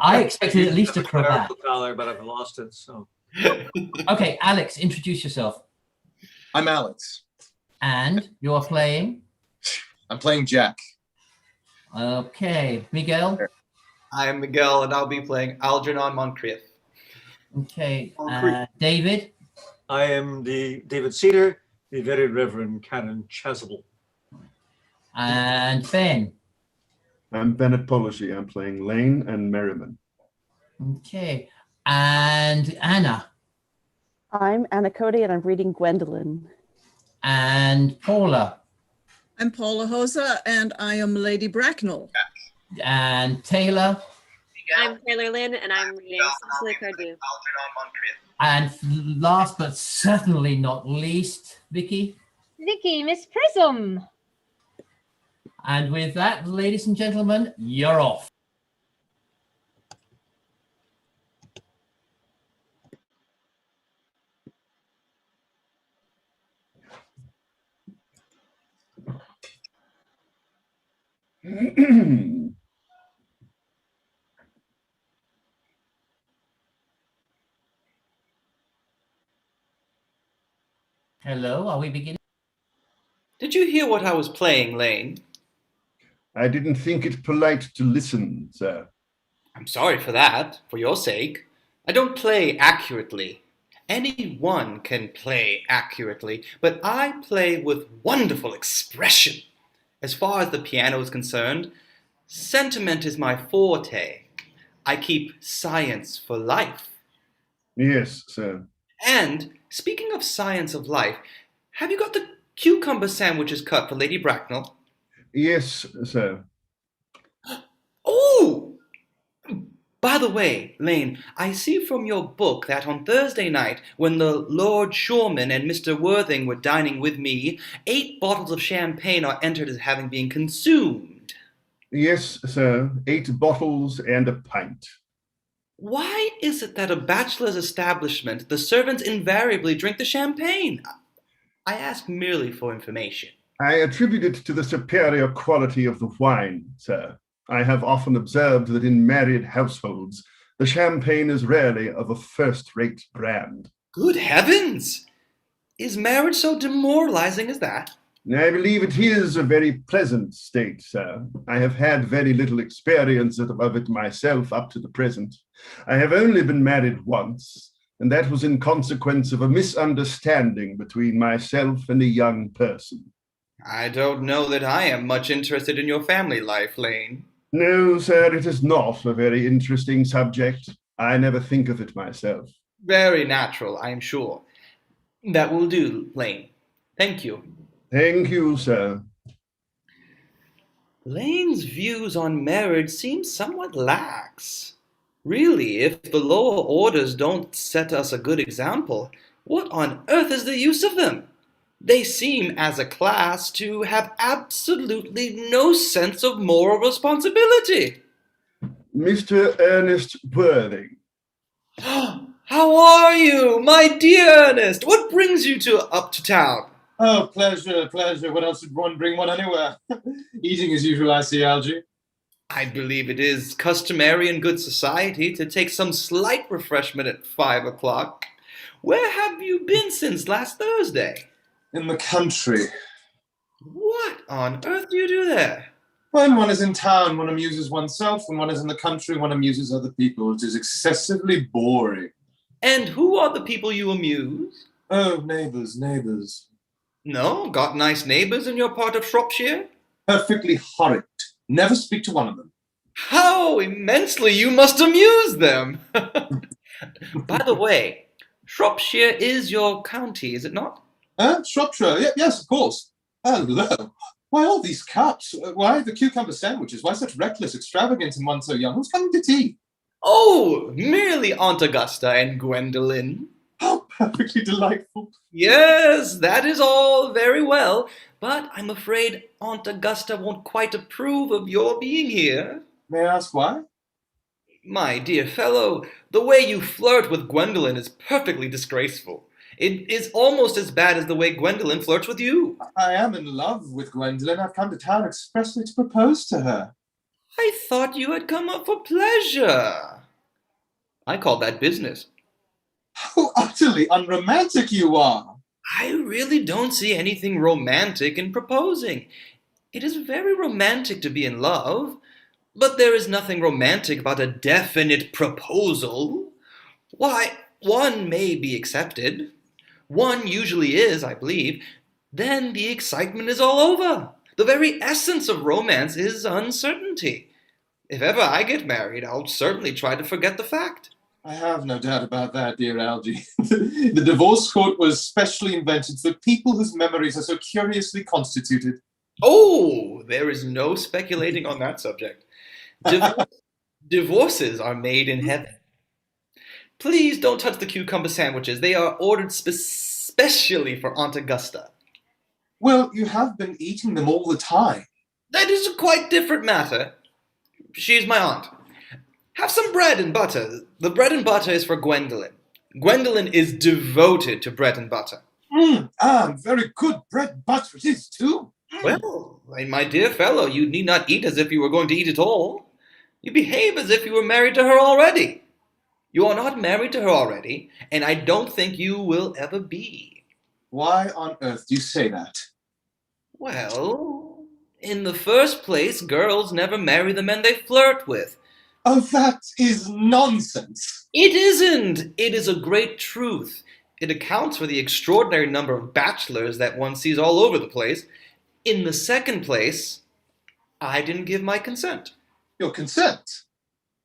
I expected at least a a cravat. clerical collar, but I've lost it. So Okay, Alex, introduce yourself. I'm Alex. And you're playing? I'm playing Jack. Okay, Miguel. I'm Miguel, and I'll be playing Algernon Moncrief. Okay, David. I am the David Cedar, the Very Reverend Canon Chasuble. And Ben. I'm Bennett Polishi. I'm playing Lane and Merriman. Okay, and Anna. I'm Anna Cody, and I'm reading Gwendolyn. And Paula. I'm Paula Hosa, and I am Lady Bracknell. And Taylor. I'm Taylor Lynn, and I'm reading Cecily Cardew. And last but certainly not least, Vicky. Vicky, Miss Prism. And with that, ladies and gentlemen, you're off. Hello, are we beginning? Did you hear what I was playing, Lane? I didn't think it polite to listen, sir. I'm sorry for that, for your sake. I don't play accurately. Anyone can play accurately, but I play with wonderful expression. As far as the piano is concerned, sentiment is my forte. I keep science for life. Yes, sir. And speaking of science of life, have you got the cucumber sandwiches cut for Lady Bracknell? Yes, sir. Oh! By the way, Lane, I see from your book that on Thursday night, when the Lord Shoreman and Mr. Worthing were dining with me, 8 bottles of champagne are entered as having been consumed. Yes, sir. 8 bottles and a pint. Why is it that a bachelor's establishment, the servants invariably drink the champagne? I ask merely for information. I attribute it to the superior quality of the wine, sir. I have often observed that in married households, the champagne is rarely of a first-rate brand. Good heavens! Is marriage so demoralizing as that? I believe it is a very pleasant state, sir. I have had very little experience of it myself up to the present. I have only been married once, and that was in consequence of a misunderstanding between myself and a young person. I don't know that I am much interested in your family life, Lane. No, sir, it is not a very interesting subject. I never think of it myself. Very natural, I am sure. That will do, Lane. Thank you. Thank you, sir. Lane's views on marriage seem somewhat lax. Really, if the lower orders don't set us a good example, what on earth is the use of them? They seem, as a class, to have absolutely no sense of moral responsibility. Mr. Ernest Worthing. How are you, my dear Earnest? What brings you up to town? Oh, pleasure, pleasure. What else would one bring one anywhere? Eating as usual, I see, Algy. I believe it is customary in good society to take some slight refreshment at 5 o'clock. Where have you been since last Thursday? In the country. What on earth do you do there? When one is in town, one amuses oneself. When one is in the country, one amuses other people. It is excessively boring. And who are the people you amuse? Oh, neighbours, neighbours. No, got nice neighbours in your part of Shropshire? Perfectly horrid. Never speak to one of them. How immensely you must amuse them! By the way, Shropshire is your county, is it not? Shropshire? Yes, of course. Hello. Why all these cups? Why the cucumber sandwiches? Why such reckless extravagance in one so young? Who's coming to tea? Oh, merely Aunt Augusta and Gwendolyn. How perfectly delightful. Yes, that is all very well, but I'm afraid Aunt Augusta won't quite approve of your being here. May I ask why? My dear fellow, the way you flirt with Gwendolyn is perfectly disgraceful. It is almost as bad as the way Gwendolyn flirts with you. I am in love with Gwendolyn. I've come to town expressly to propose to her. I thought you had come up for pleasure. I call that business. How utterly unromantic you are. I really don't see anything romantic in proposing. It is very romantic to be in love, but there is nothing romantic about a definite proposal. Why, one may be accepted. One usually is, I believe. Then the excitement is all over. The very essence of romance is uncertainty. If ever I get married, I'll certainly try to forget the fact. I have no doubt about that, dear Algie. The divorce court was specially invented for people whose memories are so curiously constituted. Oh, there is no speculating on that subject. Divorces are made in heaven. Please don't touch the cucumber sandwiches. They are ordered specially for Aunt Augusta. Well, you have been eating them all the time. That is a quite different matter. She's my aunt. Have some bread and butter. The bread and butter is for Gwendolyn. Gwendolyn is devoted to bread and butter. Very good bread butter it is too. Well, my dear fellow, you need not eat as if you were going to eat it all. You behave as if you were married to her already. You are not married to her already, and I don't think you will ever be. Why on earth do you say that? Well, in the first place, girls never marry the men they flirt with. Oh, that is nonsense. It isn't. It is a great truth. It accounts for the extraordinary number of bachelors that one sees all over the place. In the second place, I didn't give my consent. Your consent?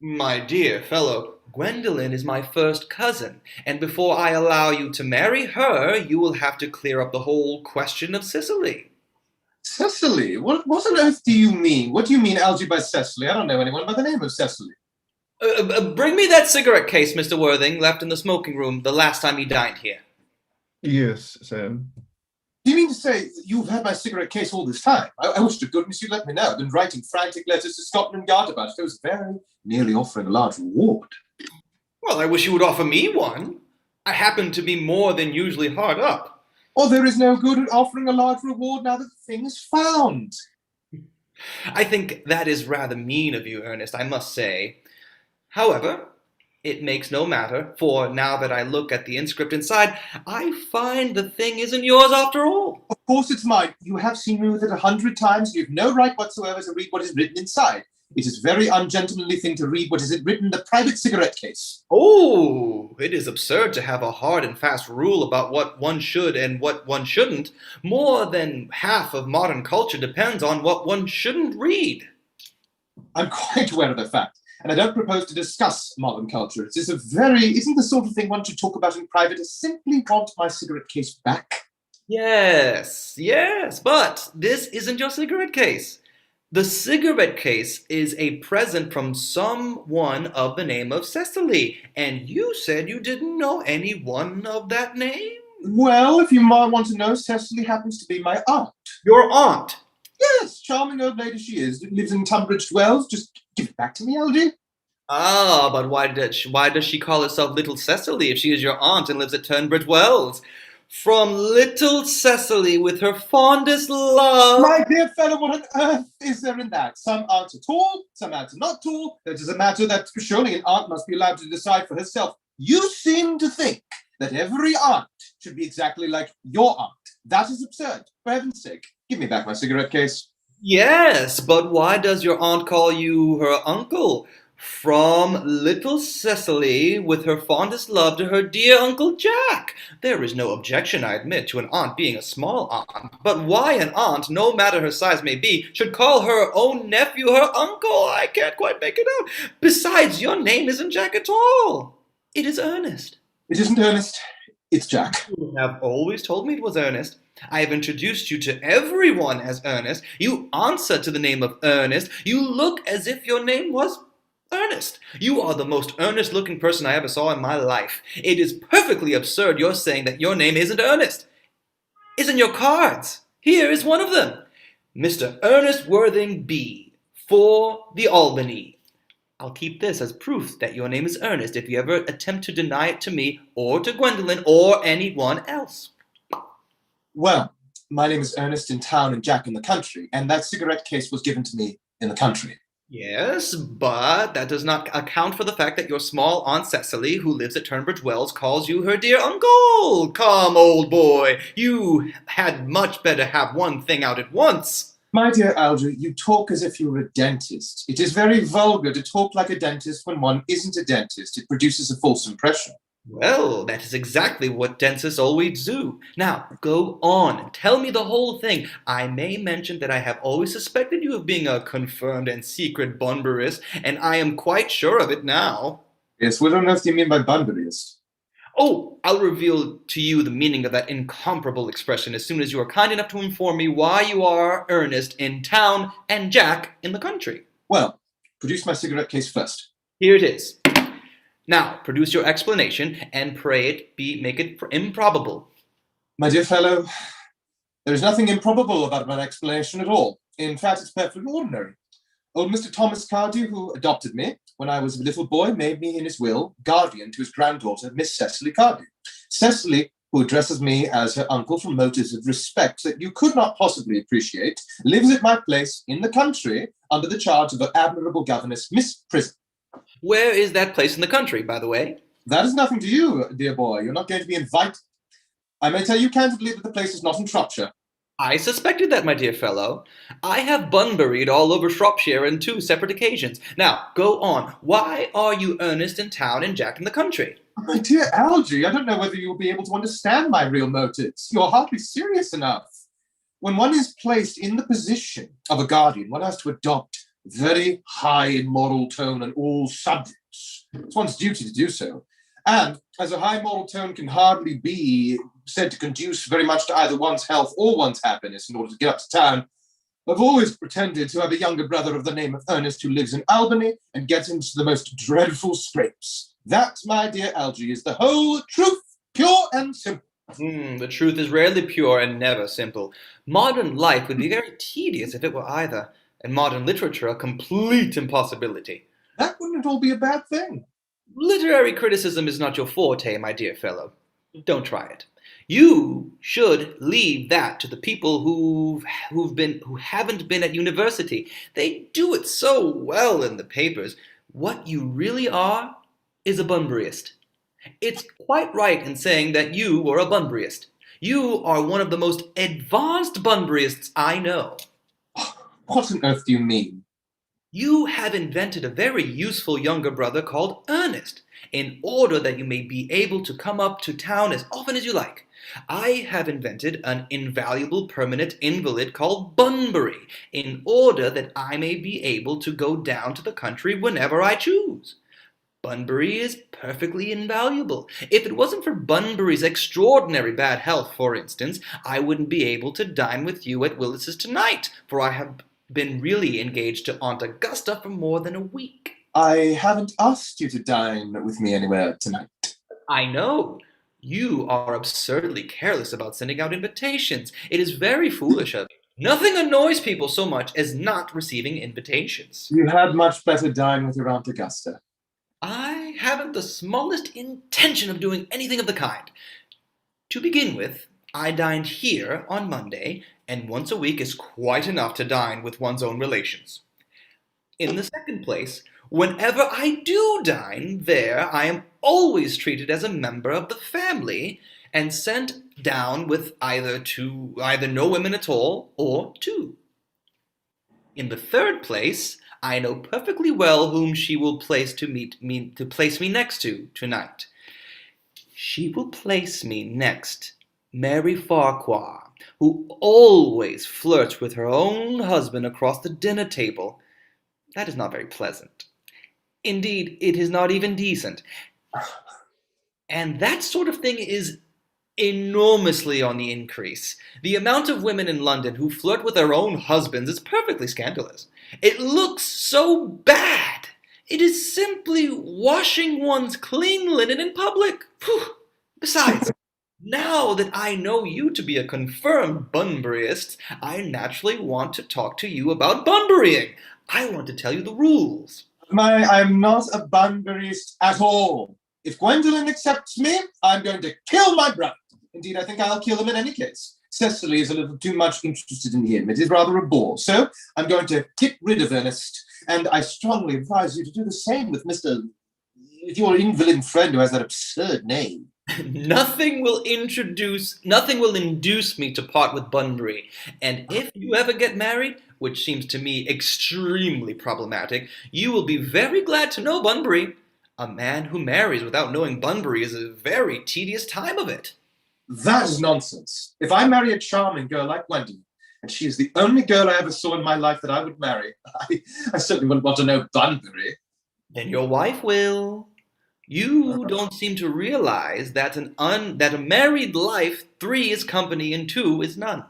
My dear fellow, Gwendolyn is my first cousin, and before I allow you to marry her, you will have to clear up the whole question of Cicely. Cecily? What on earth do you mean? What do you mean, Algie, by Cecily? I don't know anyone by the name of Cecily. Bring me that cigarette case, Mr. Worthing, left in the smoking room the last time you dined here. Yes, Sam. Do you mean to say you've had my cigarette case all this time? I wish to goodness you'd let me know. I've been writing frantic letters to Scotland Yard about it. I was very nearly offering a large reward. Well, I wish you would offer me one. I happen to be more than usually hard up. Or there is no good at offering a large reward now that the thing is found. I think that is rather mean of you, Ernest, I must say. However, it makes no matter, for now that I look at the inscript inside, I find the thing isn't yours after all. Of course it's mine. You have seen me with it 100 times. You have no right whatsoever to read what is written inside. It is a very ungentlemanly thing to read what is written in the private cigarette case. Oh, it is absurd to have a hard and fast rule about what one should and what one shouldn't. More than half of modern culture depends on what one shouldn't read. I'm quite aware of the fact, and I don't propose to discuss modern culture. It is isn't the sort of thing one should talk about in private. I simply want my cigarette case back. Yes, but this isn't your cigarette case. The cigarette case is a present from someone of the name of Cecily, and you said you didn't know anyone of that name? Well, if you might want to know, Cecily happens to be my aunt. Your aunt? Yes, charming old lady she is. Lives in Tunbridge Wells. Just give it back to me, Algie. Ah, but why does she call herself Little Cecily if she is your aunt and lives at Tunbridge Wells? From Little Cecily with her fondest love. My dear fellow, what on earth is there in that? Some aunts are tall, some aunts are not tall. That is a matter that surely an aunt must be allowed to decide for herself. You seem to think that every aunt should be exactly like your aunt. That is absurd. For heaven's sake, give me back my cigarette case. Yes, but why does your aunt call you her uncle? From Little Cecily, with her fondest love to her dear Uncle Jack. There is no objection, I admit, to an aunt being a small aunt. But why an aunt, no matter her size may be, should call her own nephew her uncle? I can't quite make it out. Besides, your name isn't Jack at all. It is Ernest. It isn't Ernest. It's Jack. You have always told me it was Ernest. I have introduced you to everyone as Ernest. You answer to the name of Ernest. You look as if your name was Ernest. You are the most earnest-looking person I ever saw in my life. It is perfectly absurd you're saying that your name isn't Ernest. Isn't your cards? Here is one of them. Mr. Ernest Worthing B. for the Albany. I'll keep this as proof that your name is Ernest if you ever attempt to deny it to me or to Gwendolyn or anyone else. Well, my name is Ernest in town and Jack in the country, and that cigarette case was given to me in the country. Yes, but that does not account for the fact that your small Aunt Cecily, who lives at Turnbridge Wells, calls you her dear uncle. Come, old boy, you had much better have one thing out at once. My dear Algy, you talk as if you were a dentist. It is very vulgar to talk like a dentist when one isn't a dentist. It produces a false impression. Well, that is exactly what dentists always do. Now, go on. Tell me the whole thing. I may mention that I have always suspected you of being a confirmed and secret Bunburyist, and I am quite sure of it now. Yes, what on earth do you mean by Bunburyist? Oh, I'll reveal to you the meaning of that incomparable expression as soon as you are kind enough to inform me why you are Ernest in town and Jack in the country. Well, produce my cigarette case first. Here it is. Now, produce your explanation and pray make it improbable. My dear fellow, there is nothing improbable about my explanation at all. In fact, it's perfectly ordinary. Old Mr. Thomas Cardew, who adopted me when I was a little boy, made me in his will guardian to his granddaughter, Miss Cecily Cardew. Cecily, who addresses me as her uncle from motives of respect that you could not possibly appreciate, lives at my place in the country under the charge of her admirable governess, Miss Prism. Where is that place in the country, by the way? That is nothing to you, dear boy. You're not going to be invited. I may tell you candidly that the place is not in Shropshire. I suspected that, my dear fellow. I have Bunburied all over Shropshire on 2 separate occasions. Now, go on. Why are you Ernest in town and Jack in the country? My dear Algy, I don't know whether you'll be able to understand my real motives. You're hardly serious enough. When one is placed in the position of a guardian, one has to adopt very high in moral tone on all subjects. It's one's duty to do so. And as a high moral tone can hardly be said to conduce very much to either one's health or one's happiness in order to get up to town, I've always pretended to have a younger brother of the name of Earnest who lives in Albany and gets into the most dreadful scrapes. That, my dear Algy, is the whole truth, pure and simple. The truth is rarely pure and never simple. Modern life would be very tedious if it were either, and modern literature a complete impossibility. That wouldn't at all be a bad thing. Literary criticism is not your forte, my dear fellow. Don't try it. You should leave that to the people who haven't been at university. They do it so well in the papers. What you really are is a Bunburyist. It's quite right in saying that you are a Bunburyist. You are one of the most advanced Bunburyists I know. What on earth do you mean? You have invented a very useful younger brother called Ernest, in order that you may be able to come up to town as often as you like. I have invented an invaluable permanent invalid called Bunbury, in order that I may be able to go down to the country whenever I choose. Bunbury is perfectly invaluable. If it wasn't for Bunbury's extraordinary bad health, for instance, I wouldn't be able to dine with you at Willis's tonight, for I have been really engaged to Aunt Augusta for more than a week. I haven't asked you to dine with me anywhere tonight. I know. You are absurdly careless about sending out invitations. It is very foolish of you. Nothing annoys people so much as not receiving invitations. You had much better dine with your Aunt Augusta. I haven't the smallest intention of doing anything of the kind. To begin with, I dined here on Monday, and once a week is quite enough to dine with one's own relations. In the second place, whenever I do dine there, I am always treated as a member of the family and sent down with either no women at all or 2. In the third place, I know perfectly well whom she will place me next to tonight. She will place me next Mary Farquhar, who always flirts with her own husband across the dinner table. That is not very pleasant. Indeed, it is not even decent. And that sort of thing is enormously on the increase. The amount of women in London who flirt with their own husbands is perfectly scandalous. It looks so bad. It is simply washing one's clean linen in public. Whew. Besides, now that I know you to be a confirmed Bunburyist, I naturally want to talk to you about Bunburying. I want to tell you the rules. I'm not a Bunburyist at all. If Gwendolen accepts me, I'm going to kill my brother. Indeed, I think I'll kill him in any case. Cecily is a little too much interested in him. It is rather a bore. So I'm going to get rid of Ernest And I strongly advise you to do the same with your invalid friend who has that absurd name. Nothing will induce me to part with Bunbury. And if you ever get married, which seems to me extremely problematic, you will be very glad to know Bunbury. A man who marries without knowing Bunbury is a very tedious time of it. That is nonsense. If I marry a charming girl like Gwendolen, and she is the only girl I ever saw in my life that I would marry, I certainly wouldn't want to know Bunbury. Then your wife will. You don't seem to realize that that a married life 3 is company and 2 is none.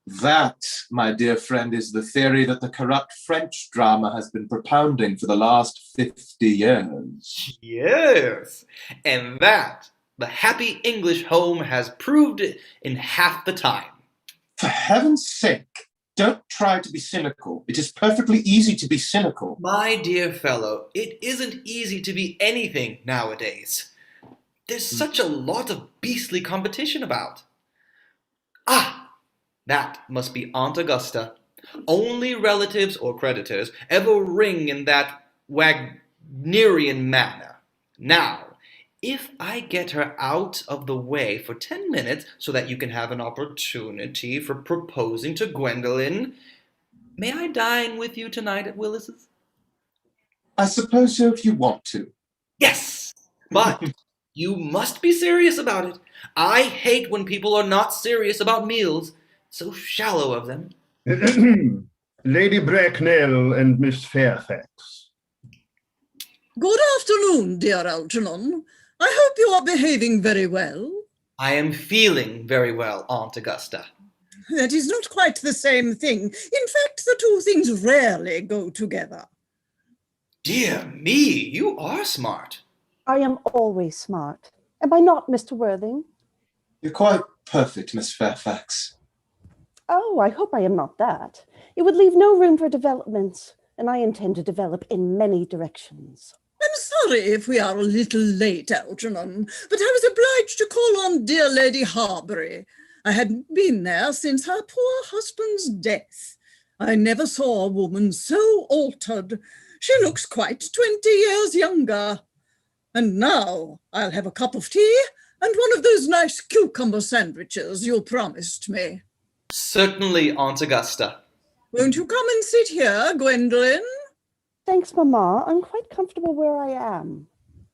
That, my dear friend, is the theory that the corrupt French drama has been propounding for the last 50 years. Yes, and that the happy English home has proved it in half the time. For heaven's sake, don't try to be cynical. It is perfectly easy to be cynical. My dear fellow, it isn't easy to be anything nowadays. There's such a lot of beastly competition about. Ah, that must be Aunt Augusta. Only relatives or creditors ever ring in that Wagnerian manner. Now, if I get her out of the way for 10 minutes so that you can have an opportunity for proposing to Gwendolen, may I dine with you tonight at Willis's? I suppose so if you want to. Yes, but you must be serious about it. I hate when people are not serious about meals. So shallow of them. Lady Bracknell and Miss Fairfax. Good afternoon, dear Algernon. I hope you are behaving very well. I am feeling very well, Aunt Augusta. That is not quite the same thing. In fact, the two things rarely go together. Dear me, you are smart. I am always smart. Am I not, Mr. Worthing? You're quite perfect, Miss Fairfax. Oh, I hope I am not that. It would leave no room for developments, and I intend to develop in many directions. I'm sorry if we are a little late, Algernon, but I was obliged to call on dear Lady Harbury. I hadn't been there since her poor husband's death. I never saw a woman so altered. She looks quite 20 years younger. And now I'll have a cup of tea and one of those nice cucumber sandwiches you promised me. Certainly, Aunt Augusta. Won't you come and sit here, Gwendolen? Thanks, Mamma. I'm quite comfortable where I am.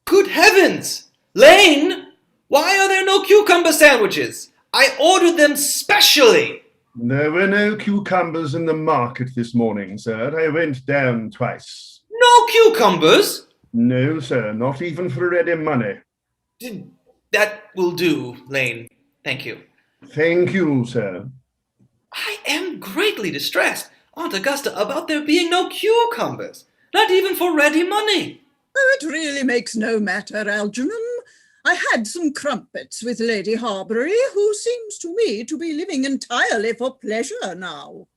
Good heavens! Lane, why are there no cucumber sandwiches? I ordered them specially. There were no cucumbers in the market this morning, sir. I went down twice. No cucumbers? No, sir, not even for ready money. That will do, Lane. Thank you. Thank you, sir. I am greatly distressed, Aunt Augusta, about there being no cucumbers. Not even for ready money. Oh, it really makes no matter, Algernon. I had some crumpets with Lady Harbury, who seems to me to be living entirely for pleasure now.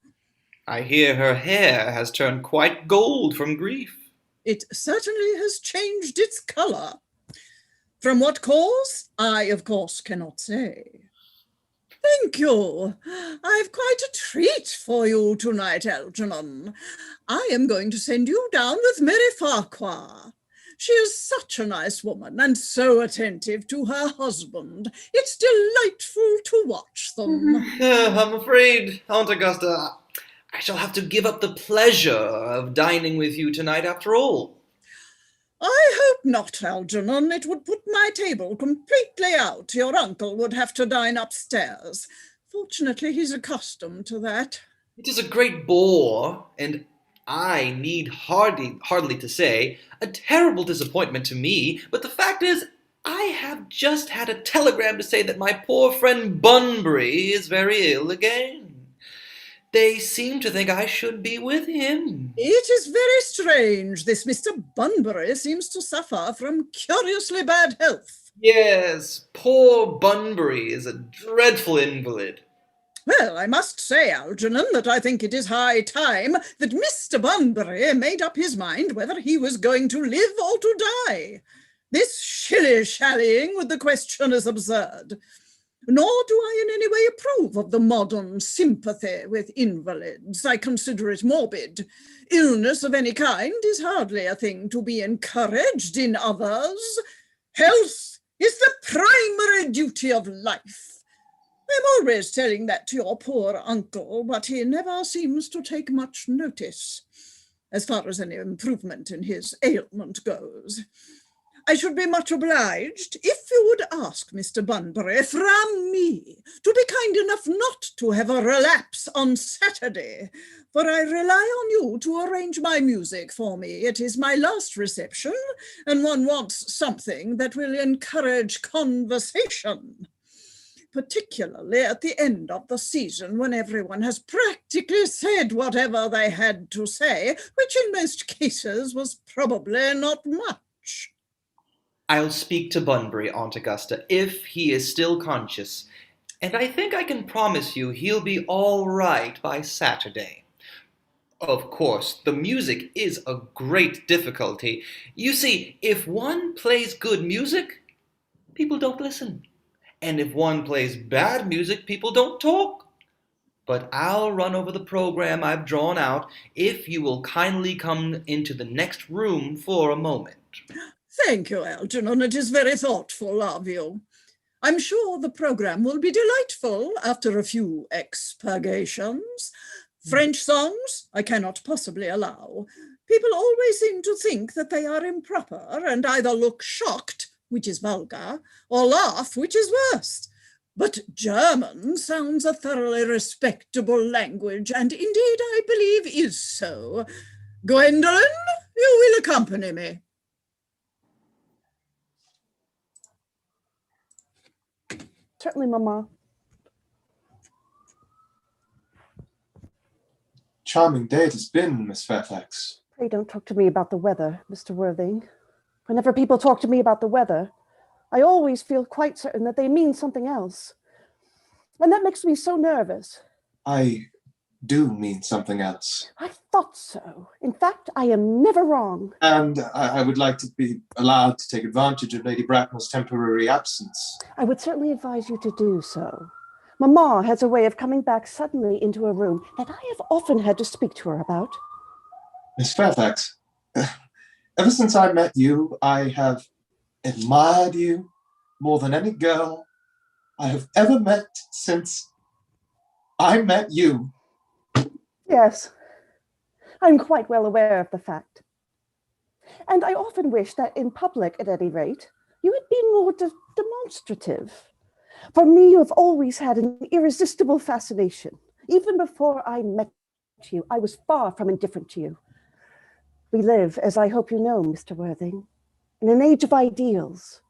I hear her hair has turned quite gold from grief. It certainly has changed its colour. From what cause, I, of course, cannot say. Thank you. I've quite a treat for you tonight, Algernon. I am going to send you down with Mary Farquhar. She is such a nice woman and so attentive to her husband. It's delightful to watch them. I'm afraid, Aunt Augusta, I shall have to give up the pleasure of dining with you tonight after all. I hope not, Algernon. It would put my table completely out. Your uncle would have to dine upstairs. Fortunately, he's accustomed to that. It is a great bore, and I need hardly to say, a terrible disappointment to me, but the fact is, I have just had a telegram to say that my poor friend Bunbury is very ill again. They seem to think I should be with him. It is very strange. This Mr. Bunbury seems to suffer from curiously bad health. Yes, poor Bunbury is a dreadful invalid. Well, I must say, Algernon, that I think it is high time that Mr. Bunbury made up his mind whether he was going to live or to die. This shilly-shallying with the question is absurd. Nor do I in any way approve of the modern sympathy with invalids. I consider it morbid. Illness of any kind is hardly a thing to be encouraged in others. Health is the primary duty of life. I'm always telling that to your poor uncle, but he never seems to take much notice, as far as any improvement in his ailment goes. I should be much obliged if you would ask Mr. Bunbury from me to be kind enough not to have a relapse on Saturday, for I rely on you to arrange my music for me. It is my last reception, and one wants something that will encourage conversation, particularly at the end of the season when everyone has practically said whatever they had to say, which in most cases was probably not much. I'll speak to Bunbury, Aunt Augusta, if he is still conscious, and I think I can promise you he'll be all right by Saturday. Of course, the music is a great difficulty. You see, if one plays good music, people don't listen. And if one plays bad music, people don't talk. But I'll run over the program I've drawn out if you will kindly come into the next room for a moment. Thank you, Algernon. It is very thoughtful of you. I'm sure the program will be delightful after a few expurgations. French songs I cannot possibly allow. People always seem to think that they are improper and either look shocked, which is vulgar, or laugh, which is worse. But German sounds a thoroughly respectable language, and indeed I believe is so. Gwendolen, you will accompany me. Certainly, Mamma. Charming day it has been, Miss Fairfax. Pray don't talk to me about the weather, Mr. Worthing. Whenever people talk to me about the weather, I always feel quite certain that they mean something else. And that makes me so nervous. I do mean something else. I thought so. In fact, I am never wrong. And I would like to be allowed to take advantage of Lady Bracknell's temporary absence. I would certainly advise you to do so. Mamma has a way of coming back suddenly into a room that I have often had to speak to her about. Miss Fairfax, ever since I met you, I have admired you more than any girl I have ever met since I met you. Yes, I'm quite well aware of the fact. And I often wish that in public, at any rate, you had been more demonstrative. For me, you have always had an irresistible fascination. Even before I met you, I was far from indifferent to you. We live, as I hope you know, Mr. Worthing, in an age of ideals.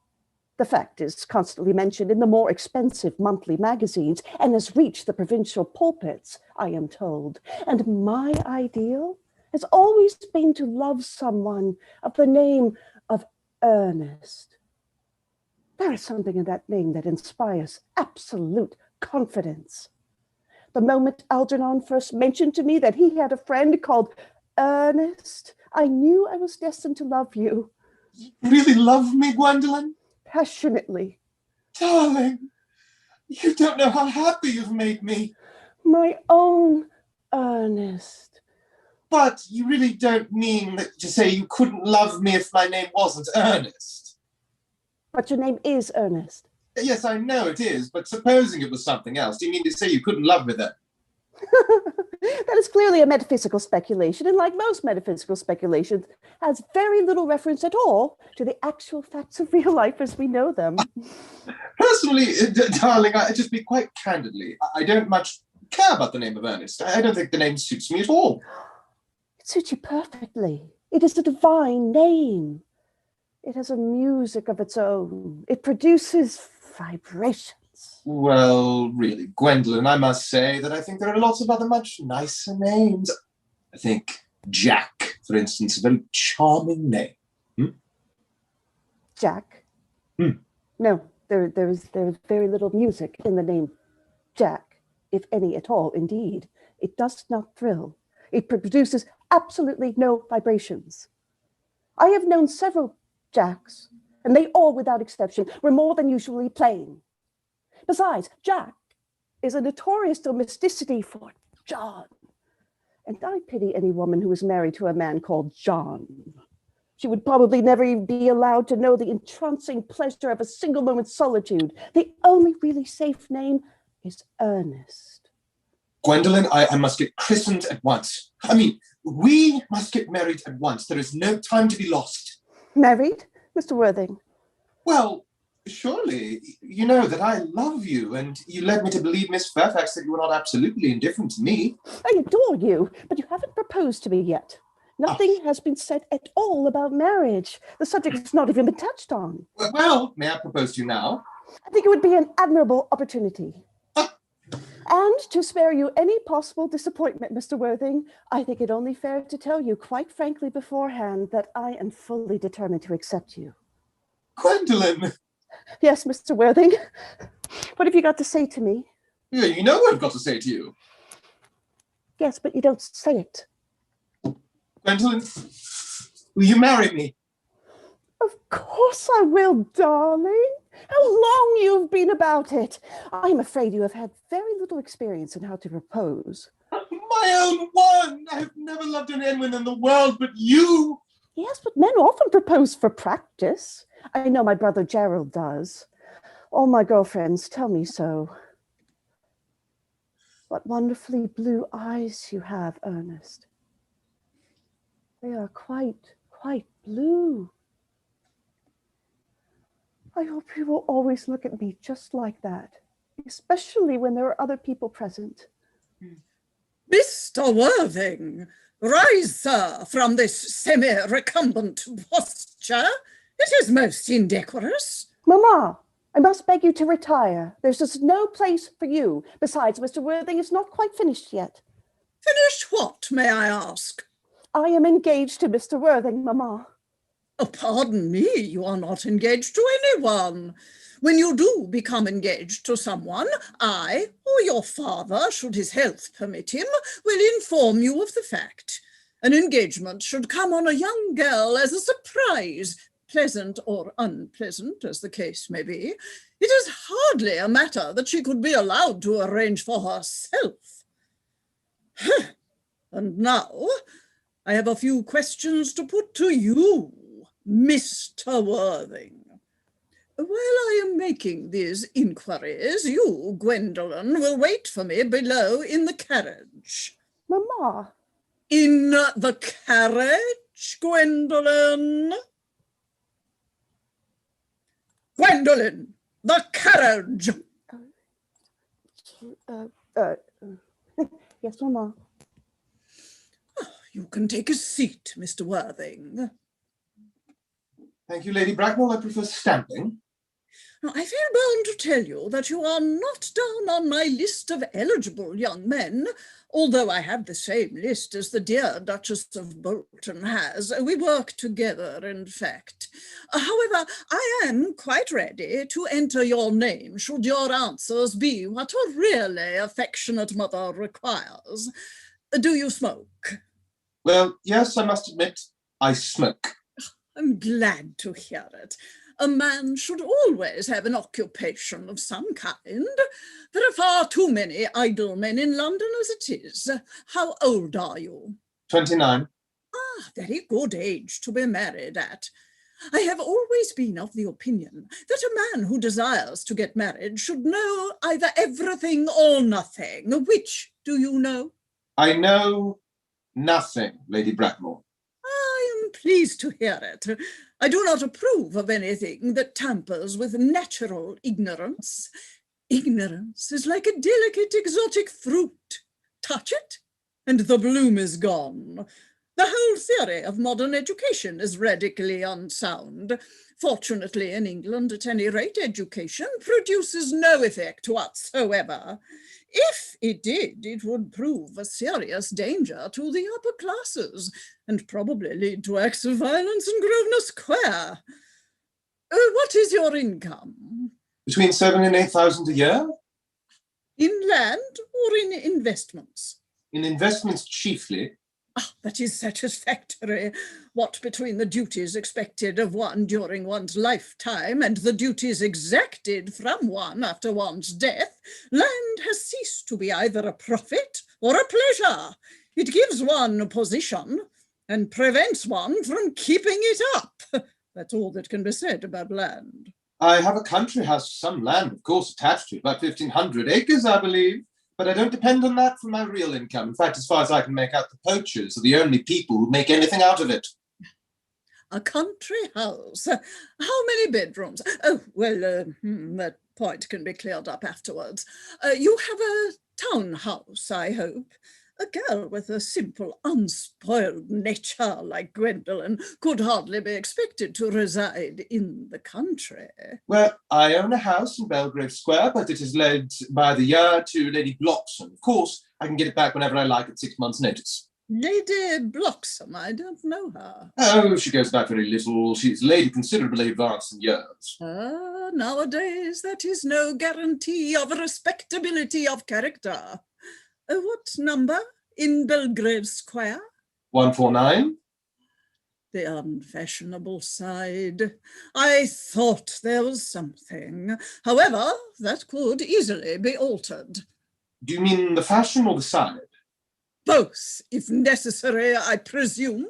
The fact is constantly mentioned in the more expensive monthly magazines and has reached the provincial pulpits, I am told. And my ideal has always been to love someone of the name of Earnest. There is something in that name that inspires absolute confidence. The moment Algernon first mentioned to me that he had a friend called Earnest, I knew I was destined to love you. You really love me, Gwendolen? Passionately. Darling, you don't know how happy you've made me. My own Earnest. But you really don't mean to say you couldn't love me if my name wasn't Ernest. But your name is Earnest. Yes, I know it is, but supposing it was something else, do you mean to say you couldn't love me then? That is clearly a metaphysical speculation, and like most metaphysical speculations, has very little reference at all to the actual facts of real life as we know them. Personally, darling, I just speak quite candidly. I don't much care about the name of Ernest. I don't think the name suits me at all. It suits you perfectly. It is a divine name. It has a music of its own. It produces vibrations. Well, really, Gwendolen, I must say that I think there are lots of other much nicer names. I think Jack, for instance, is a very charming name. Jack? No, there is very little music in the name Jack, if any at all, indeed. It does not thrill. It produces absolutely no vibrations. I have known several Jacks, and they all, without exception, were more than usually plain. Besides, Jack is a notorious domesticity for John. And I pity any woman who is married to a man called John. She would probably never even be allowed to know the entrancing pleasure of a single moment's solitude. The only really safe name is Ernest. Gwendolyn, I must get christened at once. I mean, we must get married at once. There is no time to be lost. Married, Mr. Worthing? Well, surely, you know that I love you, and you led me to believe, Miss Fairfax, that you were not absolutely indifferent to me. I adore you, but you haven't proposed to me yet. Nothing has been said at all about marriage. The subject has not even been touched on. Well, may I propose to you now? I think it would be an admirable opportunity. And to spare you any possible disappointment, Mr. Worthing, I think it only fair to tell you quite frankly beforehand that I am fully determined to accept you. Gwendolyn! Yes, Mr. Worthing. What have you got to say to me? Yeah, you know what I've got to say to you. Yes, but you don't say it. Gwendolyn, will you marry me? Of course I will, darling. How long you've been about it. I'm afraid you have had very little experience in how to propose. My own one! I've never loved anyone in the world but you! Yes, but men often propose for practice. I know my brother Gerald does. All my girlfriends tell me so. What wonderfully blue eyes you have, Ernest. They are quite blue. I hope you will always look at me just like that, especially when there are other people present. Mr. Worthing, rise, sir, from this semi-recumbent posture. It is most indecorous. Mamma, I must beg you to retire. There's just no place for you. Besides, Mr. Worthing is not quite finished yet. Finished what, may I ask? I am engaged to Mr. Worthing, Mamma. Oh, pardon me, you are not engaged to anyone. When you do become engaged to someone, I, or your father, should his health permit him, will inform you of the fact. An engagement should come on a young girl as a surprise, pleasant or unpleasant, as the case may be. It is hardly a matter that she could be allowed to arrange for herself. And now, I have a few questions to put to you, Mr. Worthing. While I am making these inquiries, you, Gwendolen, will wait for me below in the carriage. Mamma. In the carriage, Gwendolen? Gwendolen, the carriage! Yes, Mamma. You can take a seat, Mr. Worthing. Thank you, Lady Bracknell. I prefer standing. Now, I feel bound to tell you that you are not down on my list of eligible young men, although I have the same list as the dear Duchess of Bolton has. We work together, in fact. However, I am quite ready to enter your name should your answers be what a really affectionate mother requires. Do you smoke? Well, yes, I must admit, I smoke. I'm glad to hear it. A man should always have an occupation of some kind. There are far too many idle men in London as it is. How old are you? 29. Ah, very good age to be married at. I have always been of the opinion that a man who desires to get married should know either everything or nothing. Which do you know? I know nothing, Lady Bracknell. I am pleased to hear it. I do not approve of anything that tampers with natural ignorance. Ignorance is like a delicate exotic fruit. Touch it, and the bloom is gone. The whole theory of modern education is radically unsound. Fortunately, in England, at any rate, education produces no effect whatsoever. If it did, it would prove a serious danger to the upper classes and probably lead to acts of violence in Grosvenor Square. What is your income? Between 7,000 and 8,000 a year? In land or in investments? In investments chiefly. Ah, that is satisfactory. What between the duties expected of one during one's lifetime and the duties exacted from one after one's death, land has ceased to be either a profit or a pleasure. It gives one a position and prevents one from keeping it up. That's all that can be said about land. I have a country house, some land, of course, attached to it, about 1,500 acres, I believe. But I don't depend on that for my real income. In fact, as far as I can make out, the poachers are the only people who make anything out of it. A country house. How many bedrooms? Oh, well, that point can be cleared up afterwards. You have a townhouse, I hope. A girl with a simple, unspoiled nature like Gwendolen could hardly be expected to reside in the country. Well, I own a house in Belgrave Square, but it is led by the year to Lady Bloxham. Of course, I can get it back whenever I like at 6 months' notice. Lady Bloxham, I don't know her. Oh, she goes back very little. She's a lady considerably advanced in years. Nowadays, that is no guarantee of respectability of character. What number in Belgrave Square? 149. The unfashionable side. I thought there was something. However, that could easily be altered. Do you mean the fashion or the side? Both, if necessary, I presume.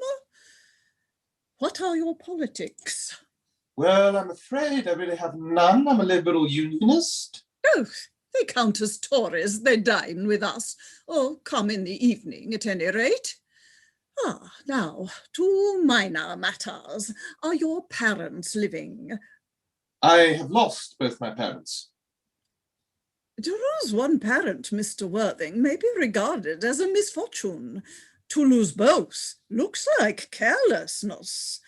What are your politics? Well, I'm afraid I really have none. I'm a liberal unionist. Oh, they count as Tories. They dine with us, or come in the evening at any rate. Now, to minor matters. Are your parents living? I have lost both my parents. To lose one parent, Mr. Worthing, may be regarded as a misfortune. To lose both looks like carelessness.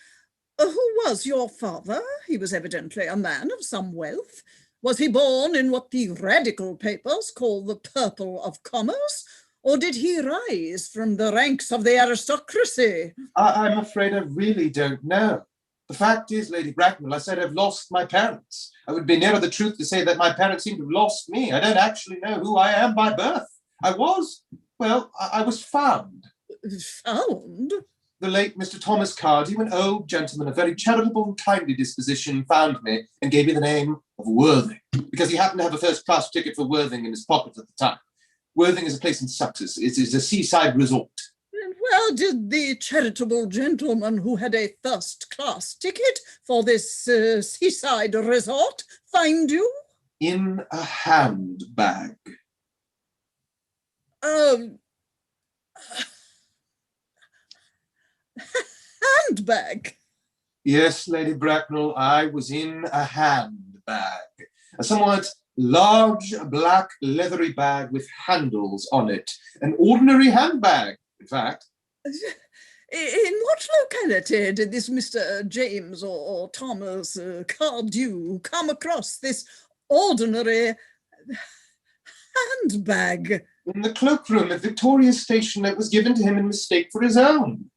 Who was your father? He was evidently a man of some wealth. Was he born in what the radical papers call the purple of commerce, or did he rise from the ranks of the aristocracy? I'm afraid I really don't know. The fact is, Lady Bracknell, I said I've lost my parents. I would be nearer the truth to say that my parents seem to have lost me. I don't actually know who I am by birth. I was found. Found? The late Mr. Thomas Cardew, an old gentleman of very charitable and kindly disposition, found me and gave me the name of Worthing, because he happened to have a first-class ticket for Worthing in his pocket at the time. Worthing is a place in Sussex. It is a seaside resort. And where did the charitable gentleman who had a first-class ticket for this seaside resort find you? In a handbag. Handbag? Yes, Lady Bracknell, I was in a handbag. A somewhat large black leathery bag with handles on it. An ordinary handbag, in fact. In what locality did this Mr. James or Thomas Cardew come across this ordinary handbag? In the cloakroom at Victoria Station that was given to him in mistake for his own.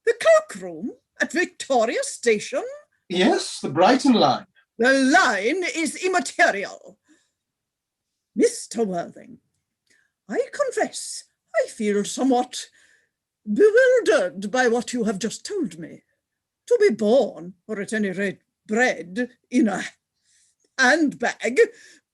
The cloakroom at Victoria Station? Yes, the Brighton line. The line is immaterial. Mr. Worthing, I confess I feel somewhat bewildered by what you have just told me. To be born, or at any rate bred, in a handbag,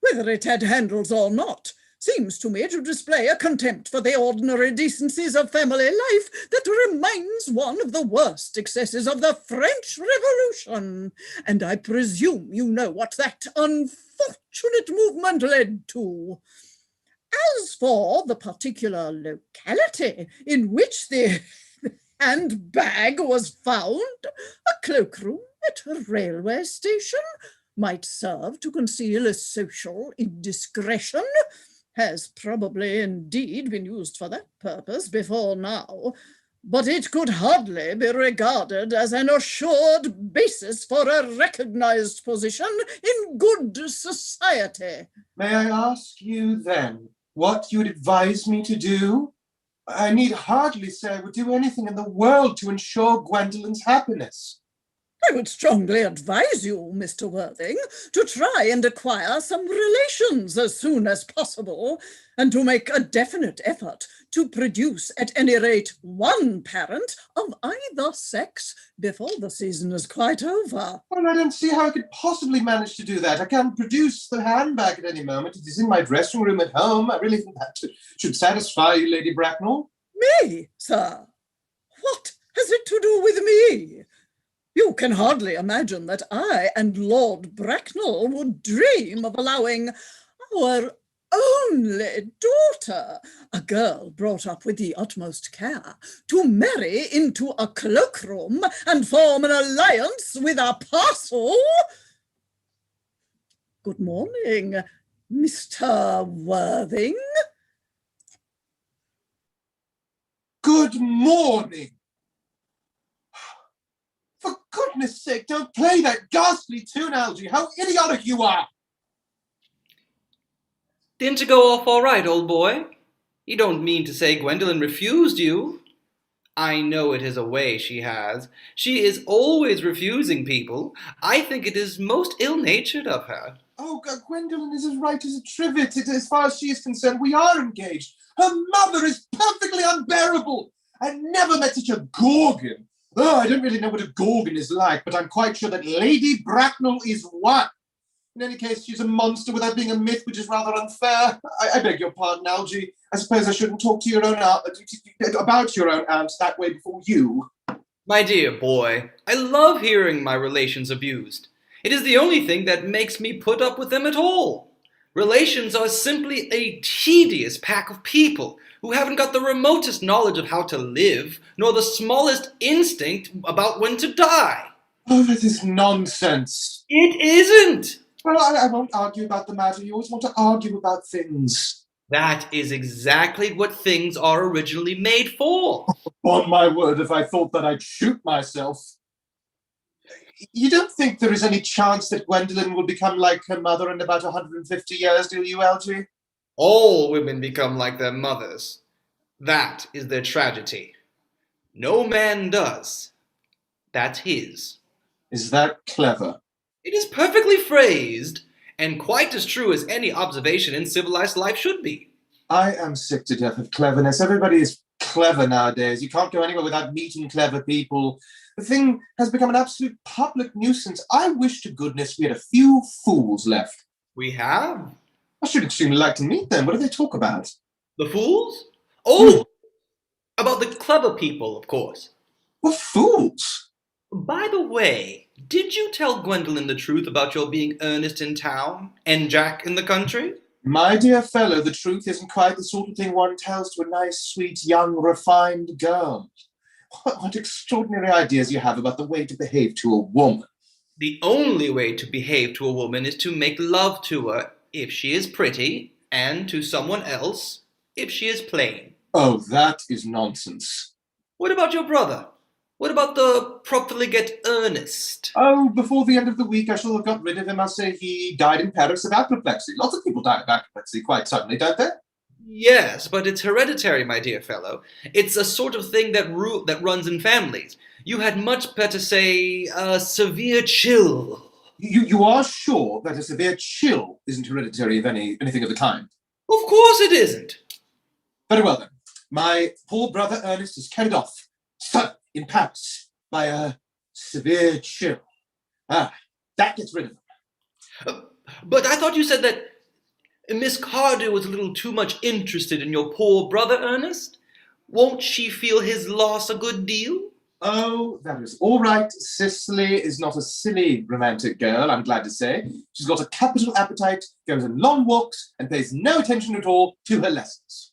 whether it had handles or not, seems to me to display a contempt for the ordinary decencies of family life that reminds one of the worst excesses of the French Revolution. And I presume you know what that unfortunate movement led to. As for the particular locality in which the handbag was found, a cloakroom at a railway station might serve to conceal a social indiscretion, has probably indeed been used for that purpose before now, but it could hardly be regarded as an assured basis for a recognized position in good society. May I ask you then what you would advise me to do? I need hardly say I would do anything in the world to ensure Gwendolen's happiness. I would strongly advise you, Mr. Worthing, to try and acquire some relations as soon as possible, and to make a definite effort to produce at any rate one parent of either sex before the season is quite over. Well, I don't see how I could possibly manage to do that. I can produce the handbag at any moment. It is in my dressing room at home. I really think that should satisfy you, Lady Bracknell. Me, sir? What has it to do with me? You can hardly imagine that I and Lord Bracknell would dream of allowing our only daughter, a girl brought up with the utmost care, to marry into a cloakroom and form an alliance with a parcel. Good morning, Mr. Worthing. Good morning. For goodness sake, don't play that ghastly tune, Algy. How idiotic you are. Didn't you go off all right, old boy? You don't mean to say Gwendolen refused you? I know it is a way she has. She is always refusing people. I think it is most ill-natured of her. Oh, Gwendolen is as right as a trivet. As far as she is concerned, we are engaged. Her mother is perfectly unbearable. I never met such a gorgon. Oh, I don't really know what a gorgon is like, but I'm quite sure that Lady Bracknell is one. In any case, she's a monster without being a myth, which is rather unfair. I beg your pardon, Algy. I suppose I shouldn't talk to your own aunt, about your own aunt that way before you. My dear boy, I love hearing my relations abused. It is the only thing that makes me put up with them at all. Relations are simply a tedious pack of people who haven't got the remotest knowledge of how to live, nor the smallest instinct about when to die. Oh, that is nonsense. It isn't. Well, I won't argue about the matter. You always want to argue about things. That is exactly what things are originally made for. On my word, if I thought that, I'd shoot myself. You don't think there is any chance that Gwendolen will become like her mother in about 150 years, do you, Algy? All women become like their mothers. That is their tragedy. No man does. That's his. Is that clever? It is perfectly phrased, and quite as true as any observation in civilized life should be. I am sick to death of cleverness. Everybody is clever nowadays. You can't go anywhere without meeting clever people. The thing has become an absolute public nuisance. I wish to goodness we had a few fools left. We have? I should extremely like to meet them. What do they talk about? The fools? Oh, about the clever people, of course. What fools? By the way, did you tell Gwendolen the truth about your being Ernest in town and Jack in the country? My dear fellow, the truth isn't quite the sort of thing one tells to a nice, sweet, young, refined girl. What extraordinary ideas you have about the way to behave to a woman. The only way to behave to a woman is to make love to her if she is pretty, and to someone else if she is plain. Oh, that is nonsense. What about your brother? What about the profligate Earnest? Oh, before the end of the week, I shall have got rid of him. I'll say he died in Paris of apoplexy. Lots of people die of apoplexy quite suddenly, don't they? Yes, but it's hereditary, my dear fellow. It's a sort of thing that runs in families. You had much better say a severe chill. You are sure that a severe chill isn't hereditary of anything of the kind? Of course it isn't. Very well then. My poor brother Ernest is carried off, suddenly, in Paris, by a severe chill. Ah, that gets rid of him. But I thought you said that Miss Cardew was a little too much interested in your poor brother Ernest. Won't she feel his loss a good deal? Oh, that is all right. Cicely is not a silly romantic girl, I'm glad to say. She's got a capital appetite, goes on long walks, and pays no attention at all to her lessons.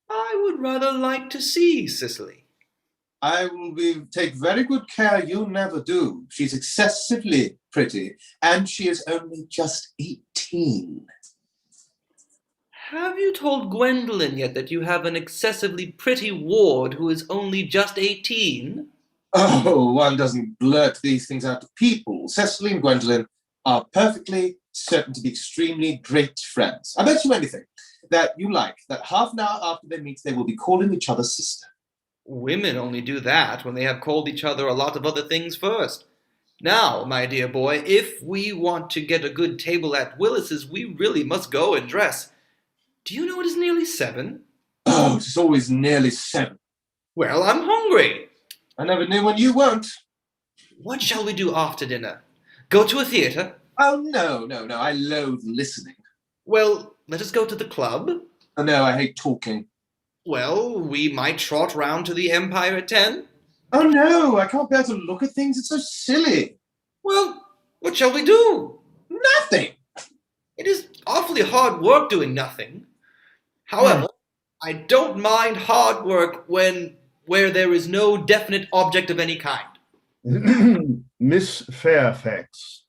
I would rather like to see Cicely. I will take very good care you never do. She's excessively pretty, and she is only just 18. Have you told Gwendolen yet that you have an excessively pretty ward who is only just 18? Oh, one doesn't blurt these things out to people. Cecily and Gwendolen are perfectly certain to be extremely great friends. I bet you anything that half an hour after they meet, they will be calling each other sister. Women only do that when they have called each other a lot of other things first. Now, my dear boy, if we want to get a good table at Willis's, we really must go and dress. Do you know it is nearly 7? Oh, it's always nearly 7. Well, I'm hungry. I never knew when you weren't. What shall we do after dinner? Go to a theatre? Oh, no. I loathe listening. Well, let us go to the club. Oh, no, I hate talking. Well, we might trot round to the Empire at 10. Oh, no, I can't bear to look at things. It's so silly. Well, what shall we do? Nothing. It is awfully hard work doing nothing. However, I don't mind hard work where there is no definite object of any kind. Miss Fairfax.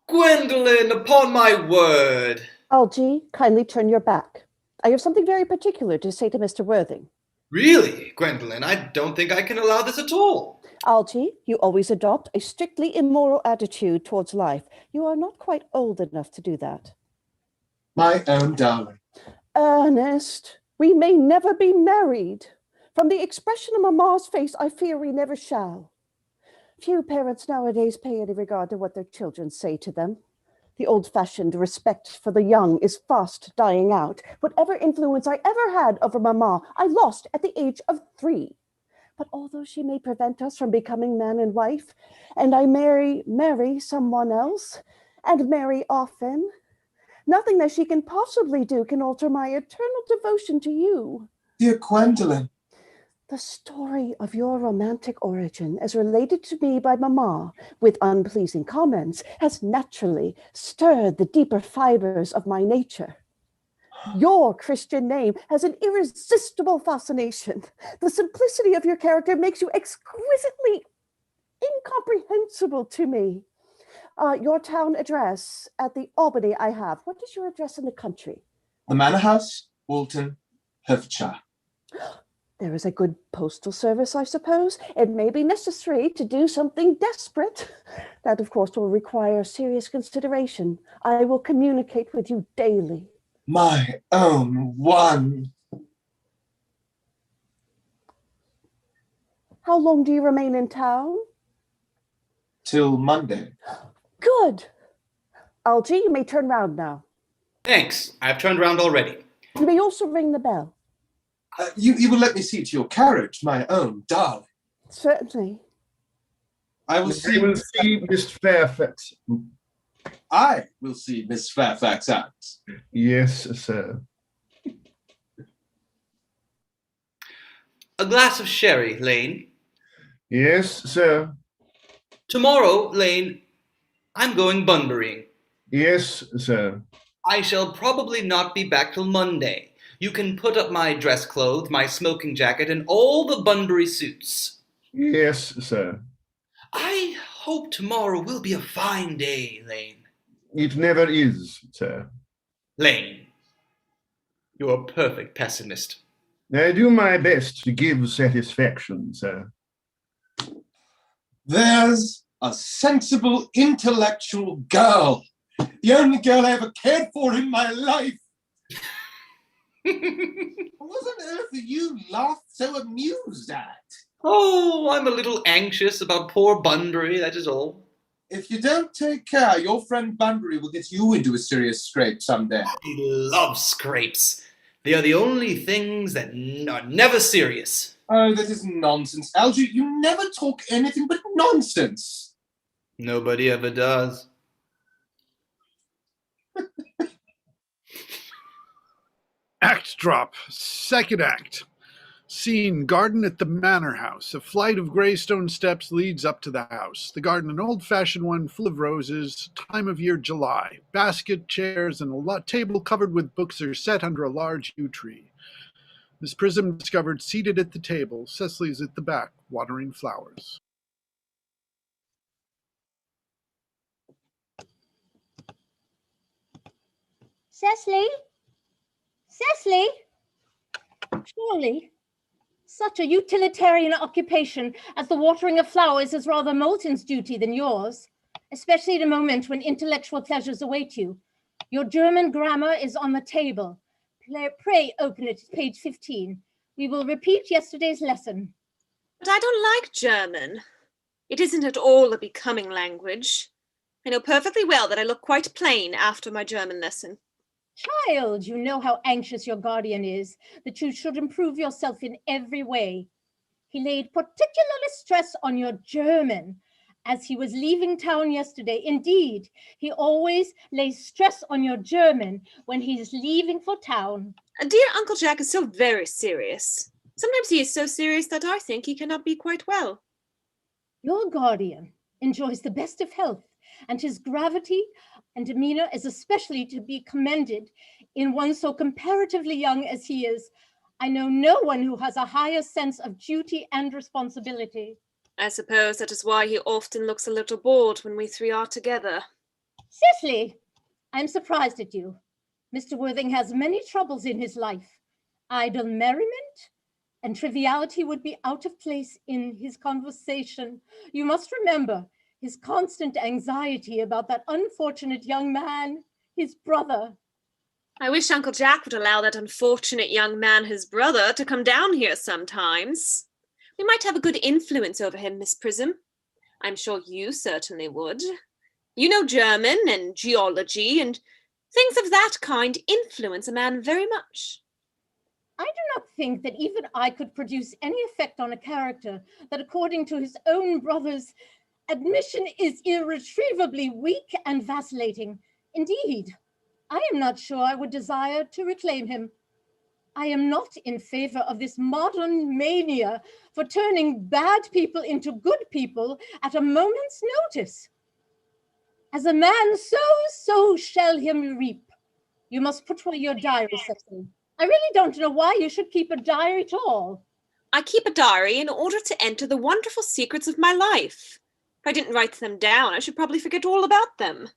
Gwendolen, upon my word. Algy, kindly turn your back. I have something very particular to say to Mr. Worthing. Really, Gwendolen, I don't think I can allow this at all. Algy, you always adopt a strictly immoral attitude towards life. You are not quite old enough to do that. My own darling. Ernest, we may never be married. From the expression of Mamma's face, I fear we never shall. Few parents nowadays pay any regard to what their children say to them. The old-fashioned respect for the young is fast dying out. Whatever influence I ever had over Mamma, I lost at the age of 3. But although she may prevent us from becoming man and wife, and I marry someone else, and marry often, nothing that she can possibly do can alter my eternal devotion to you. Dear Gwendolen. The story of your romantic origin, as related to me by Mamma, with unpleasing comments, has naturally stirred the deeper fibers of my nature. Your Christian name has an irresistible fascination. The simplicity of your character makes you exquisitely incomprehensible to me. Your town address at the Albany I have. What is your address in the country? The Manor House, Walton, Hertfordshire. There is a good postal service, I suppose. It may be necessary to do something desperate. That, of course, will require serious consideration. I will communicate with you daily. My own one. How long do you remain in town? Till Monday. Good. Algy, you may turn round now. Thanks. I've turned round already. You may also ring the bell. You will let me see to your carriage, my own darling. Certainly. I will see Miss Fairfax. I will see Miss Fairfax out. Yes, sir. A glass of sherry, Lane. Yes, sir. Tomorrow, Lane, I'm going Bunburying. Yes, sir. I shall probably not be back till Monday. You can put up my dress clothes, my smoking jacket, and all the Bunbury suits. Yes, sir. I hope tomorrow will be a fine day, Lane. It never is, sir. Lane, you're a perfect pessimist. I do my best to give satisfaction, sir. There's a sensible, intellectual girl. The only girl I ever cared for in my life. What on earth are you so amused at? Oh, I'm a little anxious about poor Bunbury, that is all. If you don't take care, your friend Bunbury will get you into a serious scrape someday. He loves scrapes. They are the only things that are never serious. Oh, that is nonsense. Algy, you never talk anything but nonsense. Nobody ever does. Act drop, second act. Scene, garden at the manor house. A flight of gray stone steps leads up to the house. The garden, an old-fashioned one full of roses. Time of year, July. Basket, chairs, and a table covered with books are set under a large yew tree. Miss Prism discovered seated at the table. Cecily is at the back, watering flowers. Cecily? Cecily? Surely, such a utilitarian occupation as the watering of flowers is rather Moulton's duty than yours, especially at a moment when intellectual pleasures await you. Your German grammar is on the table. Pray open it at page 15. We will repeat yesterday's lesson. But I don't like German. It isn't at all a becoming language. I know perfectly well that I look quite plain after my German lesson. Child, you know how anxious your guardian is, that you should improve yourself in every way. He laid particularly stress on your German as he was leaving town yesterday. Indeed, he always lays stress on your German when he's leaving for town. Dear Uncle Jack is so very serious. Sometimes he is so serious that I think he cannot be quite well. Your guardian enjoys the best of health, and his gravity and demeanor is especially to be commended in one so comparatively young as he is. I know no one who has a higher sense of duty and responsibility. I suppose that is why he often looks a little bored when we three are together. Cecily, I'm surprised at you. Mr. Worthing has many troubles in his life. Idle merriment and triviality would be out of place in his conversation. You must remember his constant anxiety about that unfortunate young man, his brother. I wish Uncle Jack would allow that unfortunate young man, his brother, to come down here sometimes. We might have a good influence over him, Miss Prism. I'm sure you certainly would. You know German and geology and things of that kind influence a man very much. I do not think that even I could produce any effect on a character that, according to his own brother's admission, is irretrievably weak and vacillating. Indeed, I am not sure I would desire to reclaim him. I am not in favor of this modern mania for turning bad people into good people at a moment's notice. As a man sows, so shall he reap. You must put away your diary, Cecily. I really don't know why you should keep a diary at all. I keep a diary in order to enter the wonderful secrets of my life. If I didn't write them down, I should probably forget all about them.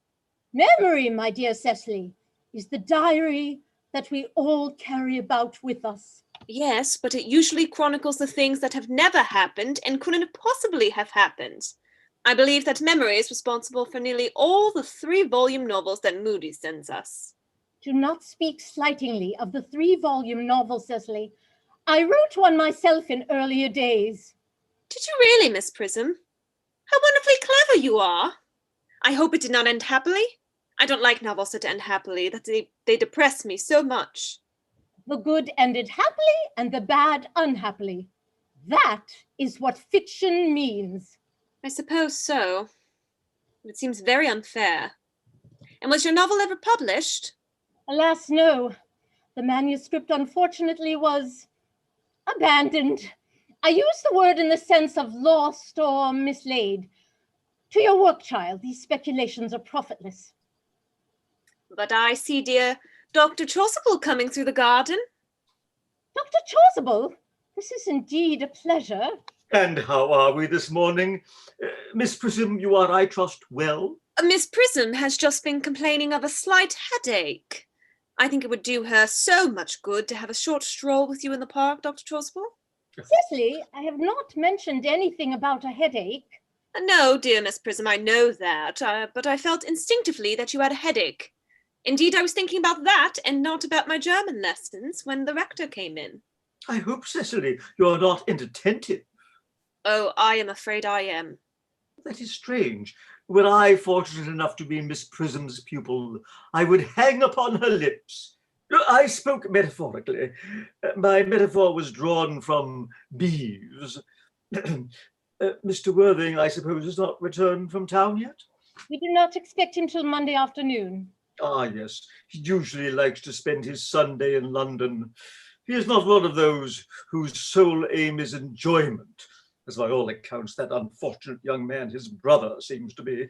Memory, my dear Cecily, is the diary that we all carry about with us. Yes, but it usually chronicles the things that have never happened and couldn't possibly have happened. I believe that memory is responsible for nearly all the 3-volume novels that Moody sends us. Do not speak slightingly of the 3-volume novel, Cecily. I wrote one myself in earlier days. Did you really, Miss Prism? How wonderfully clever you are! I hope it did not end happily. I don't like novels that end happily, that they depress me so much. The good ended happily and the bad unhappily. That is what fiction means. I suppose so. It seems very unfair. And was your novel ever published? Alas, no. The manuscript, unfortunately, was abandoned. I use the word in the sense of lost or mislaid. To your work, child, these speculations are profitless. But I see dear Dr. Chasuble coming through the garden. Dr. Chasuble, this is indeed a pleasure. And how are we this morning? Miss Prism, you are, I trust, well? Miss Prism has just been complaining of a slight headache. I think it would do her so much good to have a short stroll with you in the park, Dr. Chasuble. Cecily, I have not mentioned anything about a headache. No, dear Miss Prism, I know that, but I felt instinctively that you had a headache. Indeed, I was thinking about that and not about my German lessons when the rector came in. I hope, Cecily, you are not inattentive. Oh, I am afraid I am. That is strange. Were I fortunate enough to be Miss Prism's pupil, I would hang upon her lips. I spoke metaphorically. My metaphor was drawn from bees. Mr. Worthing, I suppose, has not returned from town yet? We do not expect him till Monday afternoon. Ah, yes. He usually likes to spend his Sunday in London. He is not one of those whose sole aim is enjoyment, as by all accounts that unfortunate young man, his brother, seems to be.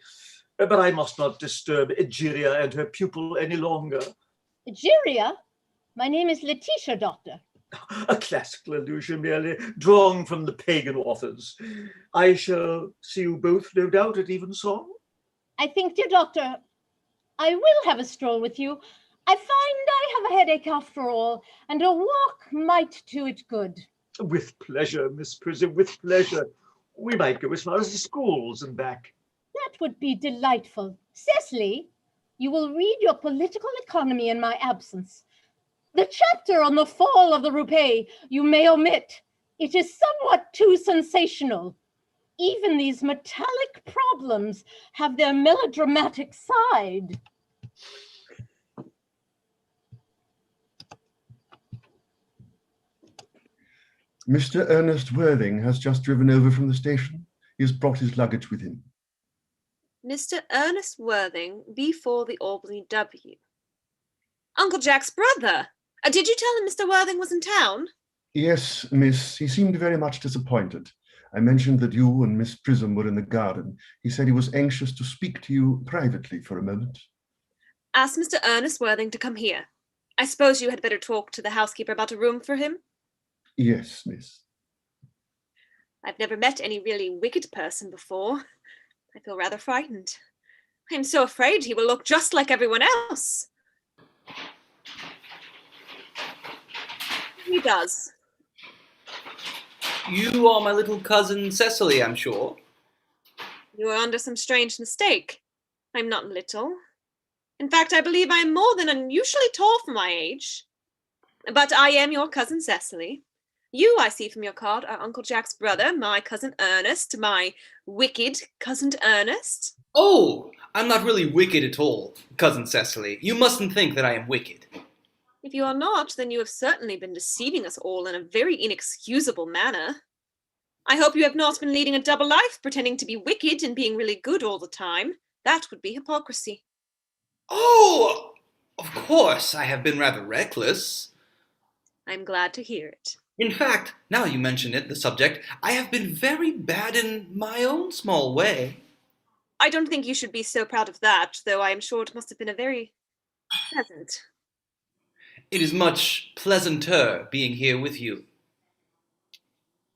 But I must not disturb Egeria and her pupil any longer. Egeria? My name is Letitia, Doctor. A classical allusion merely, drawn from the pagan authors. I shall see you both, no doubt, at evensong. I think, dear Doctor, I will have a stroll with you. I find I have a headache after all, and a walk might do it good. With pleasure, Miss Prism, with pleasure. We might go as far as the schools and back. That would be delightful. Cecily, you will read your political economy in my absence. The chapter on the fall of the rupee you may omit. It is somewhat too sensational. even these metallic problems have their melodramatic side. Mr. Ernest Worthing has just driven over from the station. He has brought his luggage with him. Mr. Ernest Worthing, B4 the Albany W. Uncle Jack's brother. Did you tell him Mr. Worthing was in town? Yes, miss. He seemed very much disappointed. I mentioned that you and Miss Prism were in the garden. He said he was anxious to speak to you privately for a moment. Ask Mr. Ernest Worthing to come here. I suppose you had better talk to the housekeeper about a room for him? Yes, miss. I've never met any really wicked person before. I feel rather frightened. I'm so afraid he will look just like everyone else. He does. You are my little cousin Cecily, I'm sure. You are under some strange mistake. I'm not little. In fact, I believe I am more than unusually tall for my age. But I am your cousin Cecily. You, I see from your card, are Uncle Jack's brother, my cousin Ernest, my wicked cousin Ernest. Oh, I'm not really wicked at all, cousin Cecily. You mustn't think that I am wicked. If you are not, then you have certainly been deceiving us all in a very inexcusable manner. I hope you have not been leading a double life, pretending to be wicked and being really good all the time. That would be hypocrisy. Oh, of course, I have been rather reckless. I'm glad to hear it. In fact, now you mention it, the subject, I have been very bad in my own small way. I don't think you should be so proud of that, though I am sure it must have been a very pleasant. It is much pleasanter being here with you.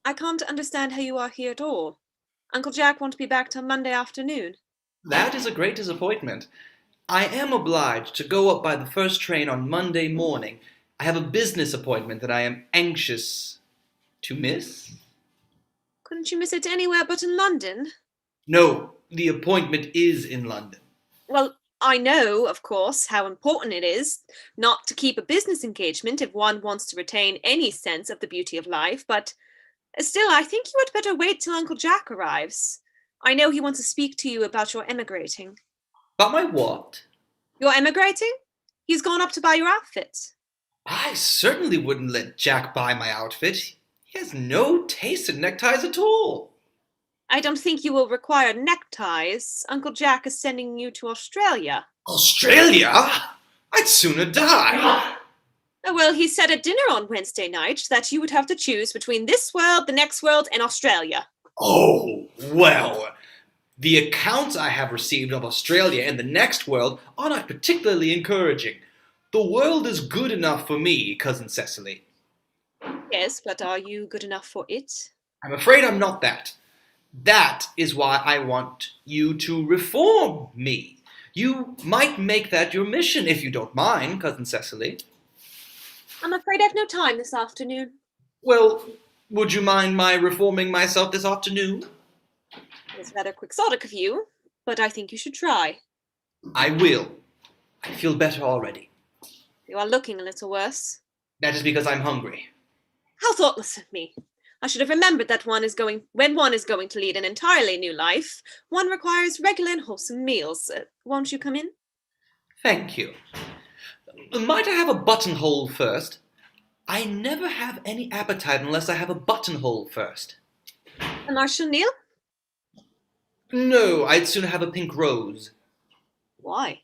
I can't understand how you are here at all. Uncle Jack won't be back till Monday afternoon. That is a great disappointment. I am obliged to go up by the first train on Monday morning. I have a business appointment that I am anxious to miss. Couldn't you miss it anywhere but in London? No, the appointment is in London. Well, I know, of course, how important it is not to keep a business engagement if one wants to retain any sense of the beauty of life, but still, I think you had better wait till Uncle Jack arrives. I know he wants to speak to you about your emigrating. About my what? Your emigrating? He's gone up to buy your outfit. I certainly wouldn't let Jack buy my outfit. He has no taste in neckties at all. I don't think you will require neckties. Uncle Jack is sending you to Australia. Australia? I'd sooner die. Oh, well, he said at dinner on Wednesday night that you would have to choose between this world, the next world, and Australia. Oh, well, the accounts I have received of Australia and the next world are not particularly encouraging. The world is good enough for me, cousin Cecily. Yes, but are you good enough for it? I'm afraid I'm not that. That is why I want you to reform me. You might make that your mission if you don't mind, cousin Cecily. I'm afraid I've no time this afternoon. Well, would you mind my reforming myself this afternoon? It's rather quixotic of you, but I think you should try. I will. I feel better already. You are looking a little worse. That is because I'm hungry. How thoughtless of me. I should have remembered that when one is going to lead an entirely new life, one requires regular and wholesome meals. Won't you come in? Thank you. Might I have a buttonhole first? I never have any appetite unless I have a buttonhole first. A Marshal Neil? No, I'd sooner have a pink rose. Why?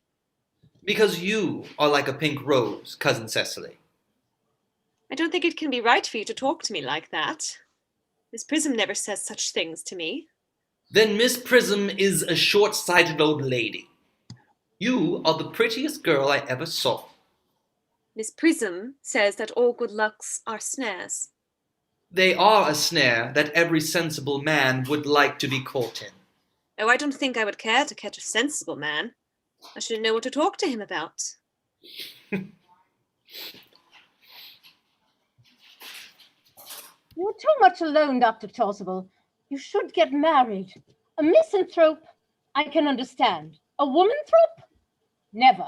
Because you are like a pink rose, cousin Cecily. I don't think it can be right for you to talk to me like that. Miss Prism never says such things to me. Then Miss Prism is a short-sighted old lady. You are the prettiest girl I ever saw. Miss Prism says that all good lucks are snares. They are a snare that every sensible man would like to be caught in. Oh, I don't think I would care to catch a sensible man. I shouldn't know what to talk to him about. You're too much alone, Dr. Chasuble. You should get married. A misanthrope, I can understand. A womanthrope? Never.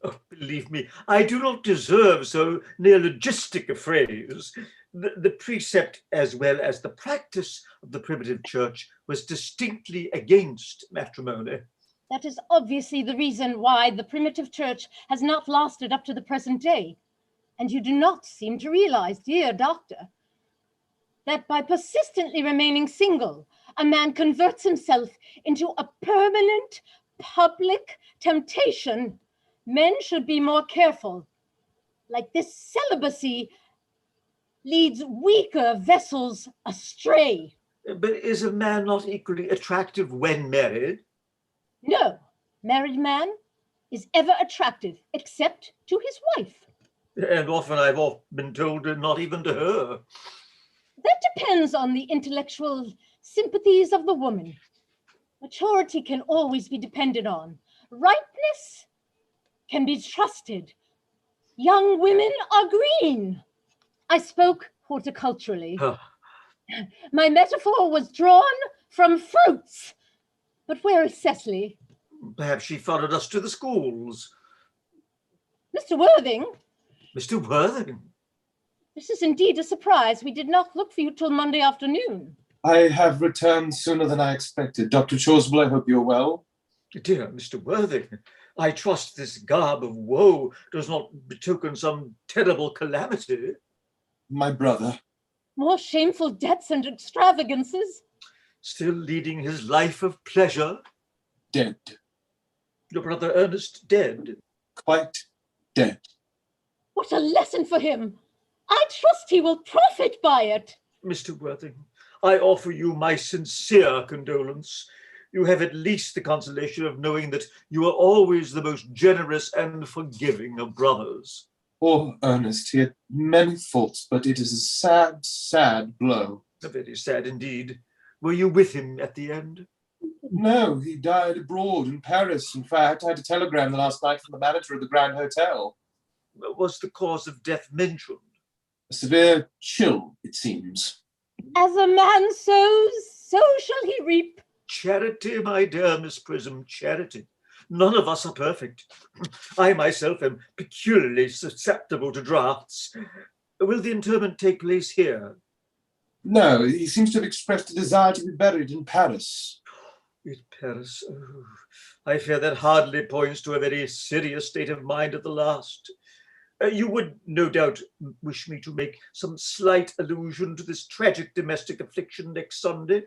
Oh, believe me, I do not deserve so neologistic a phrase. The precept as well as the practice of the primitive church was distinctly against matrimony. That is obviously the reason why the primitive church has not lasted up to the present day. And you do not seem to realize, dear doctor, that by persistently remaining single, a man converts himself into a permanent public temptation. Men should be more careful. Like this celibacy leads weaker vessels astray. But is a man not equally attractive when married? No, married man is ever attractive except to his wife. And often I've been told not even to her. That depends on the intellectual sympathies of the woman. Maturity can always be depended on. Ripeness can be trusted. Young women are green. I spoke horticulturally. My metaphor was drawn from fruits. But where is Cecily? Perhaps she followed us to the schools. Mr. Worthing? Mr. Worthing? This is indeed a surprise. We did not look for you till Monday afternoon. I have returned sooner than I expected. Dr. Chasuble, I hope you're well. Dear Mr. Worthing, I trust this garb of woe does not betoken some terrible calamity. My brother. More shameful debts and extravagances. Still leading his life of pleasure. Dead. Your brother Ernest dead. Quite dead. What a lesson for him. I trust he will profit by it. Mr. Worthing, I offer you my sincere condolence. You have at least the consolation of knowing that you are always the most generous and forgiving of brothers. Poor Ernest, he had many faults, but it is a sad, sad blow. Very sad indeed. Were you with him at the end? No, he died abroad in Paris. In fact, I had a telegram the last night from the manager of the Grand Hotel. Was the cause of death mentioned? A severe chill, it seems. As a man sows, so shall he reap. Charity, my dear Miss Prism, charity. None of us are perfect. I myself am peculiarly susceptible to drafts. Will the interment take place here? No, he seems to have expressed a desire to be buried in Paris. In Paris? Oh, I fear that hardly points to a very serious state of mind at the last. You would no doubt wish me to make some slight allusion to this tragic domestic affliction next Sunday.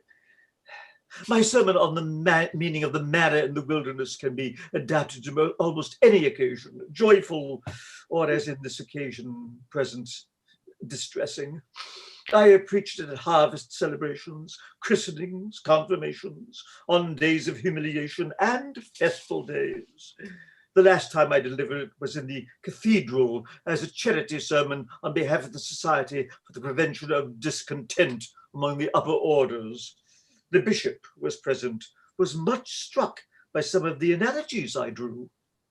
My sermon on the meaning of the manna in the wilderness can be adapted to almost any occasion, joyful, or as in this occasion, present, distressing. I have preached it at harvest celebrations, christenings, confirmations, on days of humiliation, and festival days. The last time I delivered it was in the cathedral as a charity sermon on behalf of the Society for the Prevention of Discontent among the upper orders. The bishop was present, was much struck by some of the analogies I drew.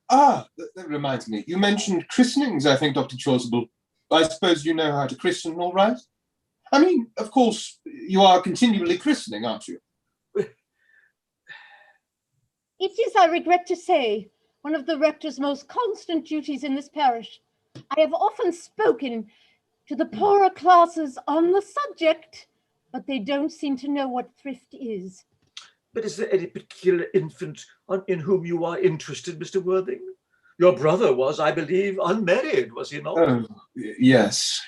Ah, that reminds me. You mentioned christenings, I think, Dr. Chasuble. I suppose you know how to christen all right? I mean, of course, you are continually christening, aren't you? It is, I regret to say, one of the rector's most constant duties in this parish. I have often spoken to the poorer classes on the subject, but they don't seem to know what thrift is. But is there any particular infant in whom you are interested, Mr. Worthing? Your brother was, I believe, unmarried, was he not? Oh, yes.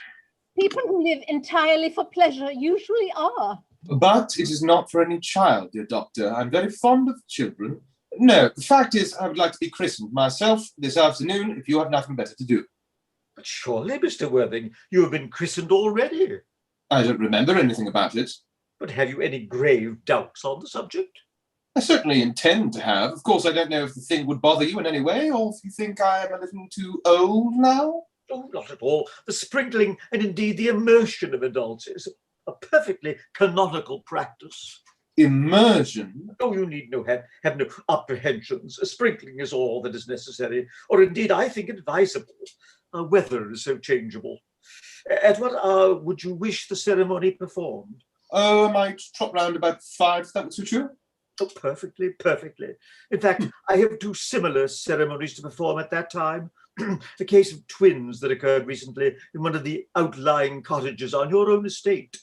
People who live entirely for pleasure usually are. But it is not for any child, dear doctor. I'm very fond of children. No, the fact is, I would like to be christened myself this afternoon if you have nothing better to do. But surely, Mr. Worthing, you have been christened already. I don't remember anything about it. But have you any grave doubts on the subject? I certainly intend to have. Of course, I don't know if the thing would bother you in any way, or if you think I am a little too old now. Oh, not at all. The sprinkling and indeed the immersion of adults is a perfectly canonical practice. Immersion? Oh, you need have no apprehensions. A sprinkling is all that is necessary, or indeed I think advisable. Weather is so changeable. At what hour would you wish the ceremony performed? Oh, I might trot round about 5, if that would suit you. Oh, perfectly, perfectly. In fact, I have 2 similar ceremonies to perform at that time. a case of twins that occurred recently in one of the outlying cottages on your own estate.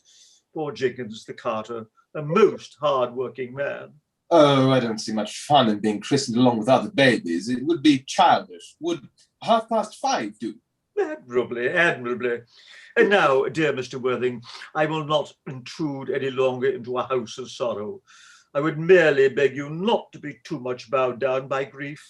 Poor Jenkins, the carter, a most hard-working man. Oh, I don't see much fun in being christened along with other babies. It would be childish. Would 5:30 do? Admirably, admirably. And now, dear Mr. Worthing, I will not intrude any longer into a house of sorrow. I would merely beg you not to be too much bowed down by grief.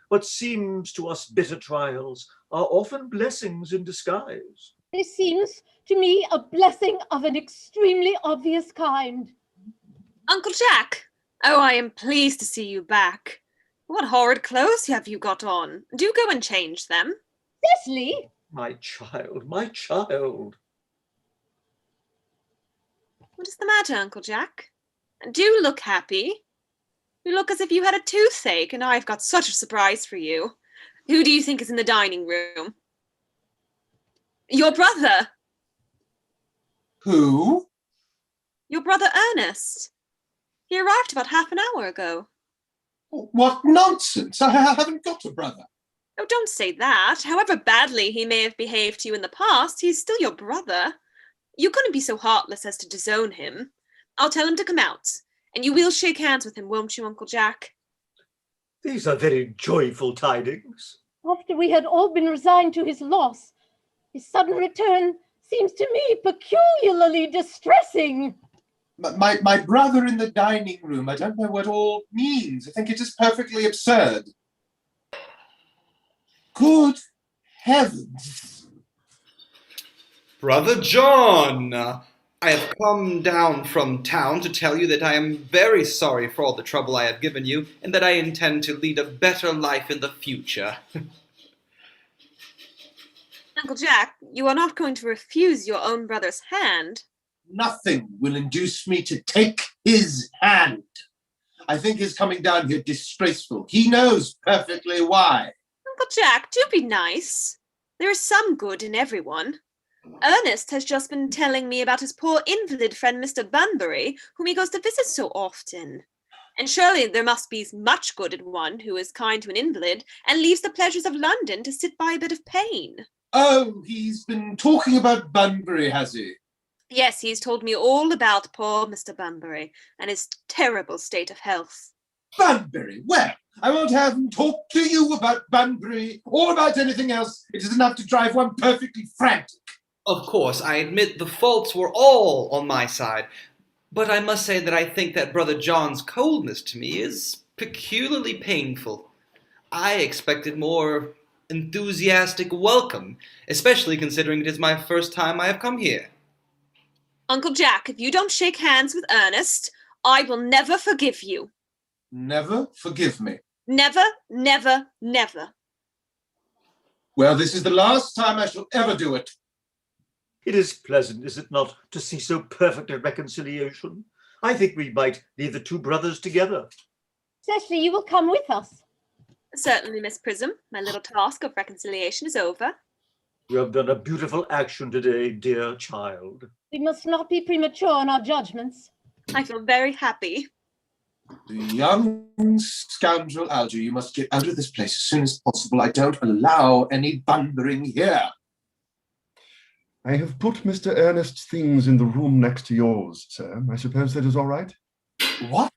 What seems to us bitter trials are often blessings in disguise. This seems to me a blessing of an extremely obvious kind. Uncle Jack! Oh, I am pleased to see you back. What horrid clothes have you got on? Do go and change them. Cecily! My child, my child. What is the matter, Uncle Jack? Do look happy. You look as if you had a toothache, and I've got such a surprise for you. Who do you think is in the dining room? Your brother! Who? Your brother Ernest. He arrived about half an hour ago. What nonsense! I haven't got a brother. Oh, don't say that. However badly he may have behaved to you in the past, he's still your brother. You couldn't be so heartless as to disown him. I'll tell him to come out, and you will shake hands with him, won't you, Uncle Jack? These are very joyful tidings. After we had all been resigned to his loss, his sudden return seems to me peculiarly distressing. My brother in the dining room, I don't know what all means. I think it is perfectly absurd. Good heavens. Brother John, I have come down from town to tell you that I am very sorry for all the trouble I have given you, and that I intend to lead a better life in the future. Uncle Jack, you are not going to refuse your own brother's hand. Nothing will induce me to take his hand. I think his coming down here disgraceful. He knows perfectly why. Uncle Jack, do be nice. There is some good in everyone. Ernest has just been telling me about his poor invalid friend Mr. Bunbury, whom he goes to visit so often. And surely there must be much good in one who is kind to an invalid and leaves the pleasures of London to sit by a bit of pain. Oh, he's been talking about Bunbury, has he? Yes, he's told me all about poor Mr. Bunbury and his terrible state of health. Bunbury? Well, I won't have him talk to you about Bunbury or about anything else. It is enough to drive one perfectly frantic. Of course, I admit the faults were all on my side, but I must say that I think that Brother John's coldness to me is peculiarly painful. I expected more enthusiastic welcome, especially considering it is my first time I have come here. Uncle Jack, if you don't shake hands with Ernest, I will never forgive you. Never forgive me. Never, never, never. Well, this is the last time I shall ever do it. It is pleasant, is it not, to see so perfect a reconciliation? I think we might leave the two brothers together. Cecily, you will come with us. Certainly, Miss Prism. My little task of reconciliation is over. You have done a beautiful action today, dear child. We must not be premature in our judgments. I feel very happy. The young scoundrel Algy, you must get out of this place as soon as possible. I don't allow any Bunburying here. I have put Mr. Earnest's things in the room next to yours, sir. I suppose that is all right? What?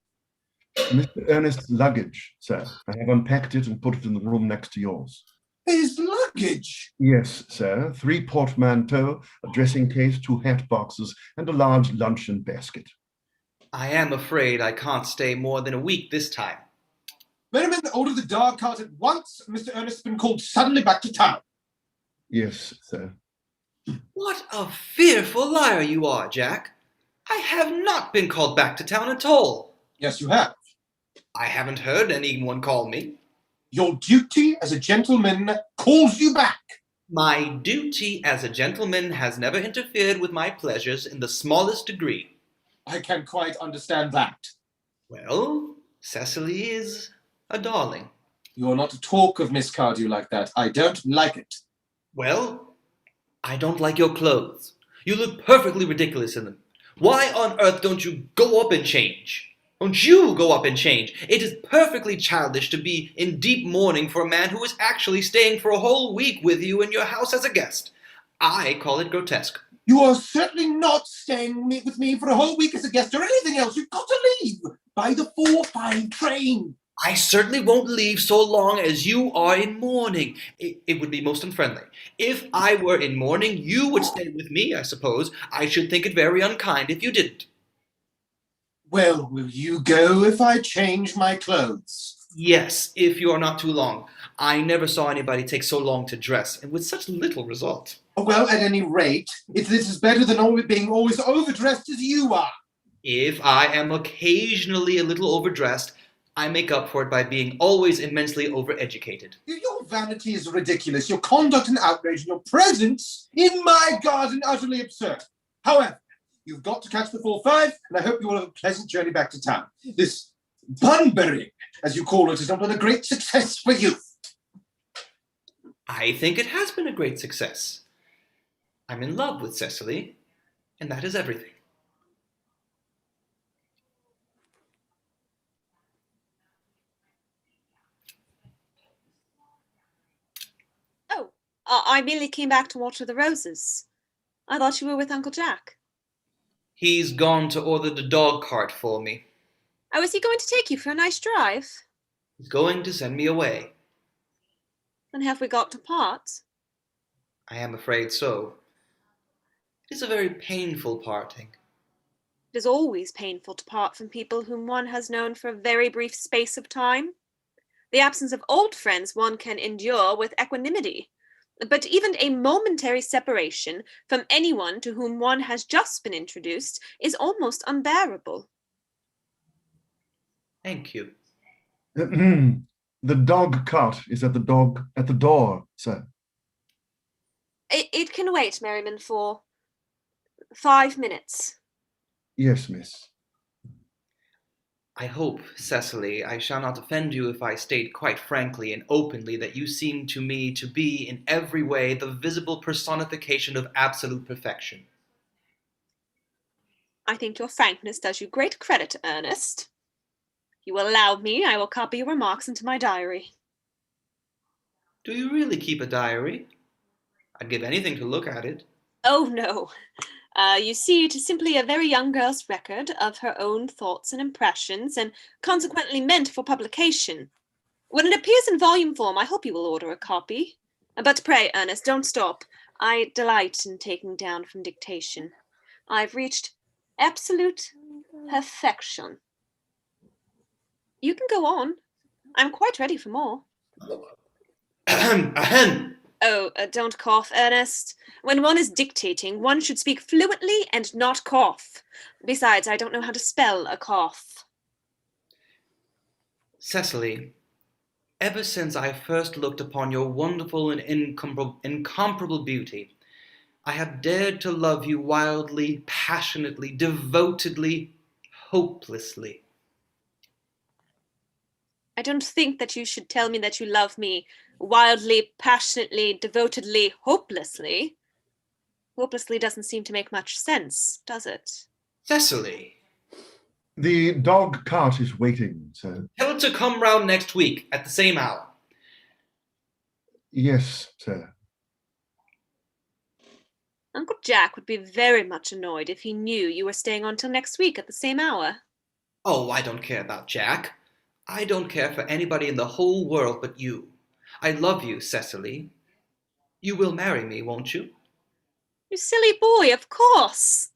Mr. Earnest's luggage, sir. I have unpacked it and put it in the room next to yours. His luggage? Yes, sir. 3 portmanteaux, a dressing case, 2 hat boxes, and a large luncheon basket. I am afraid I can't stay more than a week this time. Merriman, order the dog cart at once. Mr. Ernest has been called suddenly back to town. Yes, sir. What a fearful liar you are, Jack. I have not been called back to town at all. Yes, you have. I haven't heard anyone call me. Your duty as a gentleman calls you back. My duty as a gentleman has never interfered with my pleasures in the smallest degree. I can quite understand that. Well, Cecily is a darling. You're not to talk of Miss Cardew like that. I don't like it. Well, I don't like your clothes. You look perfectly ridiculous in them. Why on earth don't you go up and change? Don't you go up and change. It is perfectly childish to be in deep mourning for a man who is actually staying for a whole week with you in your house as a guest. I call it grotesque. You are certainly not staying with me for a whole week as a guest or anything else. You've got to leave by the 4:05 train. I certainly won't leave so long as you are in mourning. It would be most unfriendly. If I were in mourning, you would stay with me, I suppose. I should think it very unkind if you didn't. Well, will you go if I change my clothes? Yes, if you are not too long. I never saw anybody take so long to dress, and with such little result. Well, at any rate, this is better than being always overdressed as you are. If I am occasionally a little overdressed, I make up for it by being always immensely overeducated. Your vanity is ridiculous, your conduct an outrage, and your presence in my garden utterly absurd. However, you've got to catch the 4:05, and I hope you will have a pleasant journey back to town. This bunburying, as you call it, has not been a great success for you. I think it has been a great success. I'm in love with Cecily, and that is everything. Oh, I merely came back to water the roses. I thought you were with Uncle Jack. He's gone to order the dog cart for me. Oh, is he going to take you for a nice drive? He's going to send me away. Then have we got to part? I am afraid so. It is a very painful parting. It is always painful to part from people whom one has known for a very brief space of time. The absence of old friends one can endure with equanimity, but even a momentary separation from anyone to whom one has just been introduced is almost unbearable. Thank you. The dog cart is at the door, sir. It can wait, Merriman, for 5 minutes. Yes, miss. I hope, Cecily, I shall not offend you if I state quite frankly and openly that you seem to me to be in every way the visible personification of absolute perfection. I think your frankness does you great credit, Ernest. If you will allow me, I will copy your remarks into my diary. Do you really keep a diary? I'd give anything to look at it. Oh, no. You see, it is simply a very young girl's record of her own thoughts and impressions, and consequently meant for publication. When it appears in volume form, I hope you will order a copy. But pray, Ernest, don't stop. I delight in taking down from dictation. I've reached absolute perfection. You can go on. I'm quite ready for more. Oh, don't cough, Ernest. When one is dictating, one should speak fluently and not cough. Besides, I don't know how to spell a cough. Cecily, ever since I first looked upon your wonderful and incomparable beauty, I have dared to love you wildly, passionately, devotedly, hopelessly. I don't think that you should tell me that you love me wildly, passionately, devotedly, hopelessly. Hopelessly doesn't seem to make much sense, does it? Cecily. The dog cart is waiting, sir. Tell it to come round next week at the same hour. Yes, sir. Uncle Jack would be very much annoyed if he knew you were staying on till next week at the same hour. Oh, I don't care about Jack. I don't care for anybody in the whole world but you. I love you, Cecily. You will marry me, won't you? You silly boy, of course.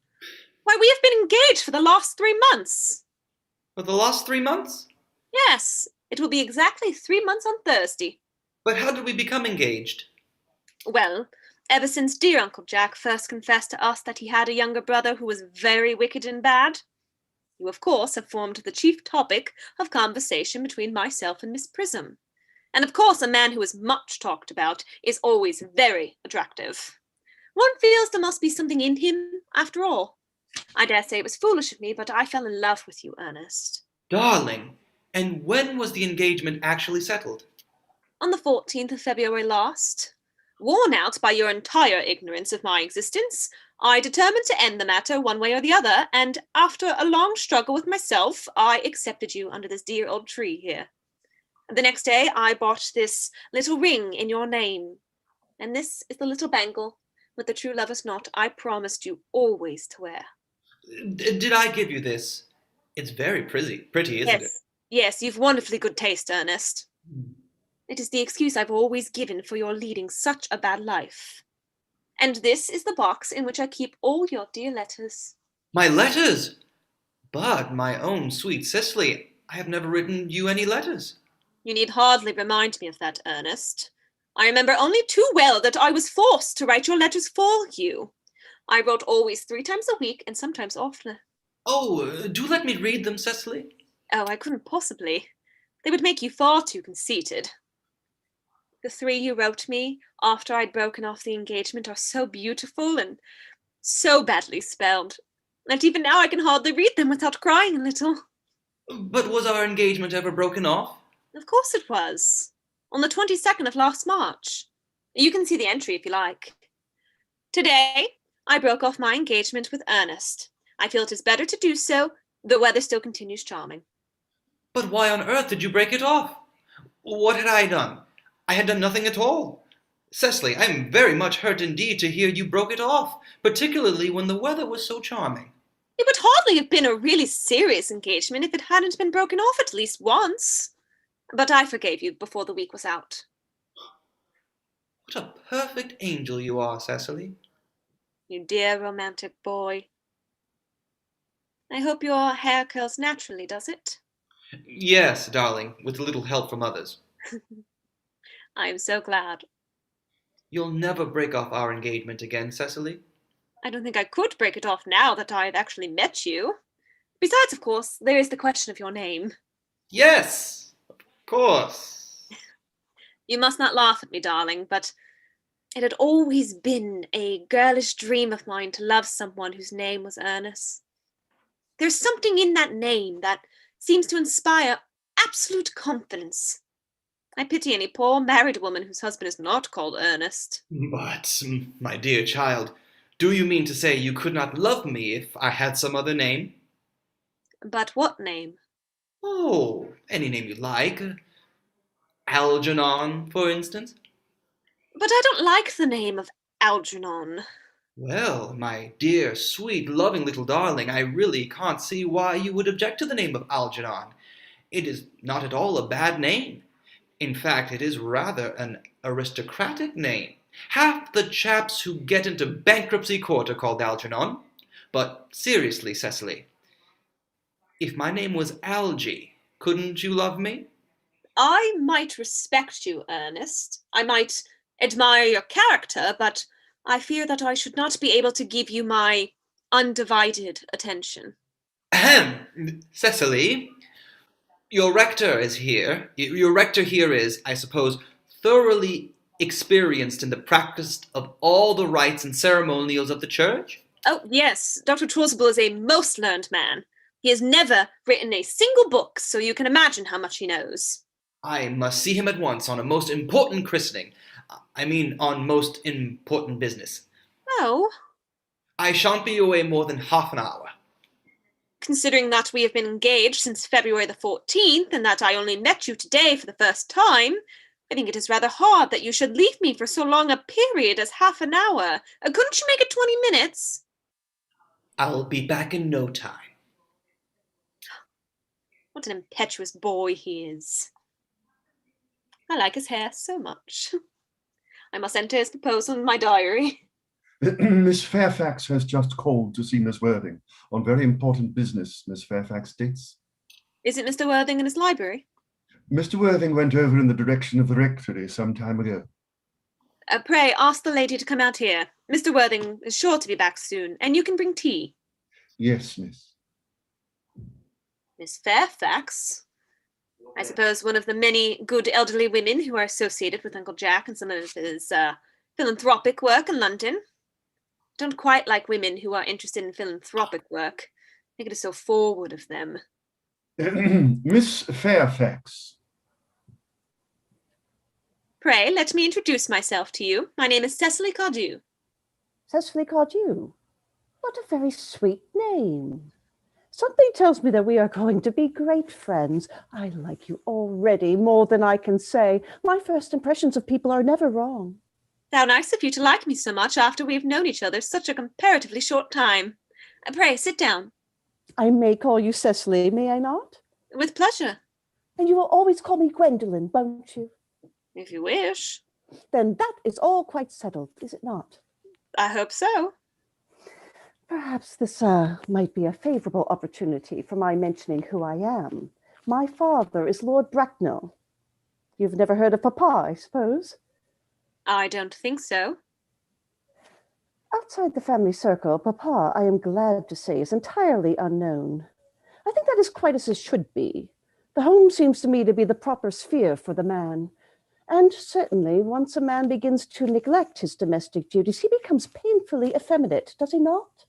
Why, we have been engaged for the last 3 months. For the last 3 months? Yes, it will be exactly 3 months on Thursday. But how did we become engaged? Well, ever since dear Uncle Jack first confessed to us that he had a younger brother who was very wicked and bad, you, of course, have formed the chief topic of conversation between myself and Miss Prism. And, of course, a man who is much talked about is always very attractive. One feels there must be something in him, after all. I dare say it was foolish of me, but I fell in love with you, Ernest. Darling, and when was the engagement actually settled? On the 14th of February last. Worn out by your entire ignorance of my existence, I determined to end the matter one way or the other, and after a long struggle with myself, I accepted you under this dear old tree here. The next day, I bought this little ring in your name, and this is the little bangle with the true lover's knot I promised you always to wear. Did I give you this? It's very pretty, isn't it? Yes, you've wonderfully good taste, Ernest. It is the excuse I've always given for your leading such a bad life. And this is the box in which I keep all your dear letters. My letters? But, my own sweet Cecily, I have never written you any letters. You need hardly remind me of that, Ernest. I remember only too well that I was forced to write your letters for you. I wrote always 3 times a week, and sometimes oftener. Oh, do let me read them, Cecily. Oh, I couldn't possibly. They would make you far too conceited. The 3 you wrote me after I'd broken off the engagement are so beautiful and so badly spelled that even now I can hardly read them without crying a little. But was our engagement ever broken off? Of course it was. On the 22nd of last March. You can see the entry if you like. Today, I broke off my engagement with Ernest. I feel it is better to do so. The weather still continues charming. But why on earth did you break it off? What had I done? I had done nothing at all. Cecily, I am very much hurt indeed to hear you broke it off, particularly when the weather was so charming. It would hardly have been a really serious engagement if it hadn't been broken off at least once. But I forgave you before the week was out. What a perfect angel you are, Cecily. You dear romantic boy. I hope your hair curls naturally, does it? Yes, darling, with a little help from others. I am so glad. You'll never break off our engagement again, Cecily? I don't think I could break it off now that I have actually met you. Besides, of course, there is the question of your name. Yes, of course. You must not laugh at me, darling, but it had always been a girlish dream of mine to love someone whose name was Ernest. There's something in that name that seems to inspire absolute confidence. I pity any poor married woman whose husband is not called Ernest. But, my dear child, do you mean to say you could not love me if I had some other name? But what name? Oh, any name you like. Algernon, for instance. But I don't like the name of Algernon. Well, my dear, sweet, loving little darling, I really can't see why you would object to the name of Algernon. It is not at all a bad name. In fact, it is rather an aristocratic name. Half the chaps who get into bankruptcy court are called Algernon. But seriously, Cecily, if my name was Algy, couldn't you love me? I might respect you, Ernest. I might admire your character, but I fear that I should not be able to give you my undivided attention. Ahem, Cecily, your rector is here. Your rector here is, I suppose, thoroughly experienced in the practice of all the rites and ceremonials of the church? Oh, yes, Dr. Trosable is a most learned man. He has never written a single book, so you can imagine how much he knows. I must see him at once on a most important christening. I mean, on most important business. Oh? I shan't be away more than half an hour. Considering that we have been engaged since February the 14th, and that I only met you today for the first time, I think it is rather hard that you should leave me for so long a period as half an hour. Couldn't you make it 20 minutes? I'll be back in no time. What an impetuous boy he is. I like his hair so much. I must enter his proposal in my diary. Miss Fairfax has just called to see Miss Worthing on very important business, Miss Fairfax states. Is it Mr. Worthing in his library? Mr. Worthing went over in the direction of the rectory some time ago. Pray ask the lady to come out here. Mr. Worthing is sure to be back soon, and you can bring tea. Yes, miss. Miss Fairfax? I suppose one of the many good elderly women who are associated with Uncle Jack and some of his philanthropic work in London. Don't quite like women who are interested in philanthropic work. I think it is so forward of them. Miss Fairfax. Pray, let me introduce myself to you. My name is Cecily Cardew. Cecily Cardew. What a very sweet name. Something tells me that we are going to be great friends. I like you already more than I can say. My first impressions of people are never wrong. How nice of you to like me so much after we've known each other such a comparatively short time. Pray, sit down. I may call you Cecily, may I not? With pleasure. And you will always call me Gwendolyn, won't you? If you wish. Then that is all quite settled, is it not? I hope so. Perhaps this might be a favourable opportunity for my mentioning who I am. My father is Lord Bracknell. You've never heard of Papa, I suppose? I don't think so. Outside the family circle, Papa, I am glad to say, is entirely unknown. I think that is quite as it should be. The home seems to me to be the proper sphere for the man. And certainly, once a man begins to neglect his domestic duties, he becomes painfully effeminate, does he not?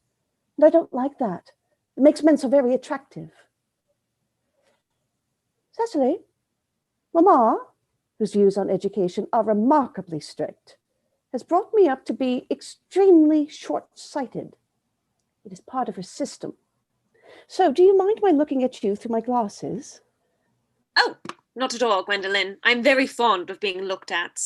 And I don't like that. It makes men so very attractive. Cecily, Mamma, whose views on education are remarkably strict, has brought me up to be extremely short-sighted. It is part of her system. So, do you mind my looking at you through my glasses? Oh, not at all, Gwendolyn. I'm very fond of being looked at.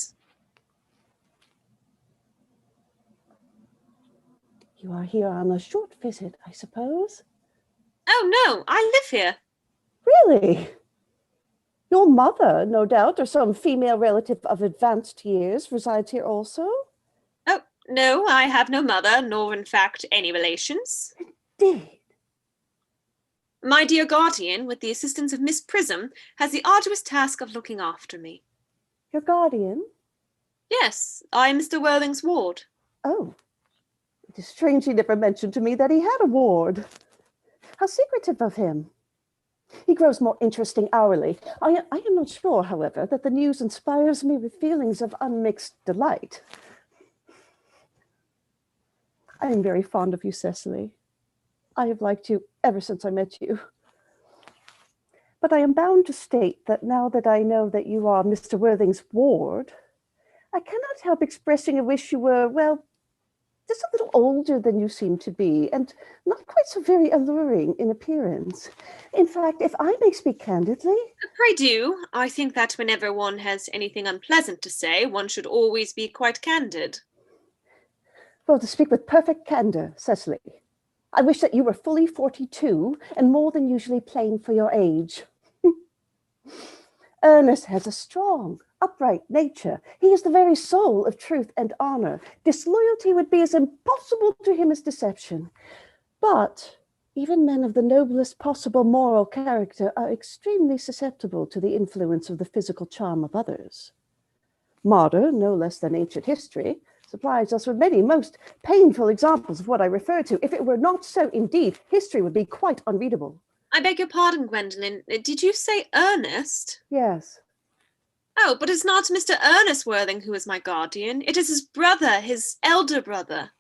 You are here on a short visit, I suppose? Oh, no, I live here. Really? Your mother, no doubt, or some female relative of advanced years, resides here also? Oh, no, I have no mother, nor in fact any relations. Indeed. My dear guardian, with the assistance of Miss Prism, has the arduous task of looking after me. Your guardian? Yes, I am Mr. Worthing's ward. Oh, it is strange he never mentioned to me that he had a ward. How secretive of him. He grows more interesting hourly. I am not sure, however, that the news inspires me with feelings of unmixed delight. I am very fond of you, Cecily. I have liked you ever since I met you. But I am bound to state that now that I know that you are Mr. Worthing's ward, I cannot help expressing a wish you were, well, just a little older than you seem to be, and not quite so very alluring in appearance. In fact, if I may speak candidly... Pray do. I think that whenever one has anything unpleasant to say, one should always be quite candid. Well, to speak with perfect candor, Cecily, I wish that you were fully 42 and more than usually plain for your age. Ernest has a strong, upright nature. He is the very soul of truth and honor. Disloyalty would be as impossible to him as deception. But even men of the noblest possible moral character are extremely susceptible to the influence of the physical charm of others. Modern, no less than ancient history, supplies us with many most painful examples of what I refer to. If it were not so, indeed, history would be quite unreadable. I beg your pardon, Gwendolyn. Did you say Ernest? Yes. Oh, but it's not Mr. Ernest Worthing who is my guardian. It is his brother, his elder brother.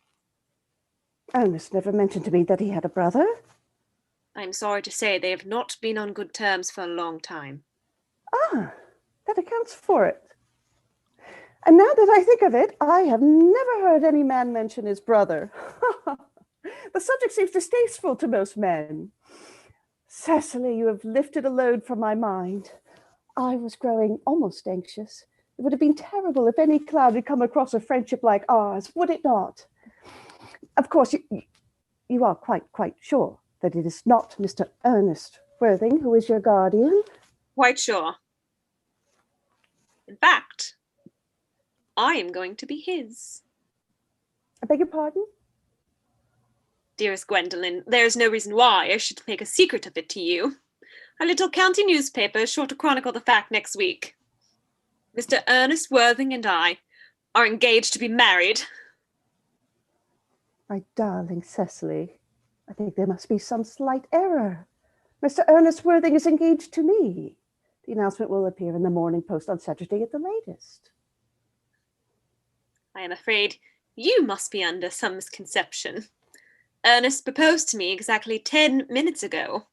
Ernest never mentioned to me that he had a brother. I'm sorry to say they have not been on good terms for a long time. Ah, that accounts for it. And now that I think of it, I have never heard any man mention his brother. The subject seems distasteful to most men. Cecily, you have lifted a load from my mind. I was growing almost anxious. It would have been terrible if any cloud had come across a friendship like ours, would it not? Of course, you are quite sure that it is not Mr. Ernest Worthing who is your guardian? Quite sure. In fact, I am going to be his. I beg your pardon? Dearest Gwendolyn, there is no reason why I should make a secret of it to you. Our little county newspaper is sure to chronicle the fact next week. Mr. Ernest Worthing and I are engaged to be married. My darling Cecily, I think there must be some slight error. Mr. Ernest Worthing is engaged to me. The announcement will appear in the Morning Post on Saturday at the latest. I am afraid you must be under some misconception. Ernest proposed to me exactly 10 minutes ago.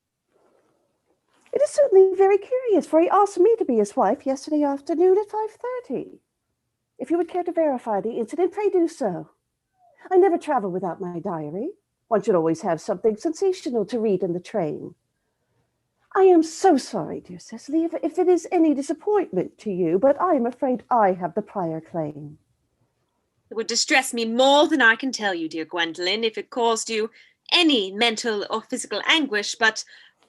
It is certainly very curious, for he asked me to be his wife yesterday afternoon at 5:30. If you would care to verify the incident, pray do so. I never travel without my diary. One should always have something sensational to read in the train. I am so sorry, dear Cecily, if it is any disappointment to you, but I am afraid I have the prior claim. It would distress me more than I can tell you, dear Gwendolen, if it caused you any mental or physical anguish, but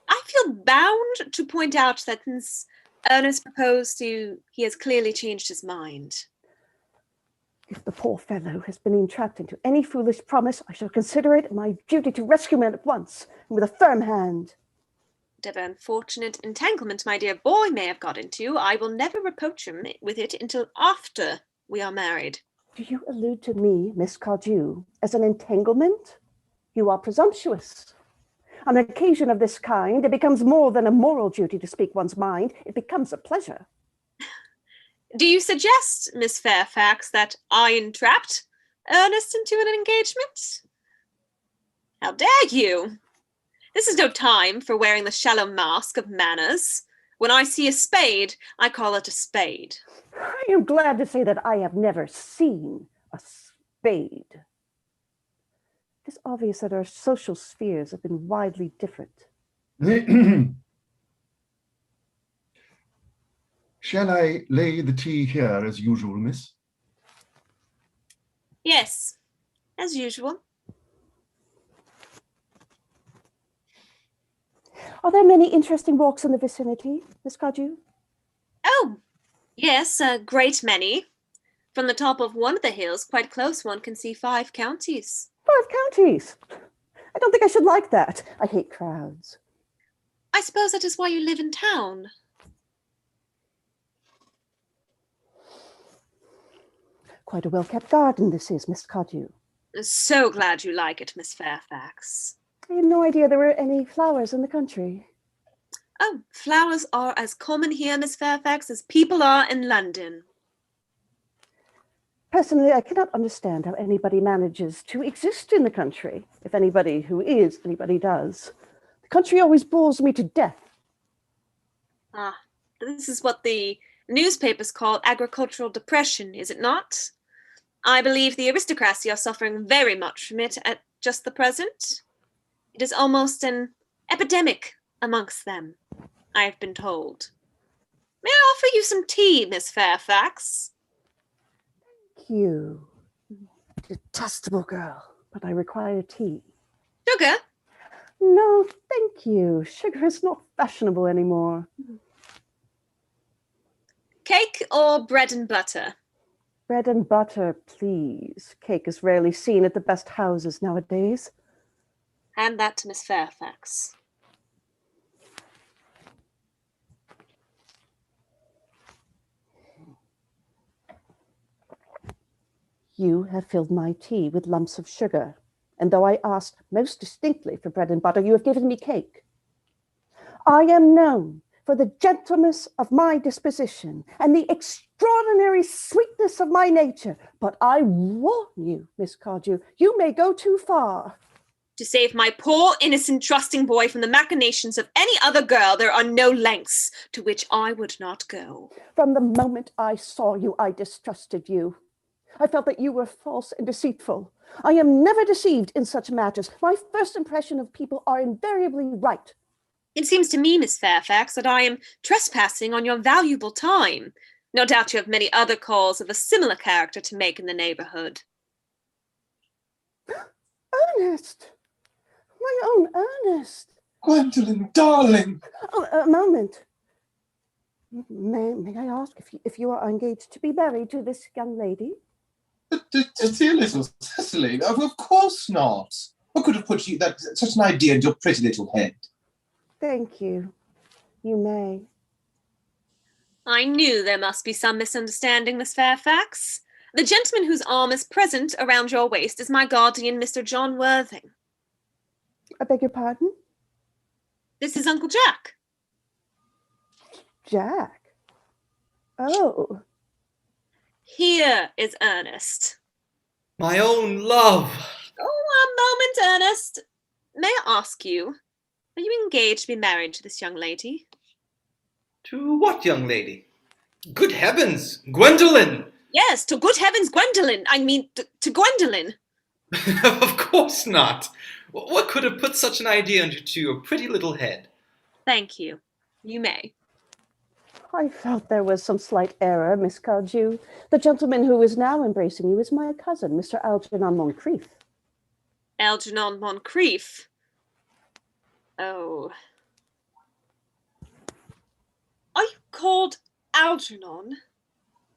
I feel bound to point out that since Ernest proposed to, he has clearly changed his mind. If the poor fellow has been entrapped into any foolish promise, I shall consider it my duty to rescue him at once, and with a firm hand. Whatever unfortunate entanglement my dear boy may have got into, I will never reproach him with it until after we are married. Do you allude to me, Miss Cardew, as an entanglement? You are presumptuous. On an occasion of this kind, it becomes more than a moral duty to speak one's mind. It becomes a pleasure. Do you suggest, Miss Fairfax, that I entrapped Ernest into an engagement? How dare you? This is no time for wearing the shallow mask of manners. When I see a spade, I call it a spade. I am glad to say that I have never seen a spade. It is obvious that our social spheres have been widely different. Shall I lay the tea here as usual, miss? Yes, as usual. Are there many interesting walks in the vicinity, Miss Cardew? Oh, yes, a great many. From the top of one of the hills, quite close, one can see 5 counties. 5 counties? I don't think I should like that. I hate crowds. I suppose that is why you live in town. Quite a well-kept garden this is, Miss Cardew. So glad you like it, Miss Fairfax. I had no idea there were any flowers in the country. Oh, flowers are as common here, Miss Fairfax, as people are in London. Personally, I cannot understand how anybody manages to exist in the country, if anybody who is anybody does. The country always bores me to death. Ah, this is what the newspapers call agricultural depression, is it not? I believe the aristocracy are suffering very much from it at just the present. It is almost an epidemic amongst them, I have been told. May I offer you some tea, Miss Fairfax? Thank you. Detestable girl, but I require tea. Sugar? No, thank you. Sugar is not fashionable anymore. Cake or bread and butter? Bread and butter, please. Cake is rarely seen at the best houses nowadays. Hand that to Miss Fairfax. You have filled my tea with lumps of sugar, and though I asked most distinctly for bread and butter, you have given me cake. I am known for the gentleness of my disposition and the extraordinary sweetness of my nature, but I warn you, Miss Cardew, you may go too far. To save my poor, innocent, trusting boy from the machinations of any other girl, there are no lengths to which I would not go. From the moment I saw you, I distrusted you. I felt that you were false and deceitful. I am never deceived in such matters. My first impression of people are invariably right. It seems to me, Miss Fairfax, that I am trespassing on your valuable time. No doubt you have many other calls of a similar character to make in the neighbourhood. Ernest! My own Ernest! Gwendolen, darling! Oh, a moment. May I ask if you are engaged to be married to this young lady? Dear little Cecily, of course not. What could have put such an idea into your pretty little head? Thank you. You may. I knew there must be some misunderstanding, Miss Fairfax. The gentleman whose arm is present around your waist is my guardian, Mr. John Worthing. I beg your pardon? This is Uncle Jack. Jack? Oh. Here is Ernest. My own love. Oh, a moment, Ernest. May I ask you, are you engaged to be married to this young lady? To what young lady? Good heavens, Gwendolen! Yes, to good heavens, Gwendolen. I mean, to Gwendolen. Of course not. What could have put such an idea into your pretty little head? Thank you. You may. I felt there was some slight error, Miss Cardew. The gentleman who is now embracing you is my cousin, Mr. Algernon Moncrief. Algernon Moncrief. Oh. Are you called Algernon?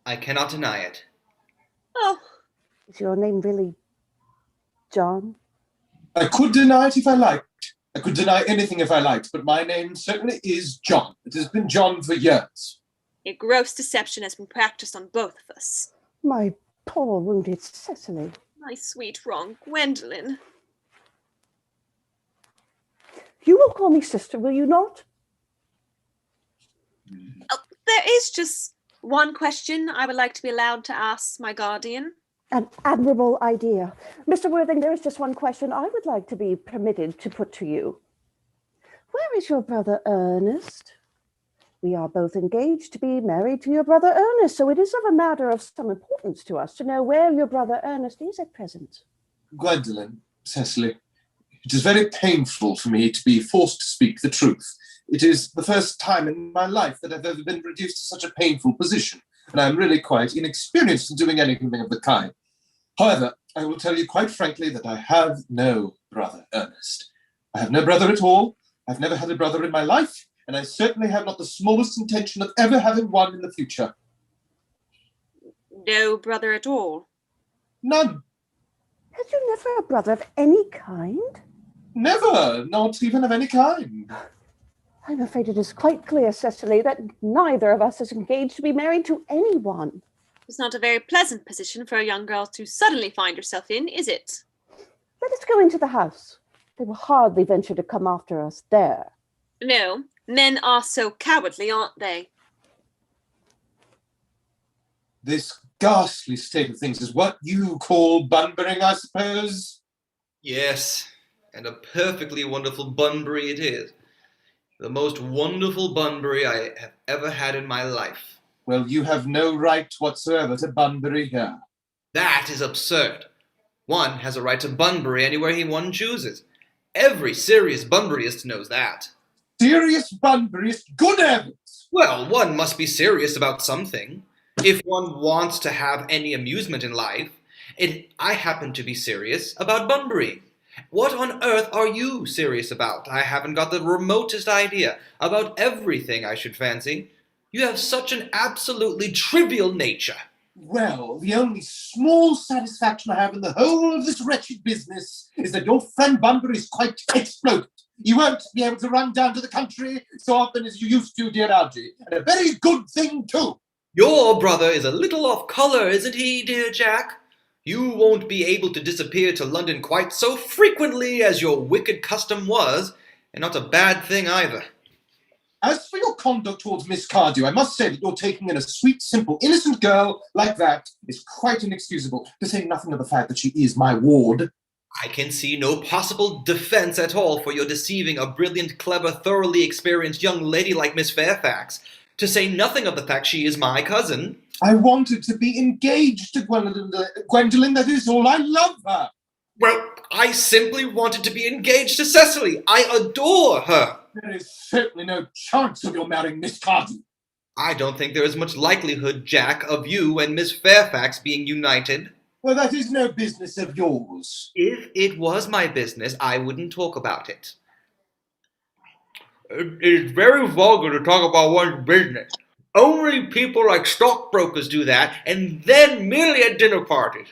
I cannot deny it. Oh. Is your name really John? I could deny it if I liked. I could deny anything if I liked, but my name certainly is John. It has been John for years. A gross deception has been practiced on both of us. My poor wounded Cecily. My sweet wrong Gwendolen. You will call me sister, will you not? Oh, there is just one question I would like to be allowed to ask my guardian. An admirable idea. Mr. Worthing, there is just one question I would like to be permitted to put to you. Where is your brother Ernest? We are both engaged to be married to your brother Ernest, so it is of a matter of some importance to us to know where your brother Ernest is at present. Gwendolen, Cecily, it is very painful for me to be forced to speak the truth. It is the first time in my life that I've ever been reduced to such a painful position, and I'm really quite inexperienced in doing anything of the kind. However, I will tell you quite frankly that I have no brother, Ernest. I have no brother at all. I've never had a brother in my life, and I certainly have not the smallest intention of ever having one in the future. No brother at all? None. Had you never a brother of any kind? Never, not even of any kind. I'm afraid it is quite clear, Cecily, that neither of us is engaged to be married to anyone. It's not a very pleasant position for a young girl to suddenly find herself in, is it? Let us go into the house. They will hardly venture to come after us there. No, men are so cowardly, aren't they? This ghastly state of things is what you call bunburying, I suppose? Yes, and a perfectly wonderful Bunbury it is. The most wonderful Bunbury I have ever had in my life. Well, you have no right whatsoever to Bunbury here. That is absurd. One has a right to Bunbury anywhere one chooses. Every serious Bunburyist knows that. Serious Bunburyist? Good heavens! Well, one must be serious about something. If one wants to have any amusement in life, I happen to be serious about Bunbury. What on earth are you serious about? I haven't got the remotest idea. About everything, I should fancy. You have such an absolutely trivial nature. Well, the only small satisfaction I have in the whole of this wretched business is that your friend Bunbury is quite exploded. You won't be able to run down to the country so often as you used to, dear Algie. And a very good thing, too. Your brother is a little off colour, isn't he, dear Jack? You won't be able to disappear to London quite so frequently as your wicked custom was, and not a bad thing either. As for your conduct towards Miss Cardew, I must say that you're taking in a sweet, simple, innocent girl like that is quite inexcusable, to say nothing of the fact that she is my ward. I can see no possible defense at all for your deceiving a brilliant, clever, thoroughly experienced young lady like Miss Fairfax, to say nothing of the fact she is my cousin. I wanted to be engaged to Gwendolen, that is all. I love her. Well, I simply wanted to be engaged to Cecily. I adore her. There is certainly no chance of your marrying Miss Cardew. I don't think there is much likelihood, Jack, of you and Miss Fairfax being united. Well, that is no business of yours. If it was my business, I wouldn't talk about it. It is very vulgar to talk about one's business. Only people like stockbrokers do that, and then merely at dinner parties.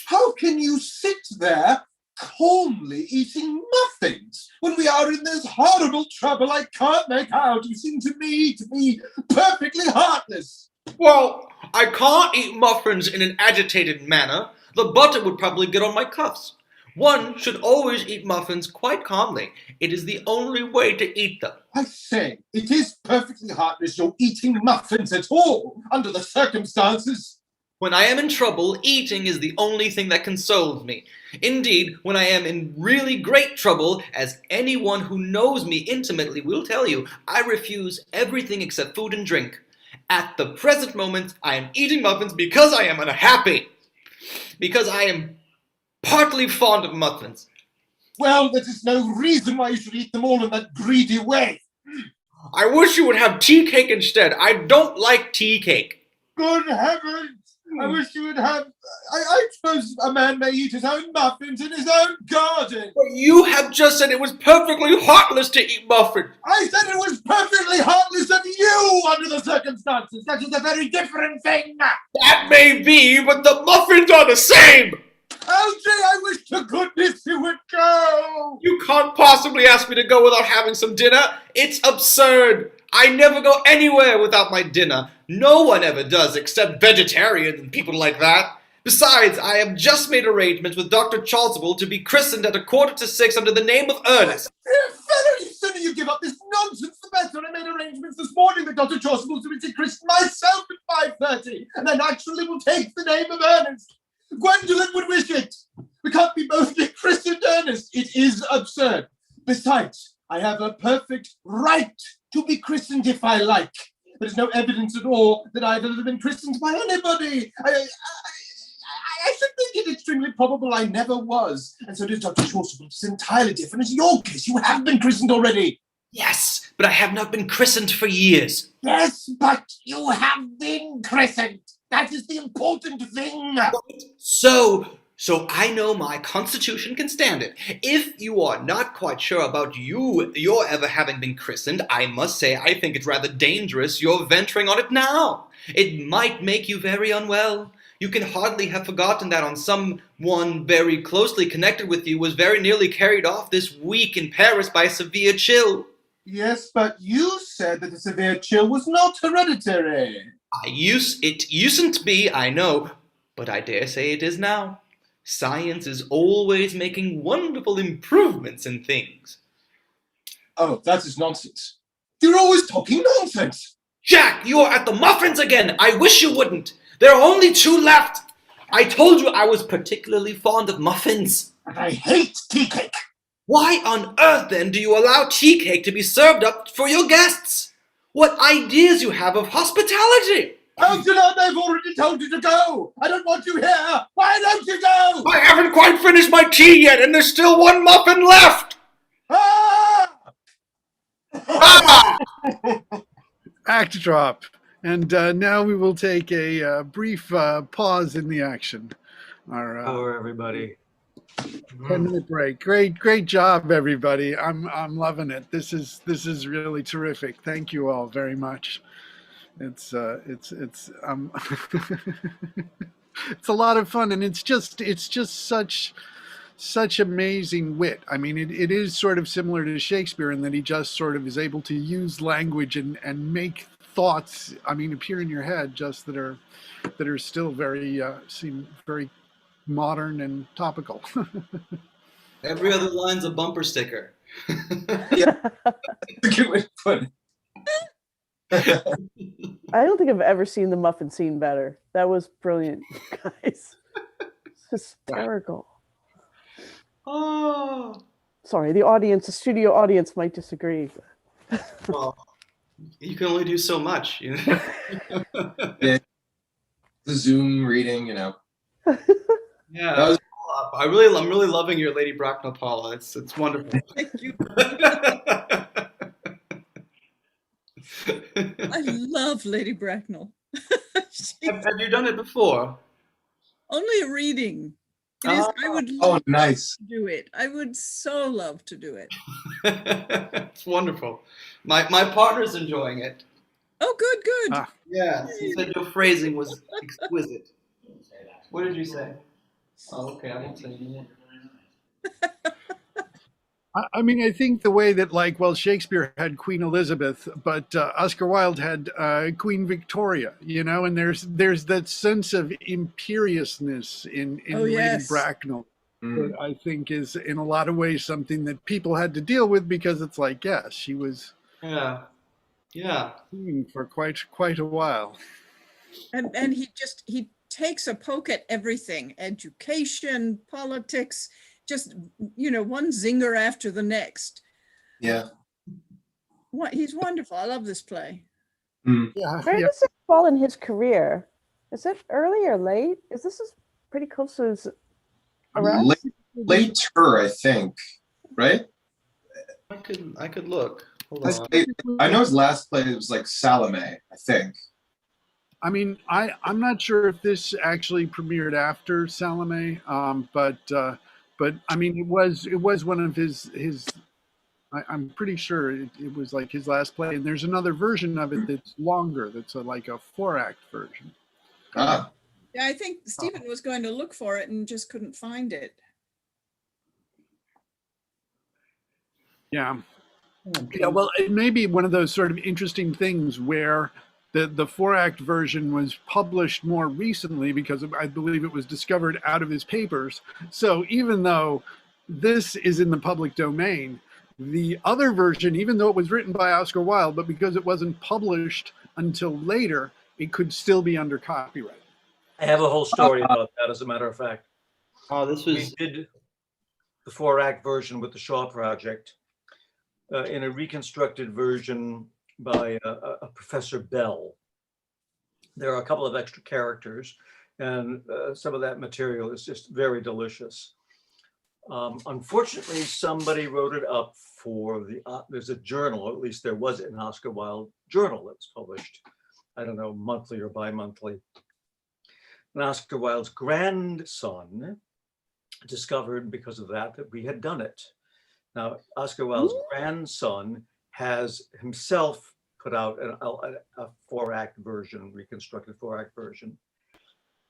How can you sit there calmly eating muffins when we are in this horrible trouble I can't make out? You seem to me to be perfectly heartless. Well, I can't eat muffins in an agitated manner. The butter would probably get on my cuffs. One should always eat muffins quite calmly. It is the only way to eat them. I say, it is perfectly heartless you're eating muffins at all, under the circumstances. When I am in trouble, eating is the only thing that consoles me. Indeed, when I am in really great trouble, as anyone who knows me intimately will tell you, I refuse everything except food and drink. At the present moment, I am eating muffins because I am unhappy. Because I am partly fond of muffins. Well, that is no reason why you should eat them all in that greedy way. I wish you would have tea cake instead. I don't like tea cake. Good heavens! I wish you would have... I suppose a man may eat his own muffins in his own garden. But you have just said it was perfectly heartless to eat muffins. I said it was perfectly heartless of you under the circumstances. That is a very different thing. That may be, but the muffins are the same. LJ, I wish to goodness you would go. You can't possibly ask me to go without having some dinner. It's absurd. I never go anywhere without my dinner. No one ever does except vegetarians and people like that. Besides, I have just made arrangements with Dr. Chasuble to be christened at 5:45 under the name of Earnest. Dear fellow, the sooner you give up this nonsense, the better. I made arrangements this morning with Dr. Chasuble to be christened myself at 5:30, and I naturally will take the name of Earnest. Gwendolyn would wish it. We can't be both be christened Earnest. It is absurd. Besides, I have a perfect right to be christened if I like. There's no evidence at all that I've ever been christened by anybody. I should think it extremely probable I never was. And so does Dr. Chasuble. It's entirely different. It's your case. You have been christened already. Yes, but I have not been christened for years. Yes, but you have been christened. That is the important thing. So I know my constitution can stand it. If you are not quite sure about your ever having been christened, I must say I think it's rather dangerous you're venturing on it now. It might make you very unwell. You can hardly have forgotten that on someone very closely connected with you was very nearly carried off this week in Paris by a severe chill. Yes, but you said that the severe chill was not hereditary. It usedn't be, I know, but I dare say it is now. Science is always making wonderful improvements in things. Oh, that is nonsense. You're always talking nonsense. Jack, you are at the muffins again. I wish you wouldn't. There are only 2 left. I told you I was particularly fond of muffins. I hate tea cake. Why on earth, then, do you allow tea cake to be served up for your guests? What ideas you have of hospitality! Algernon, I've already told you to go. I don't want you here. Why don't you go? I haven't quite finished my tea yet, and there's still 1 muffin left! Ah! Ah! Act drop. And now we will take a brief pause in the action. Power, everybody. 10-minute break. Great job, everybody. I'm loving it. This is really terrific. Thank you all very much. It's it's a lot of fun, and it's just such amazing wit. I mean, it is sort of similar to Shakespeare in that he just sort of is able to use language and make thoughts, I mean, appear in your head just that are still very seem very modern and topical. Every other line's a bumper sticker. Yeah. Good way to put it. I don't think I've ever seen the muffin scene better. That was brilliant, guys. It's hysterical. Oh. Sorry, the studio audience might disagree. Well, you can only do so much, you know. Yeah. The Zoom reading, you know. Yeah, I'm really loving your Lady Bracknell, Paula. It's wonderful. Thank you. I love Lady Bracknell. Have you done it before? Only a reading. It is, I would Oh, love nice. to do it. I would so love to do it. It's wonderful. My partner's enjoying it. Oh, good. Yeah, he said your phrasing was exquisite. What did you say? Oh, okay, I won't say anything. I mean, I think the way that, like, well, Shakespeare had Queen Elizabeth, but Oscar Wilde had Queen Victoria, you know, and there's that sense of imperiousness in Lady Bracknell that I think is in a lot of ways something that people had to deal with, because it's like, yes, she was queen for quite a while. And he takes a poke at everything: education, politics, just, you know, one zinger after the next. Yeah. He's wonderful. I love this play. Yeah, Fair to say, fall in his career, is it early or late? Is this pretty close to his arrest? Later, I think, right? I could look. Hold I, on. I know his last play was like Salome, I think. I mean, I'm not sure if this actually premiered after Salome, but I mean, it was one of his. I'm pretty sure it was like his last play, and there's another version of it that's longer. That's like a 4-act version. Ah. Yeah, I think Stephen was going to look for it and just couldn't find it. Yeah. Yeah, well, it may be one of those sort of interesting things where the 4-act version was published more recently because I believe it was discovered out of his papers. So even though this is in the public domain, the other version, even though it was written by Oscar Wilde, but because it wasn't published until later, it could still be under copyright. I have a whole story about that, as a matter of fact. Oh, this was. We did the 4-act version with the Shaw Project in a reconstructed version by a Professor Bell. There are a couple of extra characters, and some of that material is just very delicious. Unfortunately, somebody wrote it up for there's a journal, or at least there was an Oscar Wilde journal that was published, I don't know, monthly or bi-monthly. And Oscar Wilde's grandson discovered because of that we had done it. Now, Oscar Wilde's grandson has himself put out a 4-act version, reconstructed 4-act version.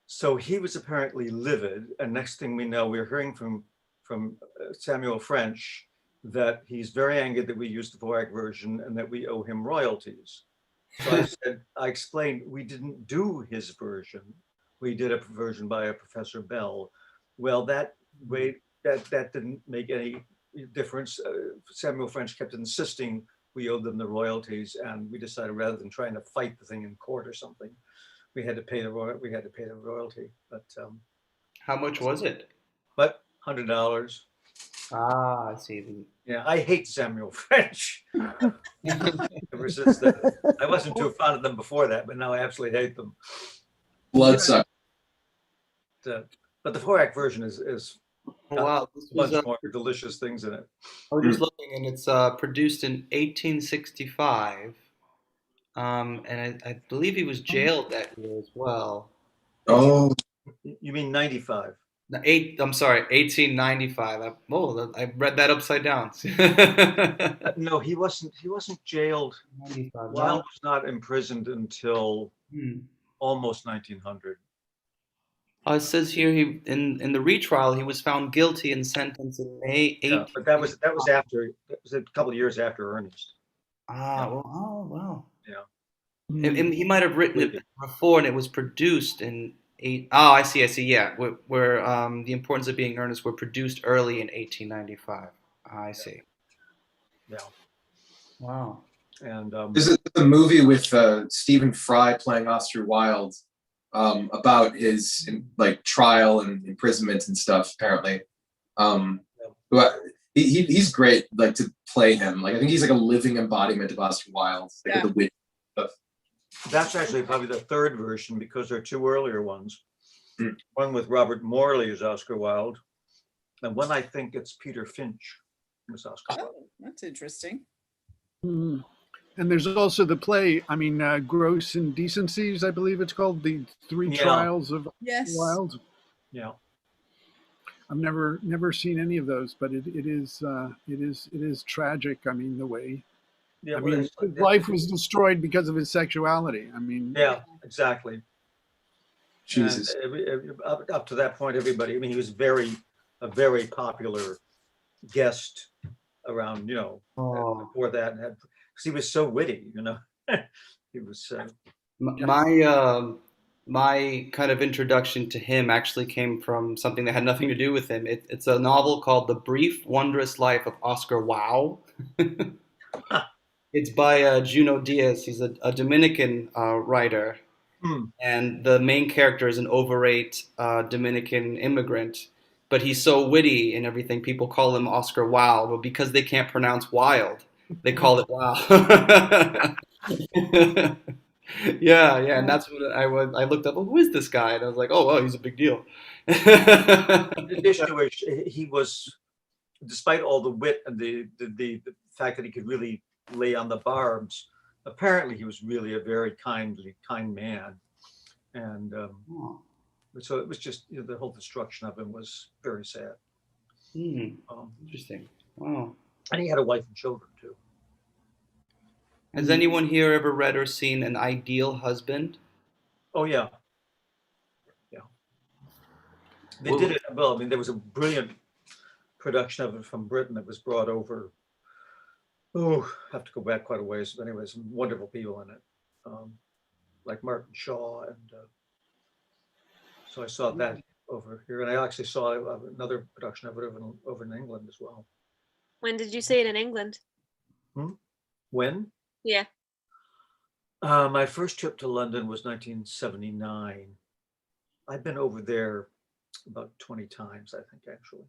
So he was apparently livid, and next thing we know, we're hearing from Samuel French that he's very angry that we used the 4-act version and that we owe him royalties. So I explained we didn't do his version. We did a version by a Professor Bell. Well, that didn't make any difference. Samuel French kept insisting we owed them the royalties, and we decided rather than trying to fight the thing in court or something, we had to pay the royalty. But how much was it? But $100. Ah, I see. Yeah, I hate Samuel French. Ever since that, I wasn't too fond of them before that, but now I absolutely hate them. Bloodsucker. But the 4-act version is wow, a bunch more delicious things in it. I was just looking, and it's produced in 1865, and I believe he was jailed that year as well. Oh, you mean 95? I'm sorry, 1895. I read that upside down. No, he wasn't jailed. Wilde was not imprisoned until almost 1900. It says here in the retrial he was found guilty and sentenced in May 8th. Yeah, but that was a couple of years after Earnest. Ah, yeah. Well, oh wow. Yeah. He might have written it before, and it was produced in Oh, I see. Yeah, where The Importance of Being Earnest were produced early in 1895. I see. Yeah. Wow. And there's a movie with Stephen Fry playing Oscar Wilde about his trial and imprisonment and stuff. Apparently, he's great. To play him, I think he's a living embodiment of Oscar Wilde. The wit stuff. That's actually probably the third version, because there are two earlier ones. One with Robert Morley as Oscar Wilde, and one I think it's Peter Finch as Oscar Wilde. Oh, that's interesting. And there's also the play, Gross Indecencies, I believe it's called, the three trials of Wilde. Yeah. I've never seen any of those, but it is tragic. The way. Yeah, his life was destroyed because of his sexuality. Yeah, exactly. Jesus. Up to that point, everybody. He was a very popular guest around. Before that, because he was so witty. He was. My kind of introduction to him actually came from something that had nothing to do with him. It's a novel called The Brief, Wondrous Life of Oscar Wilde. It's by Junot Diaz. He's a Dominican writer. And the main character is an overweight Dominican immigrant. But he's so witty and everything, people call him Oscar Wilde. But because they can't pronounce Wilde, they call it Wilde. Yeah, yeah, and that's what I looked up. Well, who is this guy? And I was like, oh, he's a big deal. In addition to which, he was, despite all the wit and the fact that he could really lay on the barbs, apparently he was really a very kind man. And so it was just, the whole destruction of him was very sad. Interesting. Wow. And he had a wife and children too. Has anyone here ever read or seen An Ideal Husband? Oh yeah. They did it well. I mean, there was a brilliant production of it from Britain that was brought over. Oh, I have to go back quite a ways. But anyway, some wonderful people in it, like Martin Shaw, and so I saw that over here, and I actually saw another production of it over in England as well. When did you see it in England? When? Yeah. My first trip to London was 1979. I've been over there about 20 times, I think, actually.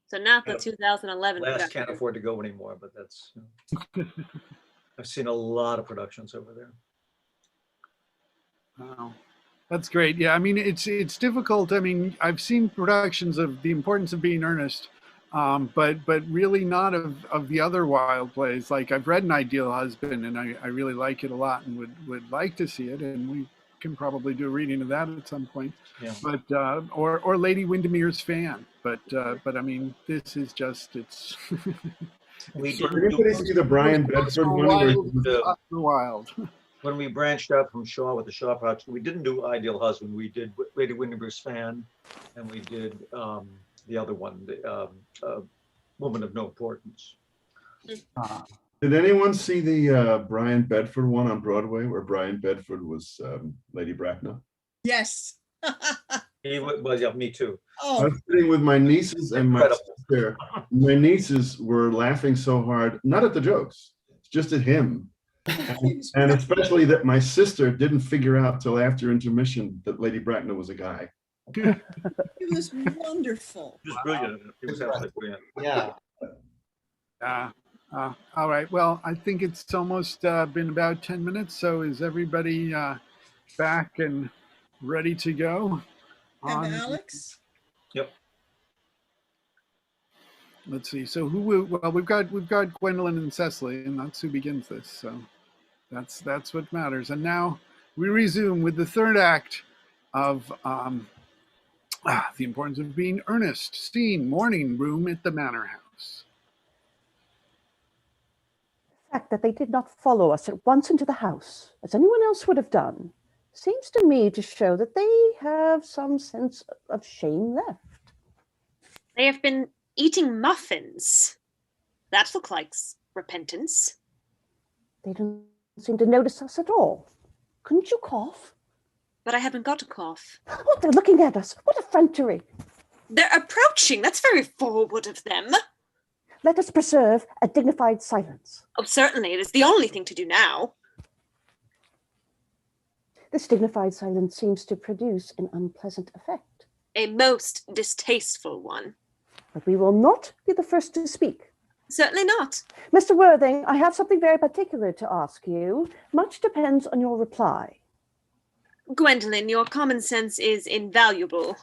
So not the 2011 Last production. can't afford to go anymore, but that's, I've seen a lot of productions over there. Wow. That's great. Yeah, I mean, it's difficult. I mean, I've seen productions of The Importance of Being Earnest, but really not of the other Wilde plays. Like, I've read An Ideal Husband, and I really like it a lot, and would like to see it, and we can probably do a reading of that at some point. Yeah. But or Lady Windermere's Fan. But I mean, this is just it's. We Did did anybody see the Brian Bedford one? Wild. When we branched out from Shaw with the Shaw Project, we didn't do Ideal Husband. We did Lady Windermere's Fan, and we did the other one, the Woman of No Importance. Did anyone see the Brian Bedford one on Broadway, where Brian Bedford was Lady Bracknell? Yes. Well, yeah, me too. I was sitting with my nieces and my sister. My nieces were laughing so hard, not at the jokes, just at him. And especially that my sister didn't figure out till after intermission that Lady Bracknell was a guy. It was wonderful. It was brilliant. It was absolutely brilliant. Yeah. All right. Well, I think it's almost been about 10 minutes. So is everybody back and ready to go? And Alex? Yep. Let's see. So well, we've got Gwendolyn and Cecily, and that's who begins this. So that's what matters. And now we resume with the third act of The Importance of Being Earnest. Scene: morning room at the Manor House. The fact that they did not follow us at once into the house, as anyone else would have done, seems to me to show that they have some sense of shame left. They have been eating muffins. That looks like repentance. They don't seem to notice us at all. Couldn't you cough? But I haven't got a cough. Oh, they're looking at us. What effrontery. They're approaching. That's very forward of them. Let us preserve a dignified silence. Oh, certainly. It is the only thing to do now. This dignified silence seems to produce an unpleasant effect. A most distasteful one. But we will not be the first to speak. Certainly not. Mr. Worthing, I have something very particular to ask you. Much depends on your reply. Gwendolyn, your common sense is invaluable.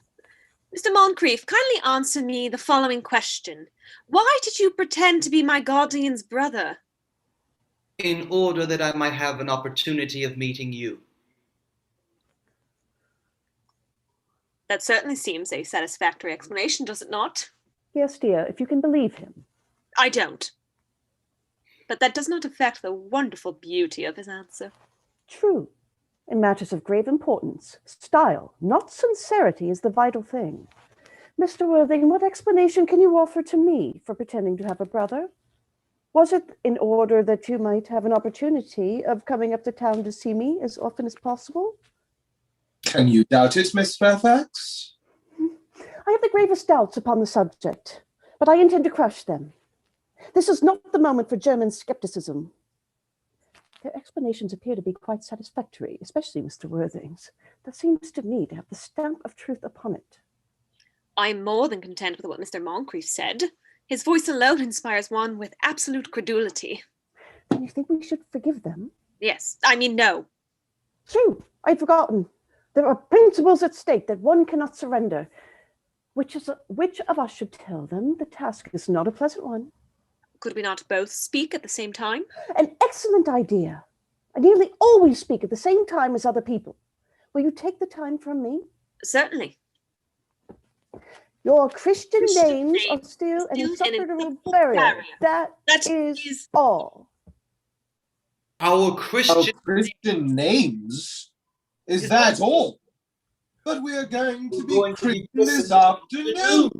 Mr. Moncrief, kindly answer me the following question. Why did you pretend to be my guardian's brother? In order that I might have an opportunity of meeting you. That certainly seems a satisfactory explanation, does it not? Yes, dear, if you can believe him. I don't. But that does not affect the wonderful beauty of his answer. True. In matters of grave importance, style, not sincerity, is the vital thing. Mr. Worthing, what explanation can you offer to me for pretending to have a brother? Was it in order that you might have an opportunity of coming up to town to see me as often as possible? Can you doubt it, Miss Fairfax? I have the gravest doubts upon the subject, but I intend to crush them. This is not the moment for German skepticism. Their explanations appear to be quite satisfactory, especially Mr. Worthing's. That seems to me to have the stamp of truth upon it. I'm more than content with what Mr. Moncrief said. His voice alone inspires one with absolute credulity. And you think we should forgive them? Yes, I mean no. True, I'd forgotten. There are principles at stake that one cannot surrender. Which of us should tell them? The task is not a pleasant one. Could we not both speak at the same time? An excellent idea. I nearly always speak at the same time as other people. Will you take the time from me? Certainly. Your Christian names are still an insufferable barrier. That is all. Our Christian names? Is that all? But we are going to be Christian this afternoon.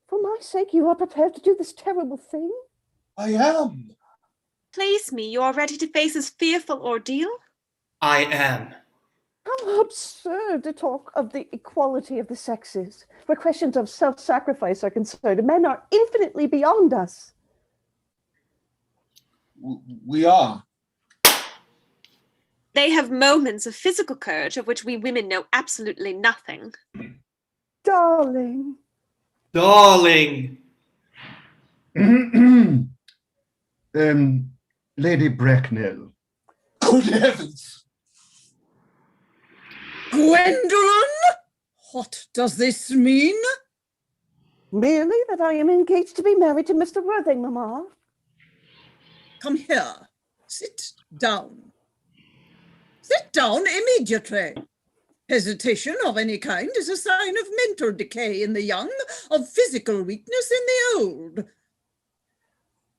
For my sake, you are prepared to do this terrible thing? I am. Place me, you are ready to face this fearful ordeal? I am. How absurd to talk of the equality of the sexes, where questions of self-sacrifice are concerned. Men are infinitely beyond us. We are. They have moments of physical courage of which we women know absolutely nothing. Darling. Darling. Lady Bracknell. Good heavens. Gwendolen? What does this mean? Merely that I am engaged to be married to Mr. Worthing, Mamma. Come here. Sit down. Sit down immediately. Hesitation of any kind is a sign of mental decay in the young, of physical weakness in the old.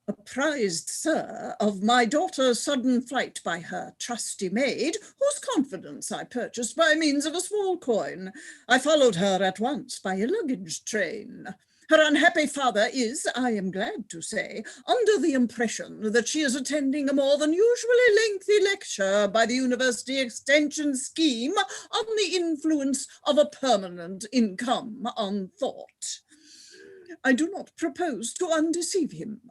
Apprised, sir, of my daughter's sudden flight by her trusty maid, whose confidence I purchased by means of a small coin, I followed her at once by a luggage train. Her unhappy father is, I am glad to say, under the impression that she is attending a more than usually lengthy lecture by the University Extension Scheme on the influence of a permanent income on thought. I do not propose to undeceive him.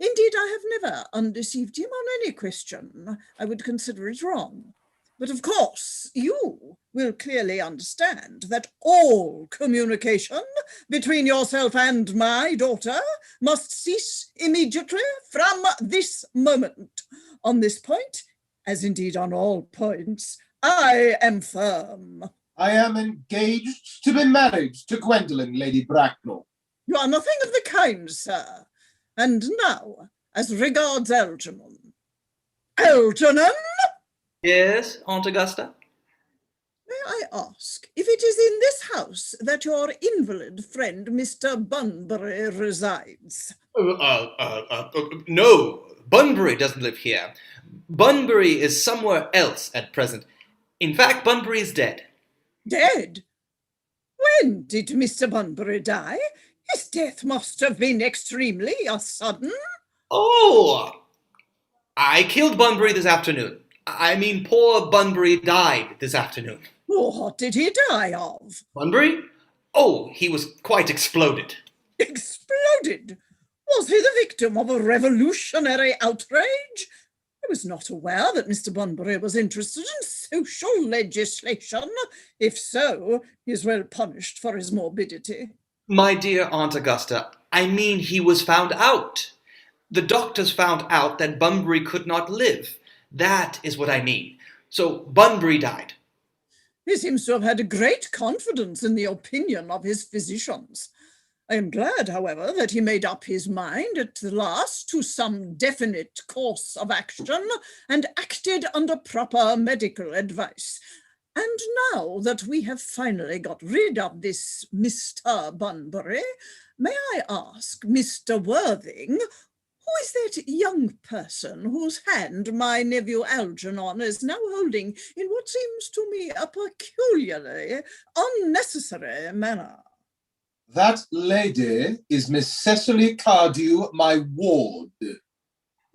Indeed, I have never undeceived him on any question. I would consider it wrong. But of course, you will clearly understand that all communication between yourself and my daughter must cease immediately from this moment. On this point, as indeed on all points, I am firm. I am engaged to be married to Gwendolen, Lady Bracknell. You are nothing of the kind, sir. And now, as regards Algernon. Algernon? Yes, Aunt Augusta? May I ask if it is in this house that your invalid friend, Mr. Bunbury, resides? No, Bunbury doesn't live here. Bunbury is somewhere else at present. In fact, Bunbury is dead. Dead? When did Mr. Bunbury die? His death must have been extremely sudden. Oh, I killed Bunbury this afternoon. I mean, poor Bunbury died this afternoon. What did he die of? Bunbury? Oh, he was quite exploded. Exploded? Was he the victim of a revolutionary outrage? I was not aware that Mr. Bunbury was interested in social legislation. If so, he is well punished for his morbidity. My dear Aunt Augusta, I mean he was found out. The doctors found out that Bunbury could not live. That is what I mean. So Bunbury died. He seems to have had great confidence in the opinion of his physicians. I am glad, however, that he made up his mind at the last to some definite course of action and acted under proper medical advice. And now that we have finally got rid of this Mr. Bunbury, may I ask Mr. Worthing, who is that young person whose hand my nephew Algernon is now holding in what seems to me a peculiarly unnecessary manner? That lady is Miss Cecily Cardew, my ward.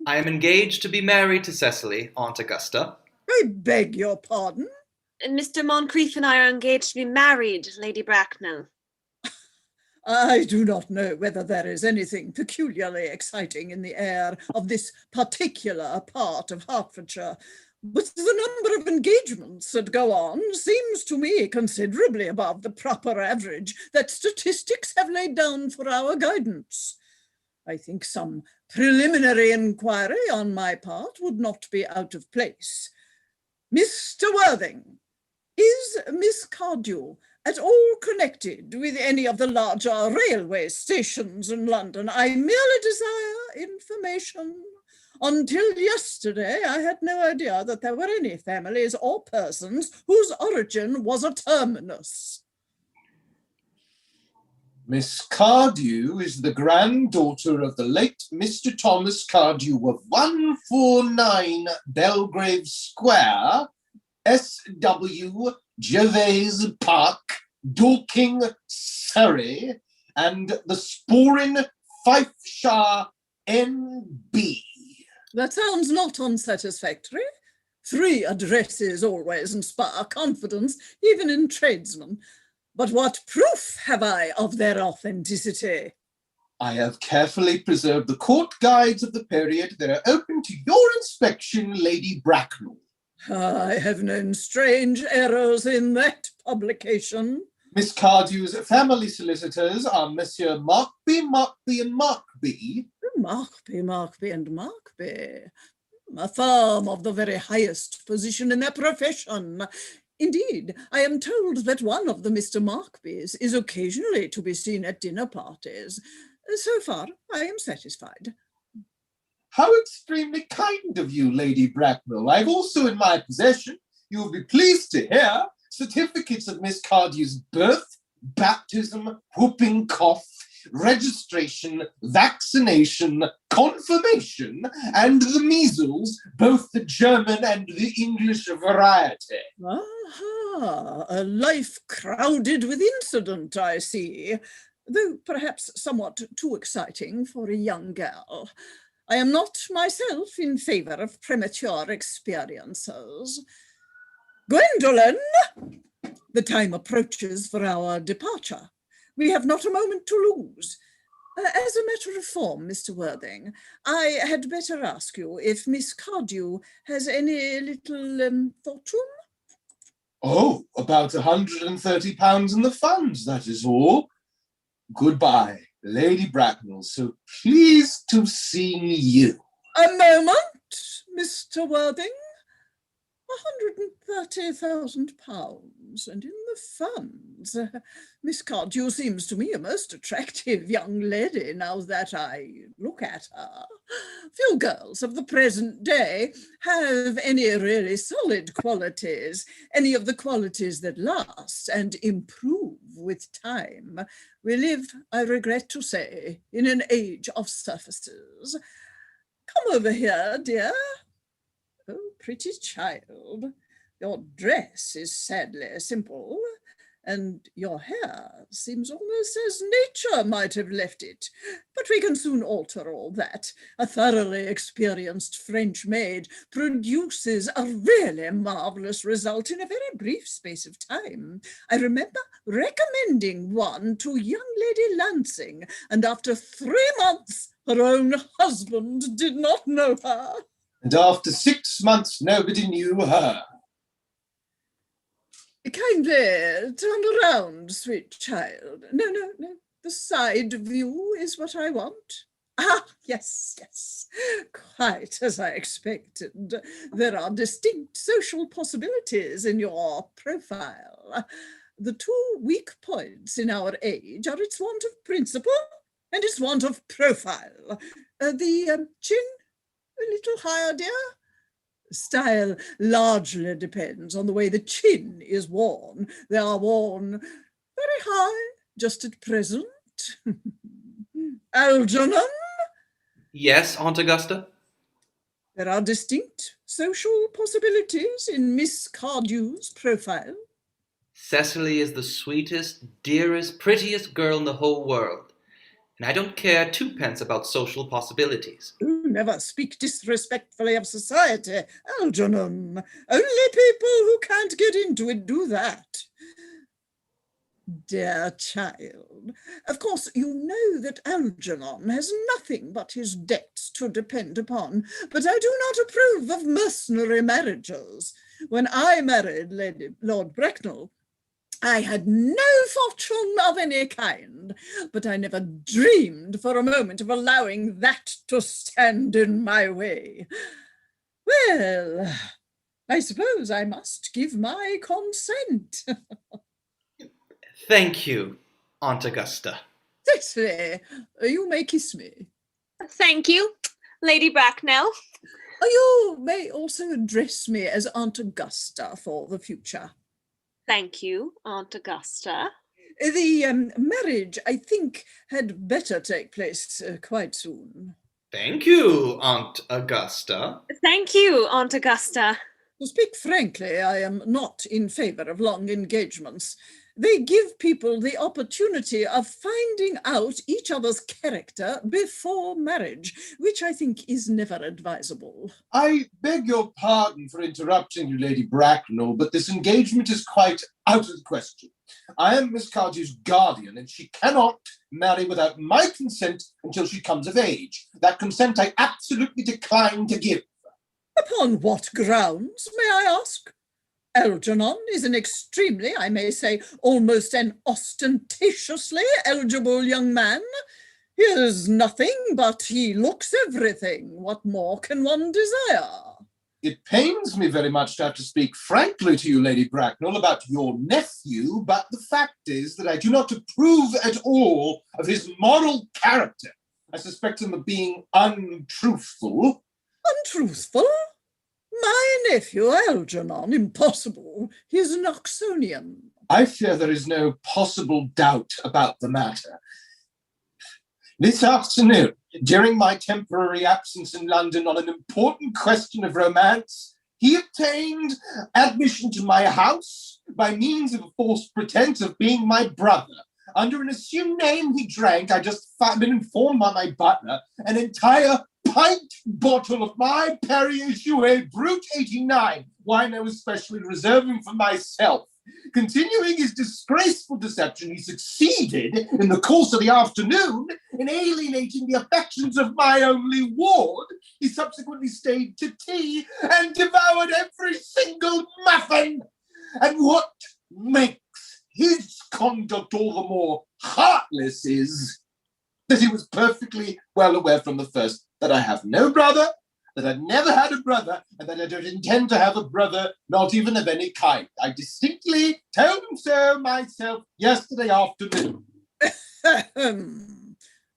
I am engaged to be married to Cecily, Aunt Augusta. I beg your pardon? Mr. Moncrief and I are engaged to be married, Lady Bracknell. I do not know whether there is anything peculiarly exciting in the air of this particular part of Hertfordshire, but the number of engagements that go on seems to me considerably above the proper average that statistics have laid down for our guidance. I think some preliminary inquiry on my part would not be out of place. Mr. Worthing, is Miss Cardew at all connected with any of the larger railway stations in London? I merely desire information. Until yesterday, I had no idea that there were any families or persons whose origin was a terminus. Miss Cardew is the granddaughter of the late Mr. Thomas Cardew of 149 Belgrave Square, S.W. Gervais Park, Dorking, Surrey, and the Sporin, Fifeshire, N.B. That sounds not unsatisfactory. 3 addresses always inspire confidence, even in tradesmen. But what proof have I of their authenticity? I have carefully preserved the court guides of the period that are open to your inspection, Lady Bracknell. I have known strange errors in that publication. Miss Cardew's family solicitors are Monsieur Markby, and Markby. Markby, and Markby. A firm of the very highest position in their profession. Indeed, I am told that one of the Mr. Markbys is occasionally to be seen at dinner parties. So far, I am satisfied. How extremely kind of you, Lady Bracknell. I've also in my possession, you will be pleased to hear, certificates of Miss Cardew's birth, baptism, whooping cough, registration, vaccination, confirmation, and the measles, both the German and the English variety. Aha, a life crowded with incident, I see, though perhaps somewhat too exciting for a young girl. I am not myself in favour of premature experiences. Gwendolen, the time approaches for our departure. We have not a moment to lose. As a matter of form, Mr. Worthing, I had better ask you if Miss Cardew has any little fortune? Oh, about £130 in the funds, that is all. Goodbye, Lady Bracknell, so pleased to see you. A moment, Mr. Worthing. £130,000, and in the funds. Miss Cardew seems to me a most attractive young lady now that I look at her. Few girls of the present day have any really solid qualities, any of the qualities that last and improve with time. We live, I regret to say, in an age of surfaces. Come over here, dear. Oh, pretty child, your dress is sadly simple, and your hair seems almost as nature might have left it. But we can soon alter all that. A thoroughly experienced French maid produces a really marvellous result in a very brief space of time. I remember recommending one to young Lady Lansing, and after 3 months, her own husband did not know her. And after 6 months, nobody knew her. Kindly turn around, sweet child. No. The side view is what I want. Ah, yes. Quite as I expected. There are distinct social possibilities in your profile. The 2 weak points in our age are its want of principle and its want of profile. The chin, a little higher, dear. Style largely depends on the way the chin is worn. They are worn very high just at present. Algernon? Yes, Aunt Augusta? There are distinct social possibilities in Miss Cardew's profile. Cecily is the sweetest, dearest, prettiest girl in the whole world. And I don't care 2 pence about social possibilities. Oh, never speak disrespectfully of society, Algernon. Only people who can't get into it do that. Dear child, of course you know that Algernon has nothing but his debts to depend upon, but I do not approve of mercenary marriages. When I married Lord Bracknell, I had no fortune of any kind, but I never dreamed for a moment of allowing that to stand in my way. Well, I suppose I must give my consent. Thank you, Aunt Augusta. Cecily, you may kiss me. Thank you, Lady Bracknell. You may also address me as Aunt Augusta for the future. Thank you, Aunt Augusta. The marriage, I think, had better take place quite soon. Thank you, Aunt Augusta. Thank you, Aunt Augusta. To speak frankly, I am not in favor of long engagements. They give people the opportunity of finding out each other's character before marriage, which I think is never advisable. I beg your pardon for interrupting you, Lady Bracknell, but this engagement is quite out of the question. I am Miss Cardew's guardian, and she cannot marry without my consent until she comes of age. That consent I absolutely decline to give. Upon what grounds, may I ask? Algernon is an extremely, I may say, almost an ostentatiously eligible young man. He is nothing, but he looks everything. What more can one desire? It pains me very much to have to speak frankly to you, Lady Bracknell, about your nephew, but the fact is that I do not approve at all of his moral character. I suspect him of being untruthful. Untruthful? My nephew, Algernon, impossible. He is an Oxonian. I fear there is no possible doubt about the matter. This afternoon, during my temporary absence in London on an important question of romance, he obtained admission to my house by means of a false pretense of being my brother. Under an assumed name, he drank, I just been informed by my butler, an entire pint bottle of my Perrier-Jouet Brut 89, wine I was specially reserving for myself. Continuing his disgraceful deception, he succeeded, in the course of the afternoon, in alienating the affections of my only ward. He subsequently stayed to tea and devoured every single muffin. And what makes his conduct all the more heartless is that he was perfectly well aware from the first that I have no brother, that I've never had a brother, and that I don't intend to have a brother, not even of any kind. I distinctly told him so myself yesterday afternoon.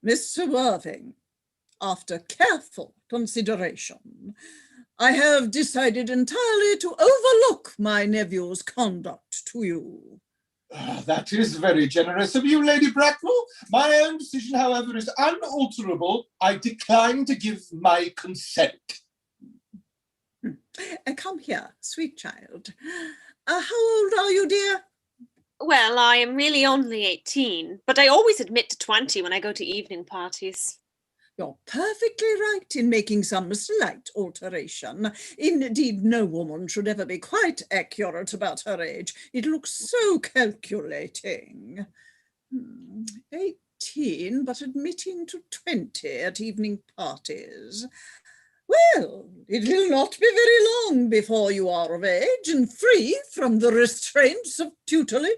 Mr. Worthing, after careful consideration, I have decided entirely to overlook my nephew's conduct to you. That is very generous of you, Lady Bracknell. My own decision, however, is unalterable. I decline to give my consent. Come here, sweet child. How old are you, dear? Well, I am really only 18, but I always admit to 20 when I go to evening parties. You're perfectly right in making some slight alteration. Indeed, no woman should ever be quite accurate about her age. It looks so calculating. 18, but admitting to 20 at evening parties. Well, it will not be very long before you are of age and free from the restraints of tutelage.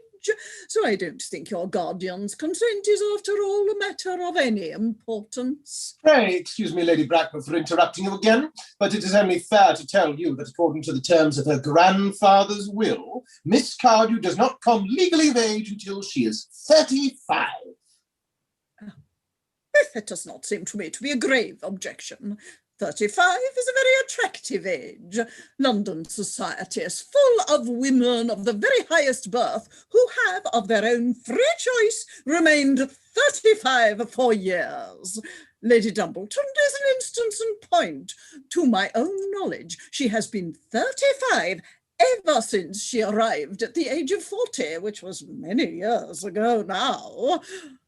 So I don't think your guardian's consent is, after all, a matter of any importance. Pray excuse me, Lady Bracknell, for interrupting you again, but it is only fair to tell you that according to the terms of her grandfather's will, Miss Cardew does not come legally of age until she is 35. That does not seem to me to be a grave objection. 35 is a very attractive age. London society is full of women of the very highest birth who have, of their own free choice, remained 35 for years. Lady Dumbleton is an instance in point. To my own knowledge, she has been 35 ever since she arrived at the age of 40, which was many years ago now.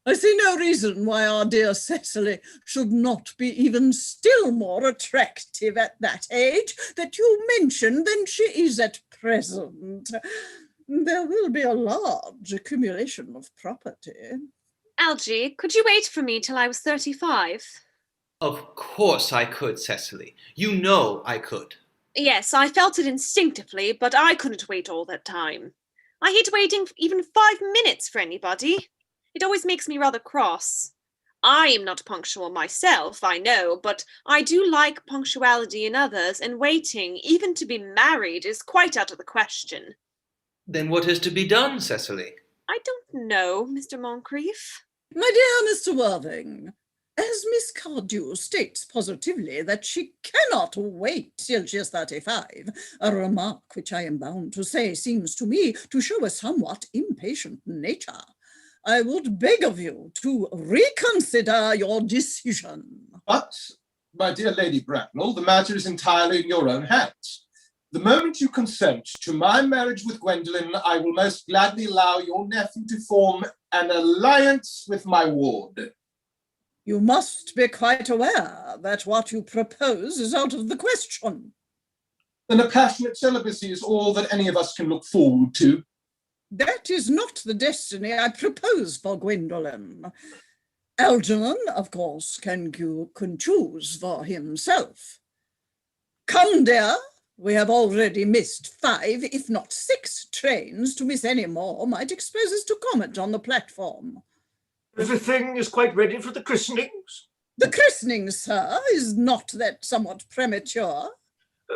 I see no reason why our dear Cecily should not be even still more attractive at that age that you mention than she is at present. There will be a large accumulation of property. Algy, could you wait for me till I was 35? Of course I could, Cecily. You know I could. Yes, I felt it instinctively, but I couldn't wait all that time. I hate waiting even 5 minutes for anybody. It always makes me rather cross. I am not punctual myself, I know, but I do like punctuality in others, and waiting, even to be married, is quite out of the question. Then what is to be done, Cecily? I don't know, Mr. Moncrief. My dear Mr. Worthing, as Miss Cardew states positively that she cannot wait till she is 35, a remark which I am bound to say seems to me to show a somewhat impatient nature, I would beg of you to reconsider your decision. But, my dear Lady Bracknell, the matter is entirely in your own hands. The moment you consent to my marriage with Gwendolen, I will most gladly allow your nephew to form an alliance with my ward. You must be quite aware that what you propose is out of the question. Then a passionate celibacy is all that any of us can look forward to. That is not the destiny I propose for Gwendolen. Algernon, of course, can choose for himself. Come, dear, we have already missed 5, if not 6 trains. To miss any more might expose us to comment on the platform. Everything is quite ready for the christenings? The christening, sir, is not that somewhat premature?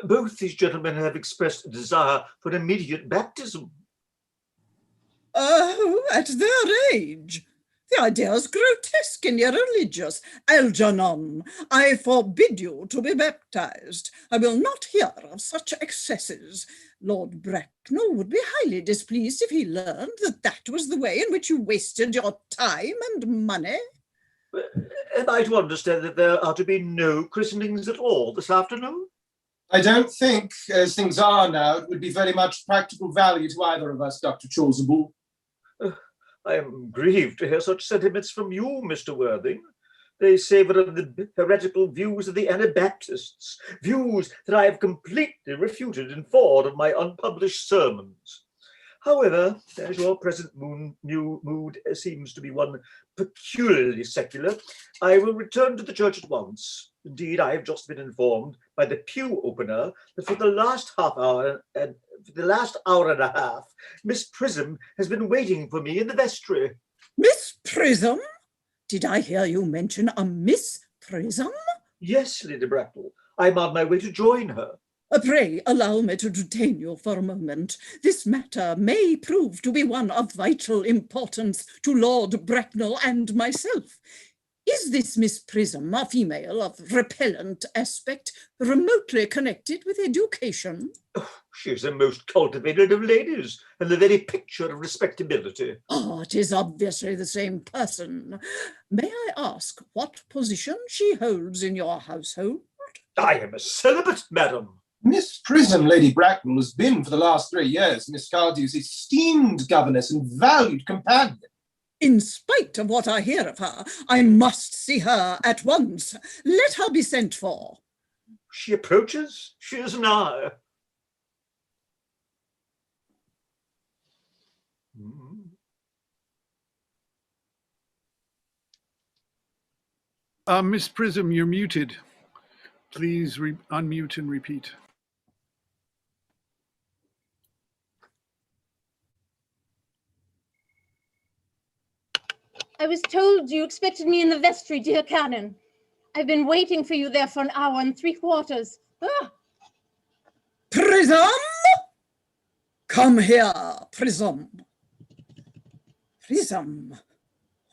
Both these gentlemen have expressed a desire for immediate baptism. Oh, at their age. The idea is grotesque and irreligious. Algernon, I forbid you to be baptized. I will not hear of such excesses. Lord Bracknell would be highly displeased if he learned that that was the way in which you wasted your time and money. Am I to understand that there are to be no christenings at all this afternoon? I don't think, as things are now, it would be very much practical value to either of us, Dr. Chasuble. I am grieved to hear such sentiments from you, Mr. Worthing. They savour of the heretical views of the Anabaptists, views that I have completely refuted in 4 of my unpublished sermons. However, as your present mood seems to be one peculiarly secular, I will return to the church at once. Indeed, I have just been informed by the pew opener that for the last hour and a half, Miss Prism has been waiting for me in the vestry. Miss Prism? Did I hear you mention a Miss Prism? Yes, Lady Bracknell. I'm on my way to join her. Pray allow me to detain you for a moment. This matter may prove to be one of vital importance to Lord Bracknell and myself. Is this Miss Prism, a female of repellent aspect, remotely connected with education? Oh, she is a most cultivated of ladies, and the very picture of respectability. Oh, it is obviously the same person. May I ask what position she holds in your household? I am a celibate, madam. Miss Prism, Lady Bracknell, has been for the last 3 years Miss Cardew's esteemed governess and valued companion. In spite of what I hear of her, I must see her at once. Let her be sent for. She approaches. She is nigh. Miss Prism, you're muted. Please unmute and repeat. I was told you expected me in the vestry, dear Canon. I've been waiting for you there for 1 hour and 3/4. Ah. Prism! Come here, Prism. Prism,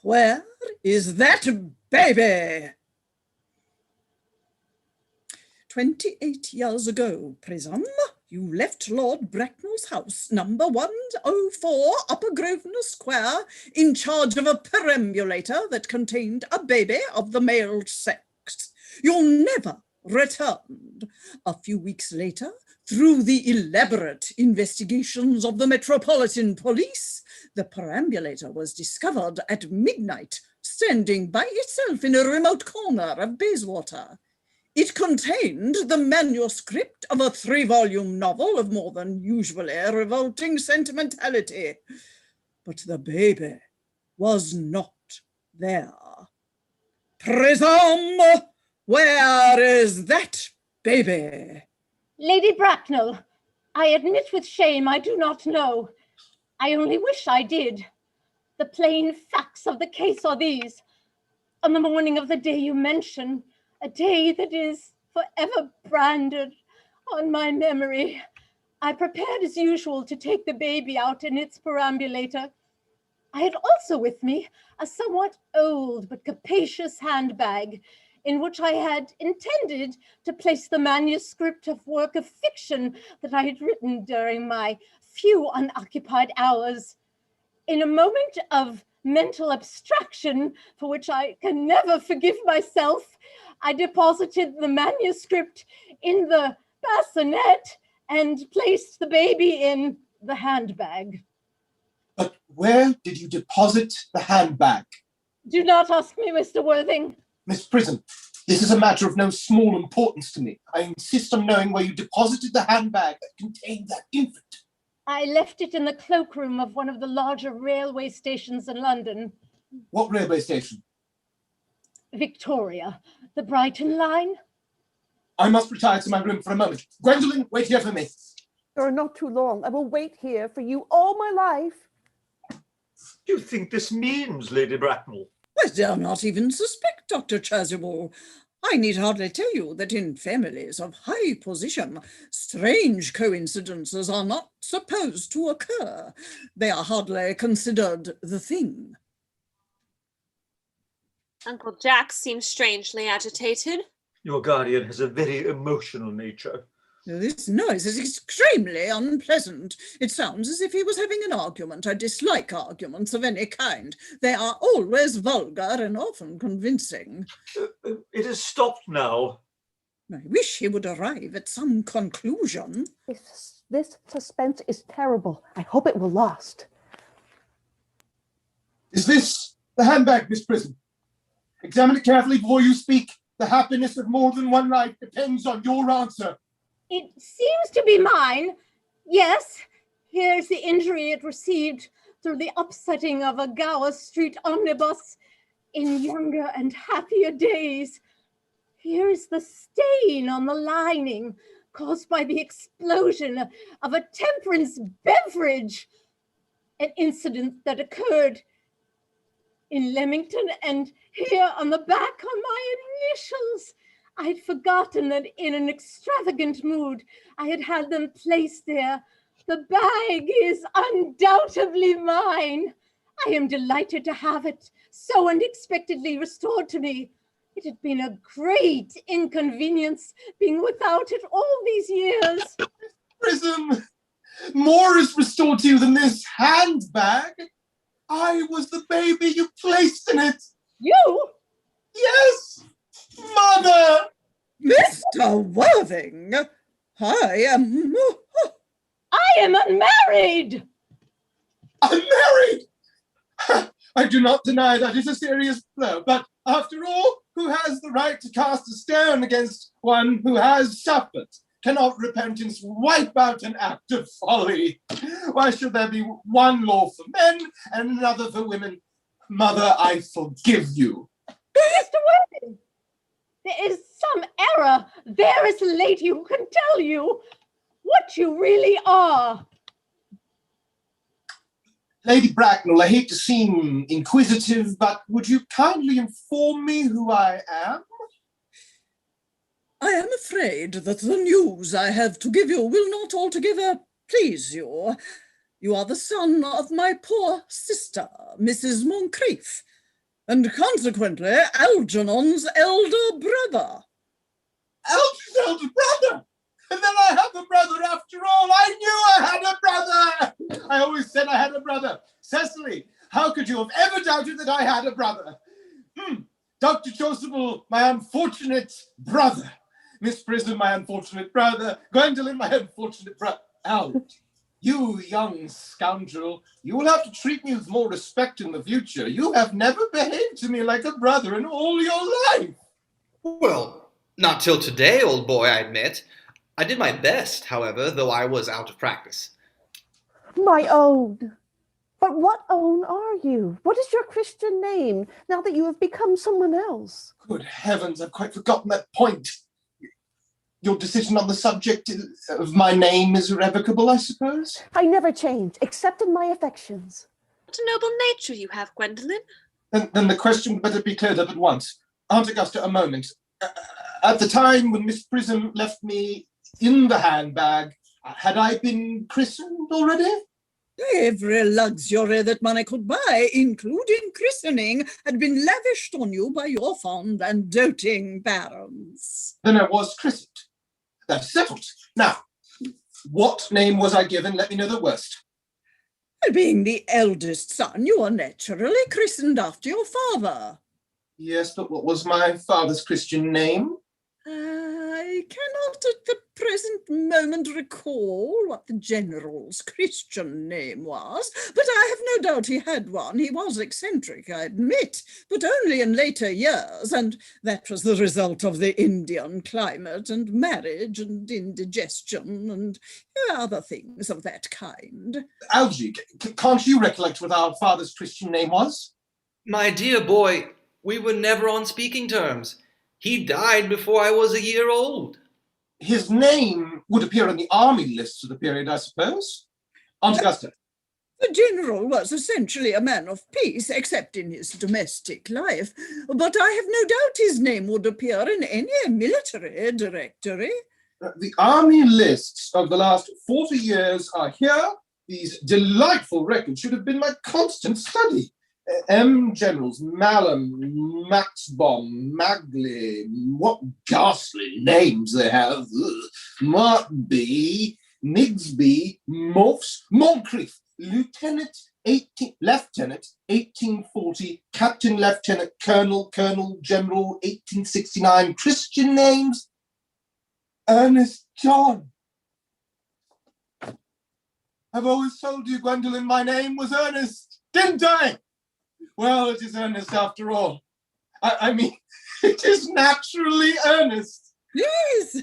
where is that baby? 28 years ago, Prism, you left Lord Bracknell's house, number 104, Upper Grosvenor Square, in charge of a perambulator that contained a baby of the male sex. You never returned. A few weeks later, through the elaborate investigations of the Metropolitan Police, the perambulator was discovered at midnight, standing by itself in a remote corner of Bayswater. It contained the manuscript of a 3-volume novel of more than usually revolting sentimentality. But the baby was not there. Prism, where is that baby? Lady Bracknell, I admit with shame I do not know. I only wish I did. The plain facts of the case are these. on the morning of the day you mention, a day that is forever branded on my memory, I prepared as usual to take the baby out in its perambulator. I had also with me a somewhat old but capacious handbag in which I had intended to place the manuscript of work of fiction that I had written during my few unoccupied hours. In a moment of mental abstraction, for which I can never forgive myself, I deposited the manuscript in the bassinet and placed the baby in the handbag. But where did you deposit the handbag? Do not ask me, Mr. Worthing. Miss Prism, this is a matter of no small importance to me. I insist on knowing where you deposited the handbag that contained that infant. I left it in the cloakroom of one of the larger railway stations in London. What railway station? Victoria, the Brighton line. I must retire to my room for a moment. Gwendolen, wait here for me. You're not too long. I will wait here for you all my life. What do you think this means, Lady Bracknell? I dare not even suspect, Dr. Chasuble. I need hardly tell you that in families of high position, strange coincidences are not supposed to occur. They are hardly considered the thing. Uncle Jack seems strangely agitated. Your guardian has a very emotional nature. This noise is extremely unpleasant. It sounds as if he was having an argument. I dislike arguments of any kind. They are always vulgar and often convincing. It has stopped now. I wish he would arrive at some conclusion. This suspense is terrible. I hope it will last. Is this the handbag, Miss Prism? Examine it carefully before you speak. The happiness of more than one life depends on your answer. It seems to be mine. Yes, here's the injury it received through the upsetting of a Gower Street omnibus in younger and happier days. Here's the stain on the lining caused by the explosion of a temperance beverage, an incident that occurred in Leamington, and here on the back are my initials. I'd forgotten that in an extravagant mood, I had had them placed there. The bag is undoubtedly mine. I am delighted to have it so unexpectedly restored to me. It had been a great inconvenience being without it all these years. Prism, more is restored to you than this handbag. I was the baby you placed in it. You? Yes, Mother. Mr. Worthing, I am unmarried. Unmarried? I do not deny that it's a serious blow, but after all, who has the right to cast a stone against one who has suffered? Cannot repentance wipe out an act of folly? Why should there be one law for men and another for women? Mother, I forgive you. Mr. Worthing, there is some error. There is a lady who can tell you what you really are. Lady Bracknell, I hate to seem inquisitive, but would you kindly inform me who I am? I am afraid that the news I have to give you will not altogether please you. You are the son of my poor sister, Mrs. Moncrief, and consequently Algernon's elder brother. Alger's elder brother? And then I have a brother after all. I knew I had a brother. I always said I had a brother. Cecily, how could you have ever doubted that I had a brother? Dr. Chasuble, my unfortunate brother. Miss Prism, my unfortunate brother. Gwendolen, my unfortunate brother. Al, you young scoundrel, you will have to treat me with more respect in the future. You have never behaved to me like a brother in all your life. Well, not till today, old boy, I admit. I did my best, however, though I was out of practice. My own. But what own are you? What is your Christian name now that you have become someone else? Good heavens, I've quite forgotten that point. Your decision on the subject of my name is irrevocable, I suppose? I never change, except in my affections. What a noble nature you have, Gwendolen. Then the question better be cleared up at once. Aunt Augusta, a moment. At the time when Miss Prism left me in the handbag, had I been christened already? Every luxury that money could buy, including christening, had been lavished on you by your fond and doting parents. Then I was christened. That's settled. Now, what name was I given? Let me know the worst. Being the eldest son, you are naturally christened after your father. Yes, but what was my father's Christian name? I cannot at the present moment recall what the general's Christian name was, but I have no doubt he had one. He was eccentric, I admit, but only in later years, and that was the result of the Indian climate and marriage and indigestion and other things of that kind. Algy, can't you recollect what our father's Christian name was? My dear boy, we were never on speaking terms. He died before I was a year old. His name would appear in the army lists of the period, I suppose. Aunt Augusta. The general was essentially a man of peace, except in his domestic life, but I have no doubt his name would appear in any military directory. The army lists of the last 40 years are here. These delightful records should have been my constant study. M. Generals, Mallam, Maxbom, Magley, what ghastly names they have. Mark B, Nigsby, Morphs, Moncrief, Lieutenant 1840, Captain, Lieutenant, Colonel, General 1869. Christian names, Ernest John. I've always told you, Gwendolyn, my name was Ernest, didn't I? Well, it is Ernest after all. I mean, it is naturally Ernest. Yes,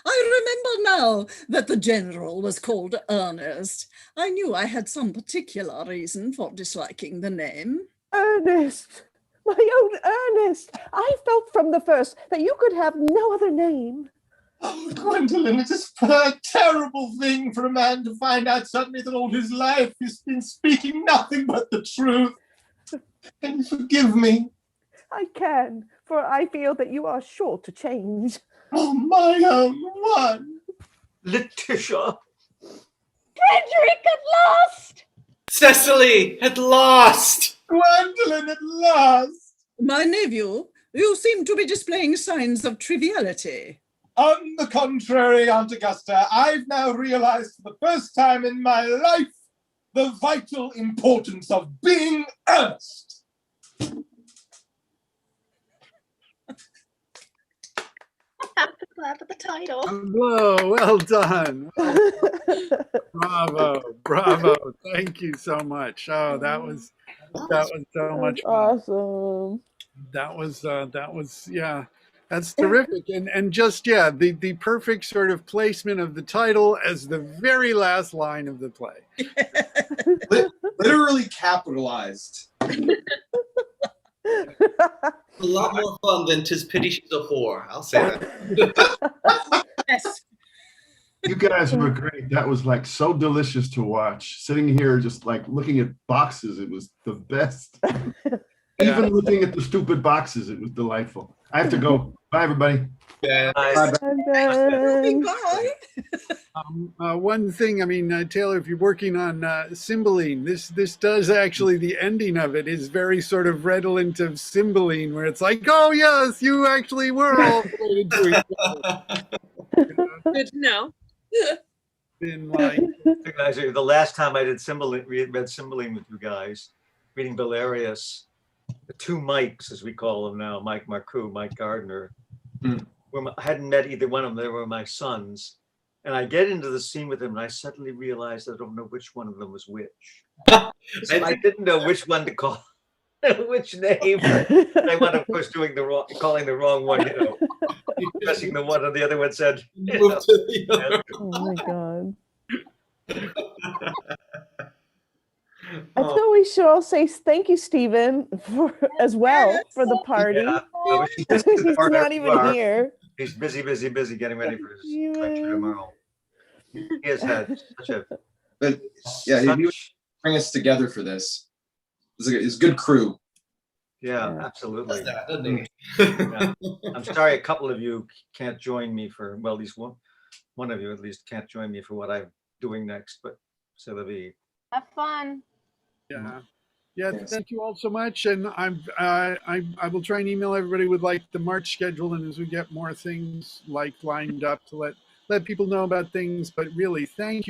I remember now that the general was called Ernest. I knew I had some particular reason for disliking the name. Ernest, my own Ernest. I felt from the first that you could have no other name. Oh, Gwendolyn, it is a terrible thing for a man to find out suddenly that all his life he's been speaking nothing but the truth. Can you forgive me? I can, for I feel that you are sure to change. Oh, my own one. Letitia. Frederick at last! Cecily, at last! Gwendolyn, at last! My nephew, you seem to be displaying signs of triviality. On the contrary, Aunt Augusta, I've now realized for the first time in my life the vital importance of being earnest. Clap at the title. Whoa, well done. Bravo, bravo. Thank you so much. Oh, that was so much fun. Awesome. That was yeah. That's terrific. And just the perfect sort of placement of the title as the very last line of the play. Literally capitalized. A lot more fun than 'Tis Pity She's a Whore. I'll say that. Yes. You guys were great. That was like so delicious to watch. Sitting here just like looking at boxes, it was the best. Even looking at the stupid boxes, it was delightful. I have to go. Bye, everybody. Yeah. And then, Bye. One thing, I mean, Taylor, if you're working on Cymbeline, this does actually, the ending of it is very sort of redolent of Cymbeline, where it's like, oh yes, you actually were all related to each other. Good to know. Been like, Actually, the last time I did read Cymbeline with you guys, reading Valerius, the two Mikes, as we call them now, Mike Marcoux, Mike Gardner, I hadn't met either one of them. They were my sons. And I get into the scene with them, and I suddenly realized I don't know which one of them was which. So I didn't know which one to call, which name. I wound up, of course, calling the wrong one, pressing the one, and the other one said, Move to the other. oh my God. I thought we should all say thank you, Stephen, as well for the party. Yeah. He's not even here. He's busy getting ready for his lecture tomorrow. He has had such a... But yeah, he would bring us together for this. It's a good crew. Yeah, Yeah. absolutely. Does that, doesn't he? Yeah. I'm sorry, a couple of you can't join me for, well, at least one of you at least can't join me for what I'm doing next, but so there'll be. Have fun. Yeah. Yeah, Yes. thank you all so much, and I will try and email everybody with like the March schedule, and as we get more things like lined up to let people know about things. But really, thank you